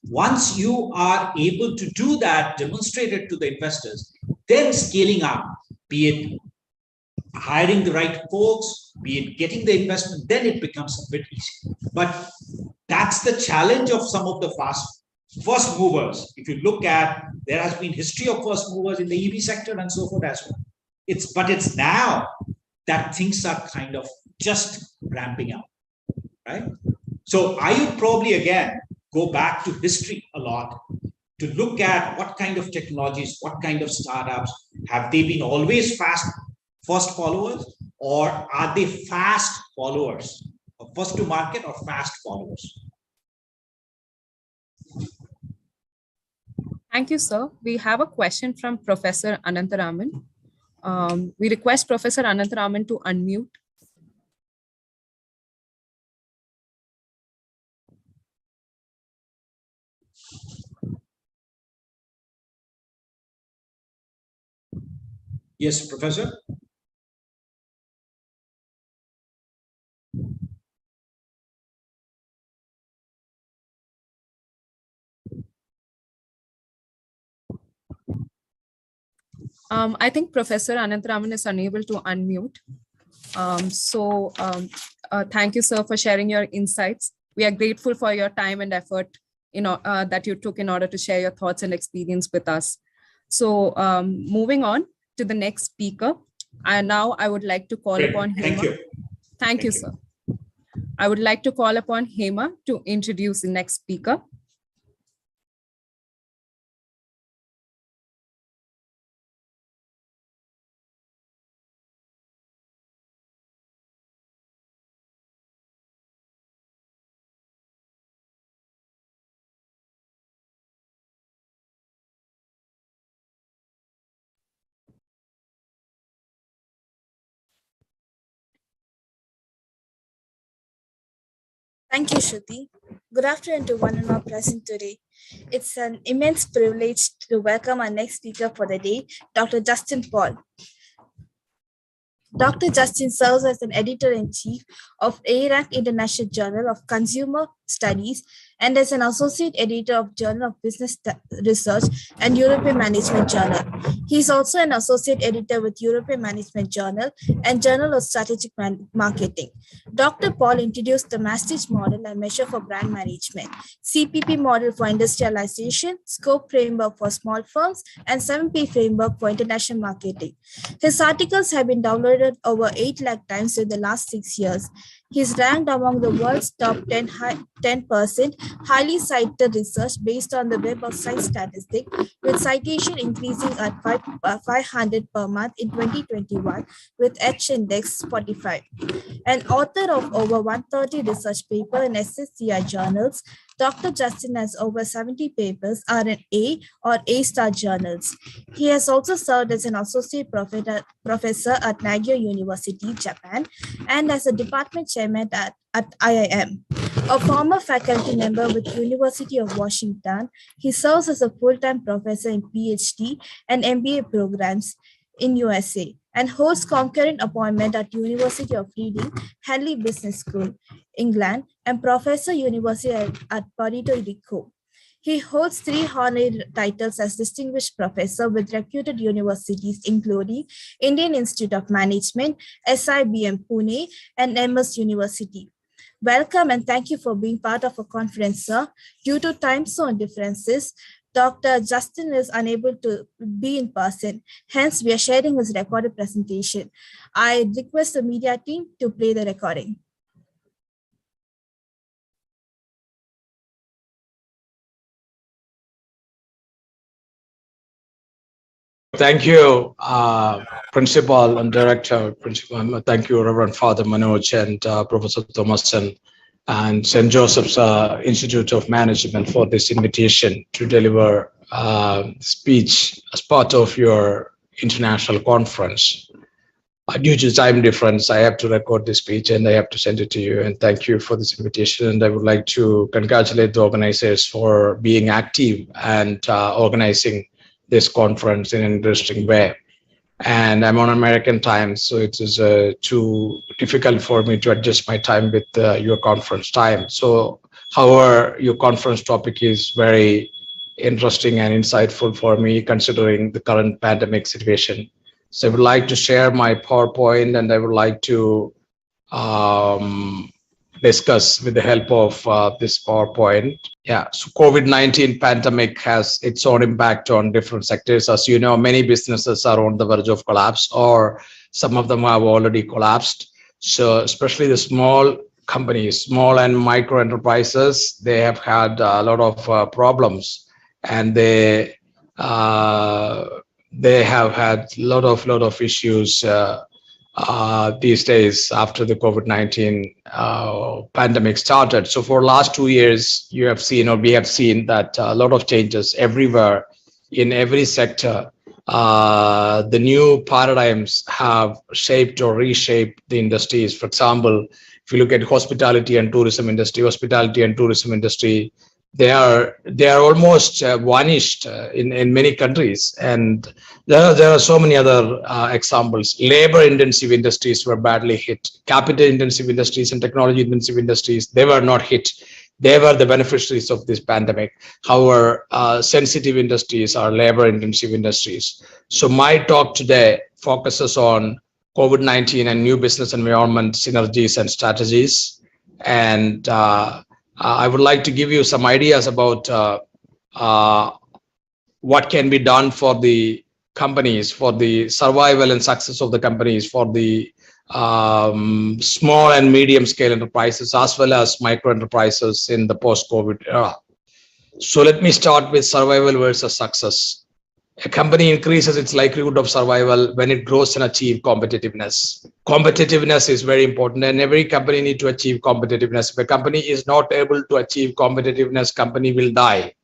Once you are able to do that, demonstrate it to the investors, then scaling up, be it hiring the right folks, be it getting the investment, then it becomes a bit easy. But that's the challenge of some of the first movers. If you look at, there has been history of first movers in the EV sector and so forth as well. But it's now that things are kind of just ramping up, right? So I would probably, again, go back to history a lot to look at what kind of technologies, what kind of startups, have they been always first followers, or are they fast followers, or first to market or fast followers? Thank you, sir. We have a question from Professor Anantharaman. We request Professor Anantharaman to unmute. Yes, Professor. I think Professor Anantharaman is unable to unmute. Thank you, sir, for sharing your insights. We are grateful for your time and effort that you took in order to share your thoughts and experience with us. So moving on to the next speaker, now I would like to call upon Hema. Thank you. Thank you, sir. I would like to call upon Hema to introduce the next speaker. Thank you, Shruti. Good afternoon to one and all present today. It's an immense privilege to welcome our next speaker for the day, Dr. Justin Paul. Dr. Justin serves as an editor-in-chief of A-Rank International Journal of Consumer Studies and as an associate editor of Journal of Business Research and European Management Journal. He is also an associate editor with European Management Journal and Journal of Strategic Marketing. Dr. Paul introduced the Maastricht model and measure for brand management, CPP model for industrialization, scope framework for small firms, and 7P framework for international marketing. His articles have been downloaded over 8 lakh times in the last 6 years. He is ranked among the world's top 10% highly cited research based on the Web of Science statistic, with citation increasing at 500 per month in 2021 with H index 45. An author of over 130 research papers in SSCI journals, Dr. Justin has over 70 papers are in A or A-star journals. He has also served as an associate professor at Nagano University, Japan, and as a department chairman at IIM. A former faculty member with University of Washington, he serves as a full-time professor in PhD and MBA programs in USA and holds concurrent appointment at University of Reading, Henley Business School, England, and Professor University at Puerto, Rico. He holds 3 honorary titles as Distinguished Professor with reputed universities, including Indian Institute of Management, SIBM Pune, and MS University. Welcome and thank you for being part of a conference, sir. Due to time zone differences, Dr. Justin is unable to be in person. Hence, we are sharing his recorded presentation. I request the media team to play the recording. Thank you, Principal and Director. Thank you, Reverend Father Manoj and Professor Thomason and St. Joseph's Institute of Management for this invitation to deliver speech as part of your international conference. Due to time difference, I have to record this speech and I have to send it to you. And thank you for this invitation. And I would like to congratulate the organizers for being active and organizing this conference in an interesting way. And I'm on American time, so it is too difficult for me to adjust my time with your conference time. So, however, your conference topic is very interesting and insightful for me, considering the current pandemic situation. So I would like to share my PowerPoint and I would like to discuss with the help of this PowerPoint. Yeah, so COVID-19 pandemic has its own impact on different sectors. As you know, many businesses are on the verge of collapse, or some of them have already collapsed. So especially the small companies, small and micro enterprises, they have had a lot of problems, and they have had a lot of issues these days after the COVID-19 pandemic started. So for last 2 years, you have seen, or we have seen, that a lot of changes everywhere in every sector. The new paradigms have shaped or reshaped the industries. For example, if you look at hospitality and tourism industry, they are almost vanished in many countries, and there are so many other examples. Labor intensive industries were badly hit. Capital intensive industries and technology intensive industries, they were not hit. They were the beneficiaries of this pandemic. However, sensitive industries are labor intensive industries. So my talk today focuses on COVID-19 and new business environment synergies and strategies. And I would like to give you some ideas about what can be done for the companies, for the survival and success of the companies, for the small and medium scale enterprises, as well as micro enterprises in the post-COVID era. So let me start with survival versus success. A company increases its likelihood of survival when it grows and achieves competitiveness. Competitiveness is very important, and every company needs to achieve competitiveness. If a company is not able to achieve competitiveness, company will die.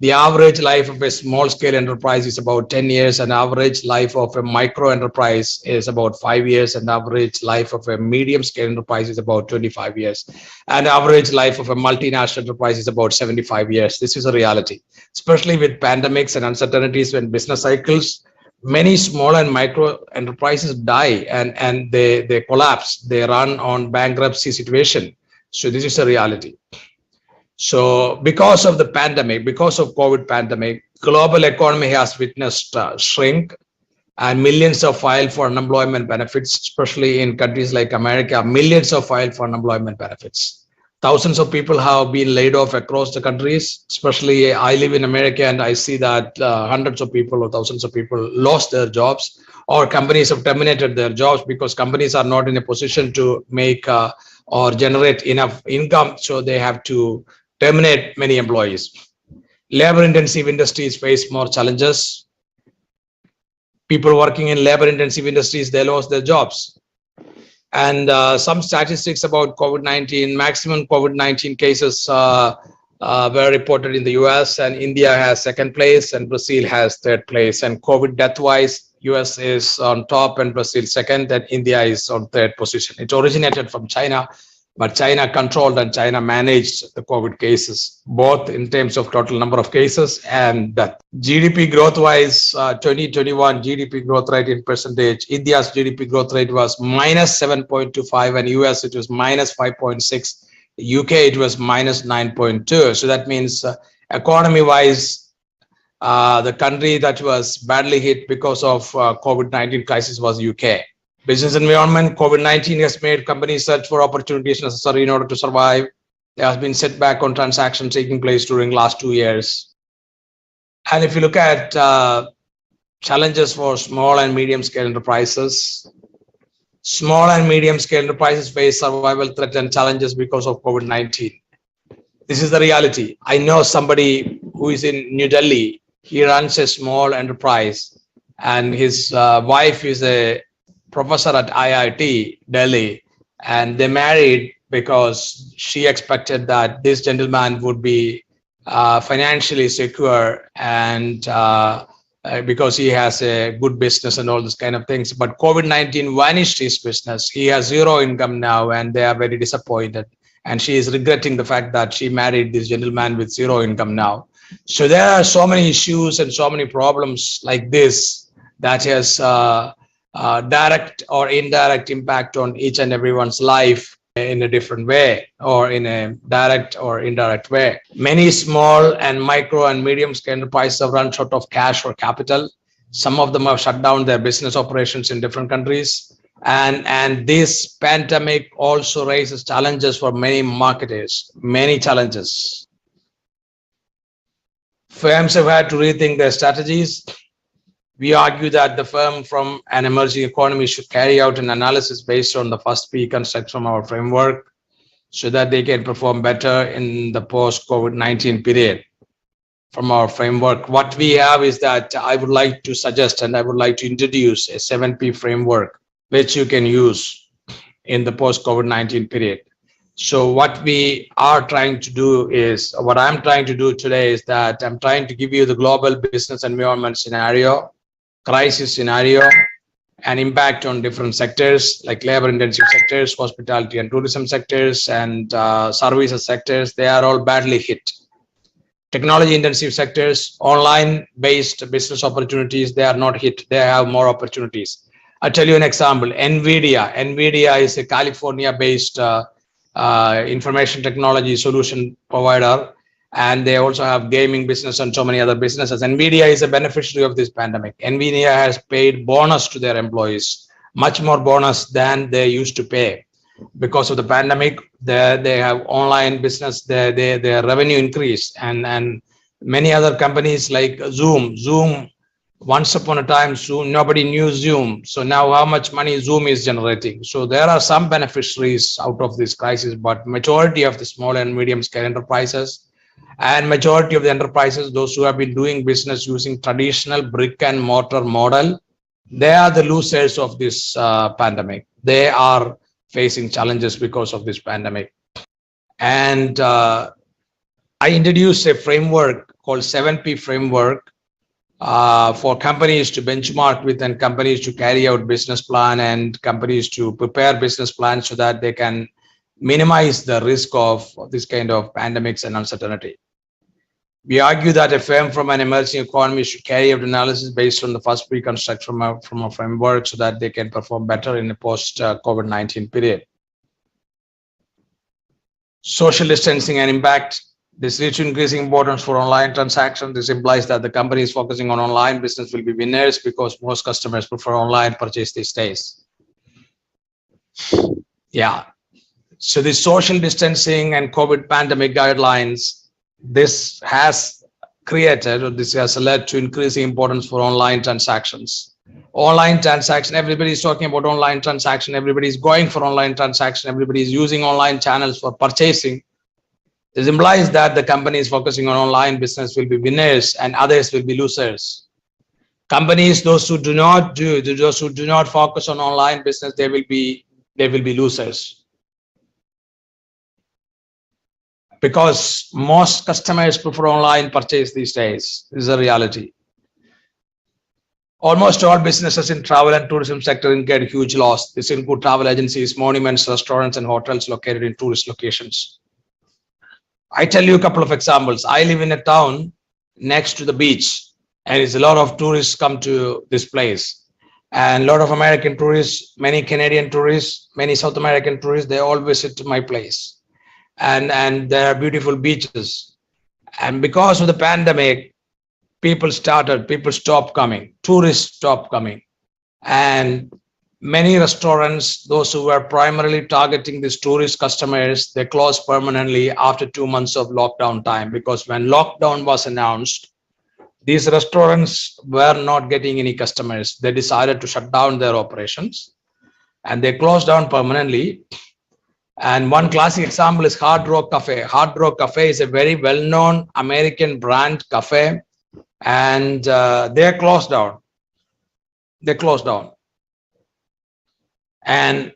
The average life of a small scale enterprise is about 10 years, and average life of a micro enterprise is about 5 years, and average life of a medium scale enterprise is about 25 years, and average life of a multinational enterprise is about 75 years. This is a reality, especially with pandemics and uncertainties when business cycles. Many small and micro enterprises die and they collapse. They run on bankruptcy situation. So this is a reality. So because of the pandemic, because of COVID pandemic, global economy has witnessed shrink, and millions have filed for unemployment benefits, especially in countries like America. Millions have filed for unemployment benefits. Thousands of people have been laid off across the countries, especially I live in America and I see that hundreds of people or thousands of people lost their jobs, or companies have terminated their jobs because companies are not in a position to make or generate enough income, so they have to terminate many employees. Labor intensive industries face more challenges. People working in labor intensive industries, they lost their jobs. And some statistics about COVID-19, maximum COVID-19 cases were reported in the US, and India has second place and Brazil has third place. And COVID death wise, US is on top and Brazil second, and India is on third position. It originated from China, but China controlled and China managed the COVID cases, both in terms of total number of cases and death. GDP growth wise, 2021 GDP growth rate in percentage, India's GDP growth rate was minus 7.25, and US it was minus 5.6, UK it was minus 9.2. So that means economy wise, the country that was badly hit because of COVID-19 crisis was UK. Business environment, COVID-19 has made companies search for opportunities necessary in order to survive. There has been setback on transactions taking place during last 2 years. And if you look at challenges for small and medium scale enterprises, small and medium scale enterprises face survival threats and challenges because of COVID-19. This is the reality. I know somebody who is in New Delhi. He runs a small enterprise, and his wife is a professor at IIT Delhi, and they married because she expected that this gentleman would be financially secure, and because he has a good business and all this kind of things. But COVID-19 vanished his business. He has zero income now, and they are very disappointed. And she is regretting the fact that she married this gentleman with zero income now. So there are so many issues and so many problems like this that has direct or indirect impact on each and everyone's life in a different way, or in a direct or indirect way. Many small and micro and medium scale enterprises have run short of cash or capital. Some of them have shut down their business operations in different countries. And this pandemic also raises challenges for many marketers, many challenges. Firms have had to rethink their strategies. We argue that the firm from an emerging economy should carry out an analysis based on the first P concept from our framework, so that they can perform better in the post-COVID-19 period. From our framework, what we have is that I would like to suggest and I would like to introduce a 7P framework, which you can use in the post-COVID-19 period. So what we are trying to do is, what I'm trying to do today is that I'm trying to give you the global business environment scenario, crisis scenario, and impact on different sectors like labor intensive sectors, hospitality and tourism sectors, and services sectors. They are all badly hit. Technology intensive sectors, online based business opportunities, they are not hit. They have more opportunities. I'll tell you an example. NVIDIA is a California based information technology solution provider, and they also have gaming business and so many other businesses. NVIDIA is a beneficiary of this pandemic. NVIDIA has paid bonus to their employees, much more bonus than they used to pay. Because of the pandemic, they have online business, their revenue increased, and many other companies like Zoom, once upon a time, Zoom, nobody knew Zoom. So now how much money Zoom is generating. So there are some beneficiaries out of this crisis, but majority of the small and medium scale enterprises and majority of the enterprises, those who have been doing business using traditional brick and mortar model, they are the losers of this pandemic. They are facing challenges because of this pandemic. And I introduced a framework called 7P framework for companies to benchmark with and companies to carry out business plan and companies to prepare business plans so that they can minimize the risk of this kind of pandemics and uncertainty. We argue that a firm from an emerging economy should carry out analysis based on the first pre-construct from a framework so that they can perform better in a post-COVID-19 period. Social distancing and impact. This leads to increasing importance for online transactions. This implies that the companies focusing on online business will be winners because most customers prefer online purchase these days. Yeah. So the social distancing and COVID pandemic guidelines, this has created, or this has led to increasing importance for online transactions. Online transaction, everybody is talking about online transaction, everybody is going for online transaction, everybody is using online channels for purchasing. This implies that the companies focusing on online business will be winners and others will be losers. Companies, those who do not focus on online business, they will be losers. Because most customers prefer online purchase these days. This is a reality. Almost all businesses in travel and tourism sector incurred huge loss. This include travel agencies, monuments, restaurants, and hotels located in tourist locations. I tell you a couple of examples. I live in a town next to the beach, and it's a lot of tourists come to this place. And a lot of American tourists, many Canadian tourists, many South American tourists, they all visit my place. And there are beautiful beaches. And because of the pandemic, people stopped coming, tourists stopped coming. And many restaurants, those who were primarily targeting these tourist customers, they closed permanently after 2 months of lockdown time, because when lockdown was announced, these restaurants were not getting any customers. They decided to shut down their operations and they closed down permanently. And one classic example is Hard Rock Cafe. Hard Rock Cafe is a very well-known American brand cafe, and they closed down. They closed down. And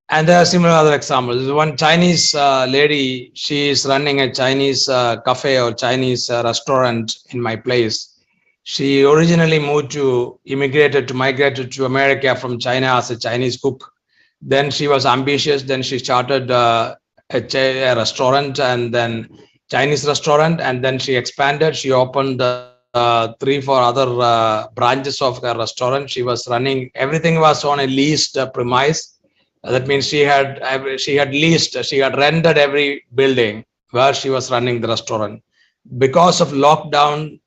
there are similar other examples. One Chinese lady, she is running a Chinese cafe or Chinese restaurant in my place. She originally migrated to America from China as a Chinese cook. Then she was ambitious. Then she started a restaurant, and then Chinese restaurant, and then she expanded. She opened 3-4 other branches of her restaurant. She was running, everything was on a leased premise. That means she had rented every building where she was running the restaurant. Because of lockdown,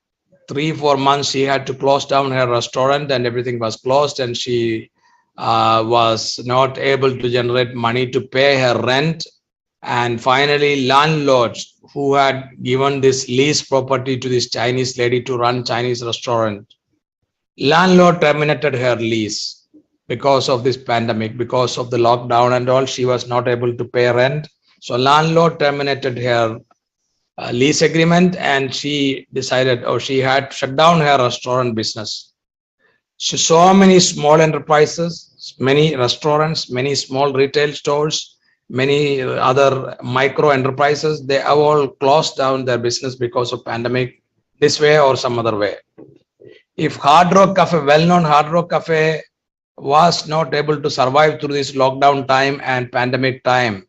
3-4 months, she had to close down her restaurant, and everything was closed, and she was not able to generate money to pay her rent. And finally, landlords who had given this lease property to this Chinese lady to run Chinese restaurant, landlord terminated her lease because of this pandemic, because of the lockdown and all. She was not able to pay rent. So landlord terminated her lease agreement, and she decided, or she had shut down her restaurant business. So many small enterprises, many restaurants, many small retail stores, many other micro enterprises, they have all closed down their business because of pandemic, this way or some other way. If Hard Rock Cafe, well-known Hard Rock Cafe, was not able to survive through this lockdown time and pandemic time,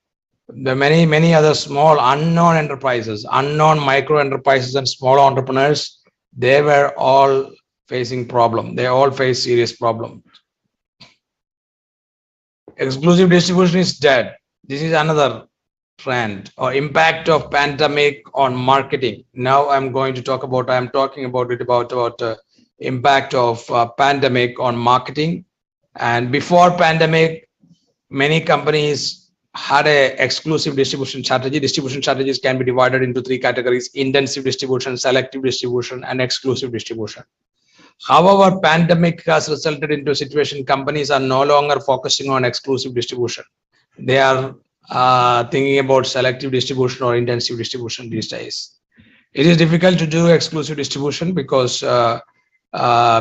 the many other small unknown enterprises, unknown micro enterprises and small entrepreneurs, they were all facing problem. They all face serious problems. Exclusive distribution is dead. This is another trend or impact of pandemic on marketing. Now I'm talking about impact of pandemic on marketing. And before pandemic, many companies had a exclusive distribution strategy. Distribution strategies can be divided into 3 categories: intensive distribution, selective distribution, and exclusive distribution. However, pandemic has resulted into a situation companies are no longer focusing on exclusive distribution. They are thinking about selective distribution or intensive distribution these days. It is difficult to do exclusive distribution because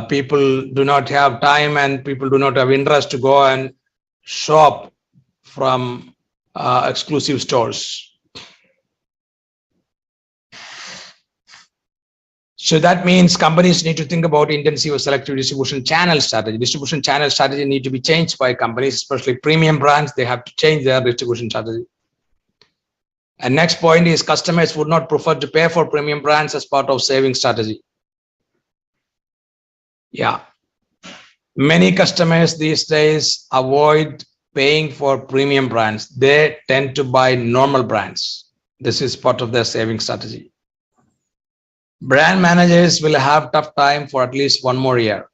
people do not have time and people do not have interest to go and shop from exclusive stores. So that means companies need to think about intensive or selective distribution channel strategy. Distribution channel strategy need to be changed by companies, especially premium brands. They have to change their distribution strategy. And next point is customers would not prefer to pay for premium brands as part of saving strategy. Yeah. Many customers these days avoid paying for premium brands. They tend to buy normal brands. This is part of their saving strategy. Brand managers will have tough time for at least one more year.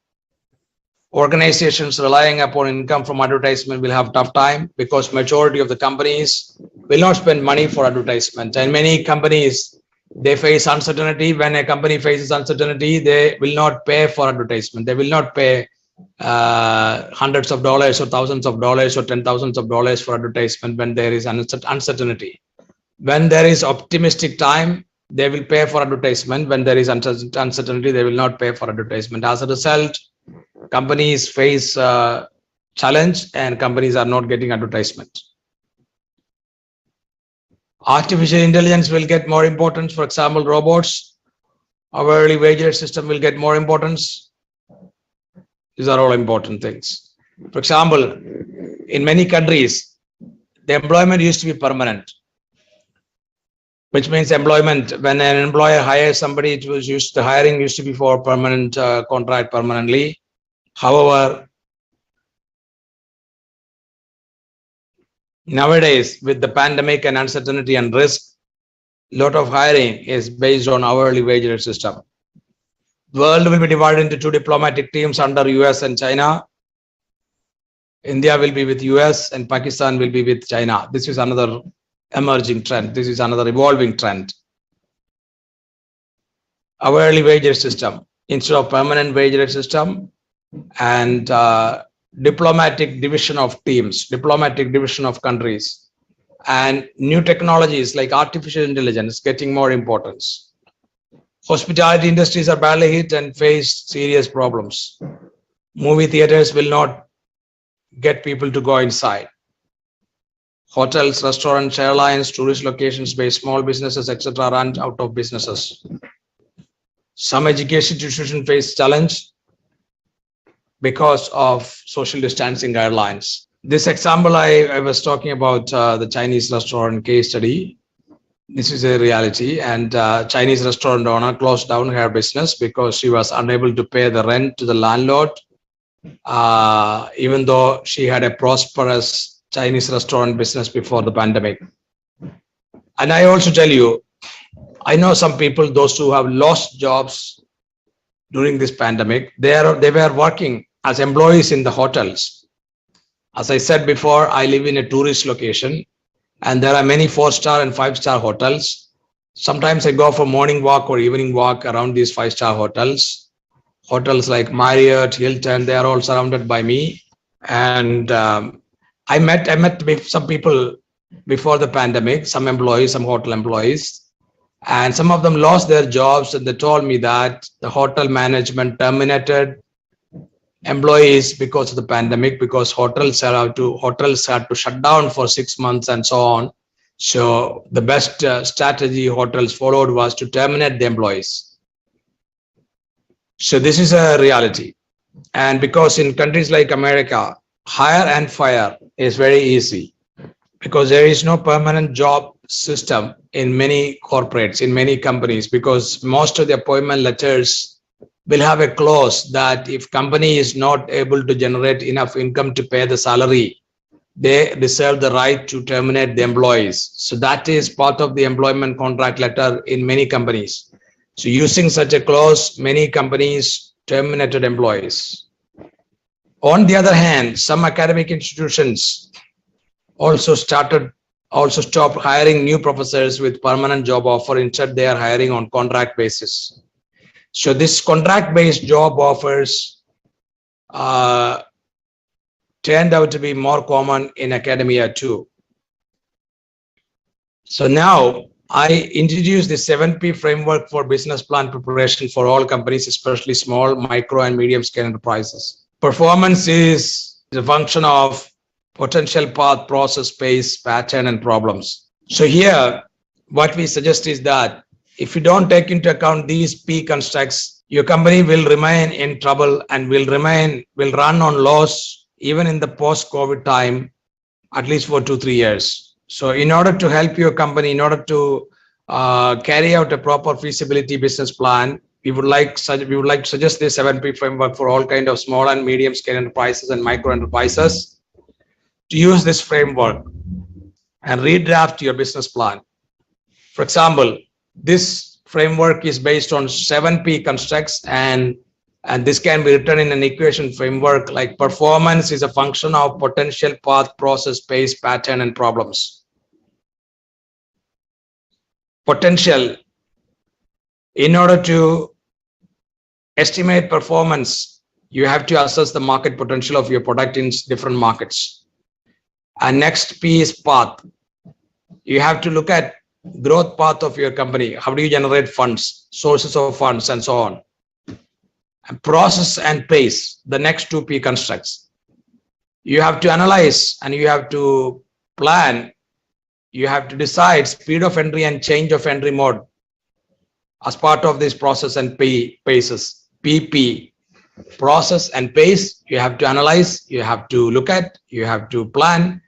Organizations relying upon income from advertisement will have tough time because majority of the companies will not spend money for advertisement. And many companies, they face uncertainty. When a company faces uncertainty, they will not pay for advertisement. They will not pay hundreds of dollars or thousands of dollars or $10,000s for advertisement when there is uncertainty. When there is optimistic time, they will pay for advertisement. When there is uncertainty, they will not pay for advertisement. As a result, companies face challenge and companies are not getting advertisement. Artificial intelligence will get more importance. For example, robots, hourly wage system will get more importance. These are all important things. For example, in many countries, the employment used to be permanent, which means employment, when an employer hires somebody, it was used, the hiring used to be for permanent contract permanently. However, nowadays with the pandemic and uncertainty and risk, lot of hiring is based on hourly wage system. World will be divided into two diplomatic teams under US and China. India will be with US and Pakistan will be with China. This is another emerging trend. This is another evolving trend. Hourly wage system instead of permanent wage system, and diplomatic division of teams, diplomatic division of countries, and new technologies like artificial intelligence getting more importance. Hospitality industries are badly hit and face serious problems. Movie theaters will not get people to go inside. Hotels, restaurants, airlines, tourist locations based small businesses, etc. run out of businesses. Some education institutions face challenge because of social distancing guidelines. This example I was talking about the Chinese restaurant case study. This is a reality, and Chinese restaurant owner closed down her business because she was unable to pay the rent to the landlord, even though she had a prosperous Chinese restaurant business before the pandemic. And I also tell you, I know some people, those who have lost jobs during this pandemic, they were working as employees in the hotels. As I said before, I live in a tourist location and there are many 4-star and 5-star hotels. Sometimes I go for morning walk or evening walk around these 5-star hotels. Hotels like Marriott, Hilton, they are all surrounded by me. And I met some people before the pandemic, some employees, some hotel employees, and some of them lost their jobs, and they told me that the hotel management terminated employees because of the pandemic, because hotels had to shut down for 6 months and so on. So the best strategy hotels followed was to terminate the employees. So this is a reality. And because in countries like America, hire and fire is very easy because there is no permanent job system in many corporates, in many companies, because most of the appointment letters will have a clause that if company is not able to generate enough income to pay the salary, they reserve the right to terminate the employees. So that is part of the employment contract letter in many companies. So using such a clause, many companies terminated employees. On the other hand, some academic institutions also stopped hiring new professors with permanent job offer. Instead, they are hiring on contract basis. So this contract-based job offers turned out to be more common in academia too. So now I introduce the 7P framework for business plan preparation for all companies, especially small, micro, and medium scale enterprises. Performance is the function of potential path, process, pace, pattern, and problems. So here, what we suggest is that if you don't take into account these P constructs, your company will remain in trouble and will run on loss even in the post-COVID time, at least for 2-3 years. So in order to help your company, in order to carry out a proper feasibility business plan, we would like to suggest this 7P framework for all kind of small and medium scale enterprises and micro enterprises to use this framework and redraft your business plan. For example, this framework is based on 7P constructs, and this can be written in an equation framework like performance is a function of potential, path, process, pace, pattern, and problems. Potential. In order to estimate performance, you have to assess the market potential of your product in different markets. And next P is path. You have to look at growth path of your company. How do you generate funds, sources of funds, and so on. And process and pace, the next 2P constructs. You have to analyze and you have to plan. You have to decide speed of entry and change of entry mode as part of this process and paces. PP, process and pace. You have to analyze, you have to look at, you have to plan,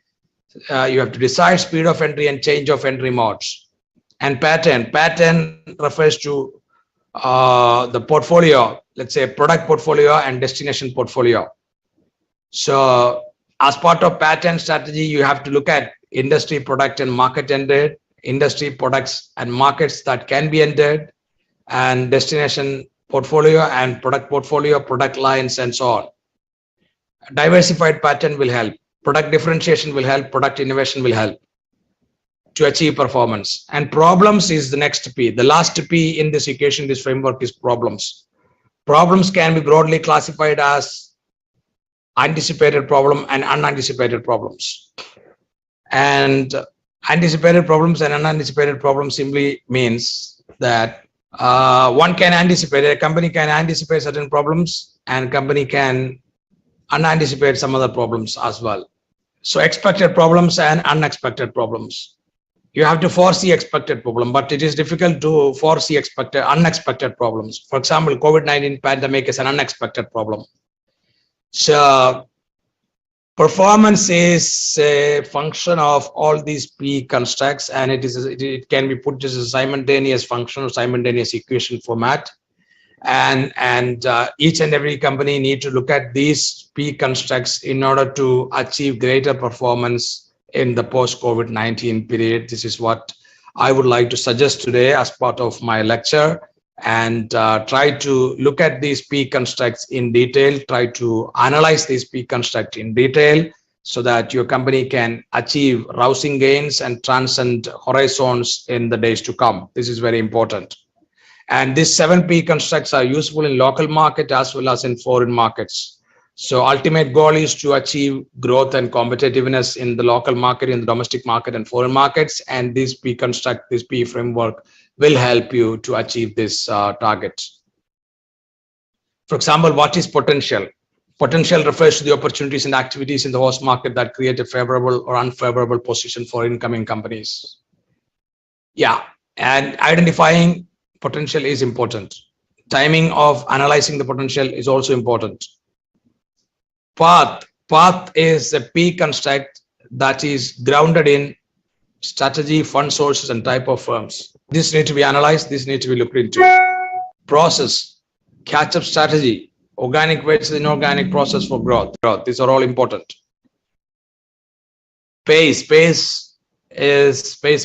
you have to decide speed of entry and change of entry modes. And pattern refers to the portfolio, let's say product portfolio and destination portfolio. So as part of pattern strategy, you have to look at industry, product, and market entered, industry, products, and markets that can be entered, and destination portfolio and product portfolio, product lines, and so on. Diversified pattern will help. Product differentiation will help. Product innovation will help to achieve performance. And problems is the next P. The last P in this equation, this framework, is problems. Problems can be broadly classified as anticipated problem and unanticipated problems. And anticipated problems and unanticipated problems simply means that one can anticipate, a company can anticipate certain problems, and company can unanticipate some other problems as well. So expected problems and unexpected problems. You have to foresee expected problem, but it is difficult to foresee unexpected problems. For example, COVID-19 pandemic is an unexpected problem. So performance is a function of all these P constructs, and it can be put as a simultaneous function or simultaneous equation format. And each and every company need to look at these P constructs in order to achieve greater performance in the post-COVID-19 period. This is what I would like to suggest today as part of my lecture, and try to look at these P constructs in detail, try to analyze these P constructs in detail so that your company can achieve rousing gains and transcend horizons in the days to come. This is very important. And these 7P constructs are useful in local market as well as in foreign markets. So ultimate goal is to achieve growth and competitiveness in the local market, in the domestic market and foreign markets. And this P construct, this P framework will help you to achieve this target. For example, what is potential? Potential refers to the opportunities and activities in the host market that create a favorable or unfavorable position for incoming companies. Yeah, and identifying potential is important. Timing of analyzing the potential is also important. Path is a P construct that is grounded in strategy, fund sources, and type of firms. This needs to be analyzed, this needs to be looked into. Process, catch-up strategy, organic versus inorganic process for growth. These are all important. Pace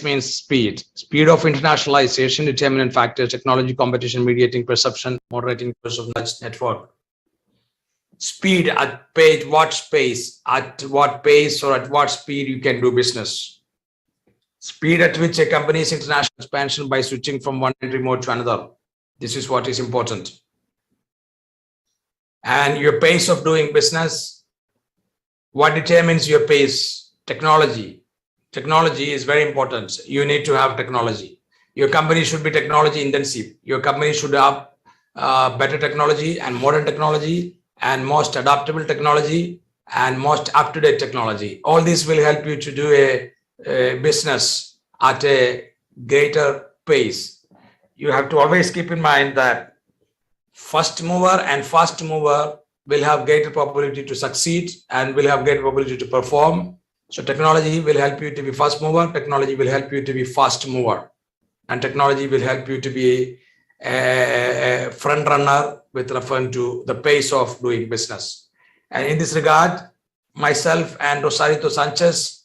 means speed. Speed of internationalization, determinant factors, technology, competition, mediating perception, moderating force of network. Speed at pace, what pace, at what pace or at what speed you can do business. Speed at which a company's international expansion by switching from one entry mode to another. This is what is important. And your pace of doing business, what determines your pace? Technology. Technology is very important. You need to have technology. Your company should be technology intensive. Your company should have better technology and modern technology and most adaptable technology and most up-to-date technology. All this will help you to do a business at a greater pace. you have to always keep in mind that first mover and fast mover will have greater probability to succeed and will have greater probability to perform. So technology will help you to be fast mover, technology will help you to be fast mover, and technology will help you to be a front runner with reference to the pace of doing business. And in this regard, myself and Rosarito Sanchez,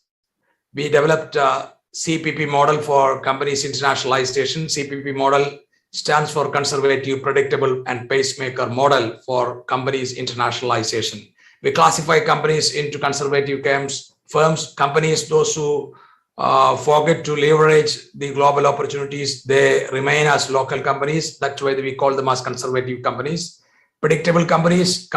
we developed a CPP model for companies internationalization. CPP model stands for conservative, predictable, and pacemaker model for companies internationalization. We classify companies into conservative firms, companies, those who forget to leverage the global opportunities, they remain as local companies. That's why we call them as conservative companies. Predictable companies,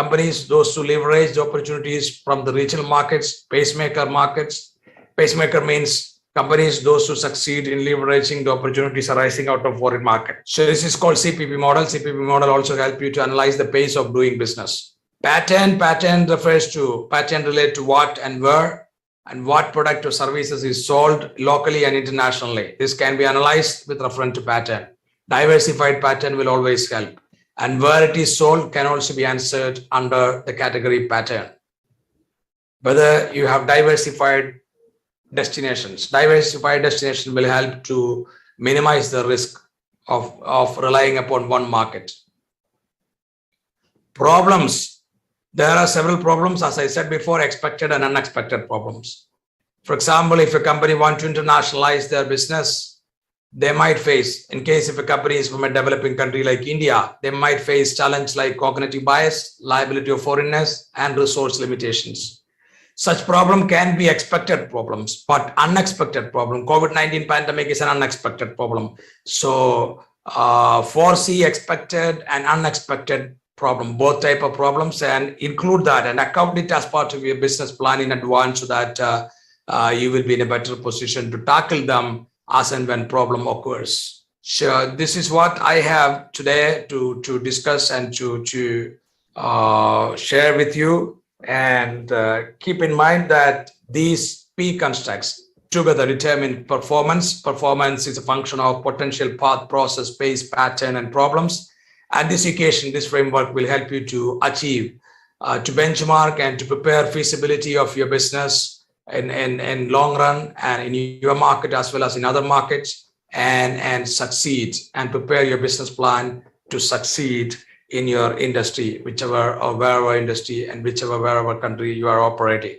those who leverage the opportunities from the regional markets, pacemaker markets. Pacemaker means companies, those who succeed in leveraging the opportunities arising out of foreign market. So this is called CPP model. CPP model also helps you to analyze the pace of doing business. Patent refers to, patent relate to what and where and what product or services is sold locally and internationally. This can be analyzed with reference to patent. Diversified patent will always help. And where it is sold can also be answered under the category patent. Whether you have diversified destinations. Diversified destination will help to minimize the risk of relying upon one market. Problems. There are several problems, as I said before, expected and unexpected problems. For example, if a company wants to internationalize their business, they might face, in case if a company is from a developing country like India, they might face challenges like cognitive bias, liability of foreigners, and resource limitations. Such problem can be expected problems, but unexpected problem. COVID-19 pandemic is an unexpected problem. So foresee expected and unexpected problem, both type of problems, and include that and account it as part of your business plan in advance so that you will be in a better position to tackle them as and when problem occurs. So this is what I have today to discuss and to share with you. And keep in mind that these P constructs together determine performance. Performance is a function of potential path, process, pace, pattern, and problems. And this equation, this framework will help you to achieve, to benchmark and to prepare feasibility of your business in long run and in your market as well as in other markets, and succeed and prepare your business plan to succeed in your industry, whichever or wherever industry and wherever country you are operating.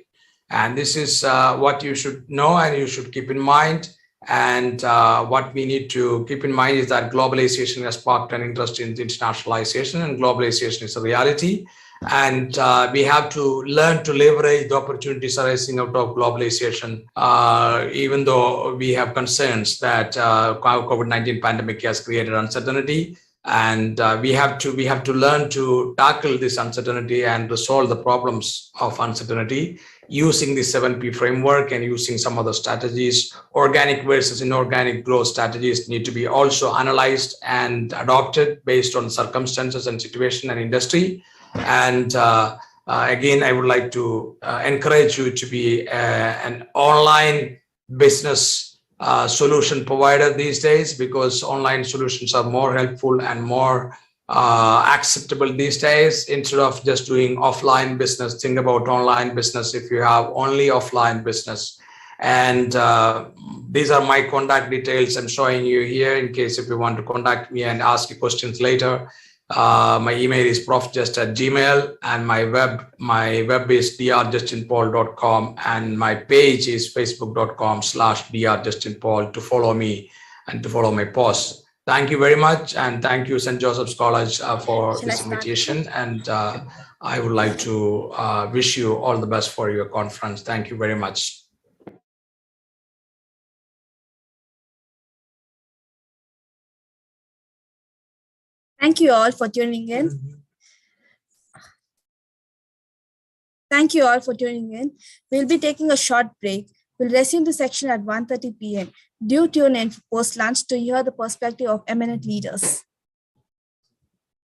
And this is what you should know and you should keep in mind. And what we need to keep in mind is that globalization has sparked an interest in internationalization, and globalization is a reality. And we have to learn to leverage the opportunities arising out of globalization, even though we have concerns that COVID-19 pandemic has created uncertainty. And we have to learn to tackle this uncertainty and resolve the problems of uncertainty using the 7P framework and using some other strategies. Organic versus inorganic growth strategies need to be also analyzed and adopted based on circumstances and situation and industry. And again, I would like to encourage you to be an online business solution provider these days, because online solutions are more helpful and more acceptable these days. Instead of just doing offline business, think about online business if you have only offline business. And these are my contact details I'm showing you here in case if you want to contact me and ask you questions later. My email is profjust@gmail, and my web is drjustinpaul.com, and my page is facebook.com/drjustinpaul to follow me and to follow my posts. Thank you very much, and thank you St. Joseph's College for this invitation. And I would like to wish you all the best for your conference. Thank you very much. Thank you all for tuning in. Thank you all for tuning in. We'll be taking a short break. We'll resume the section at 1:30 p.m. Do tune in for post-lunch to hear the perspective of eminent leaders.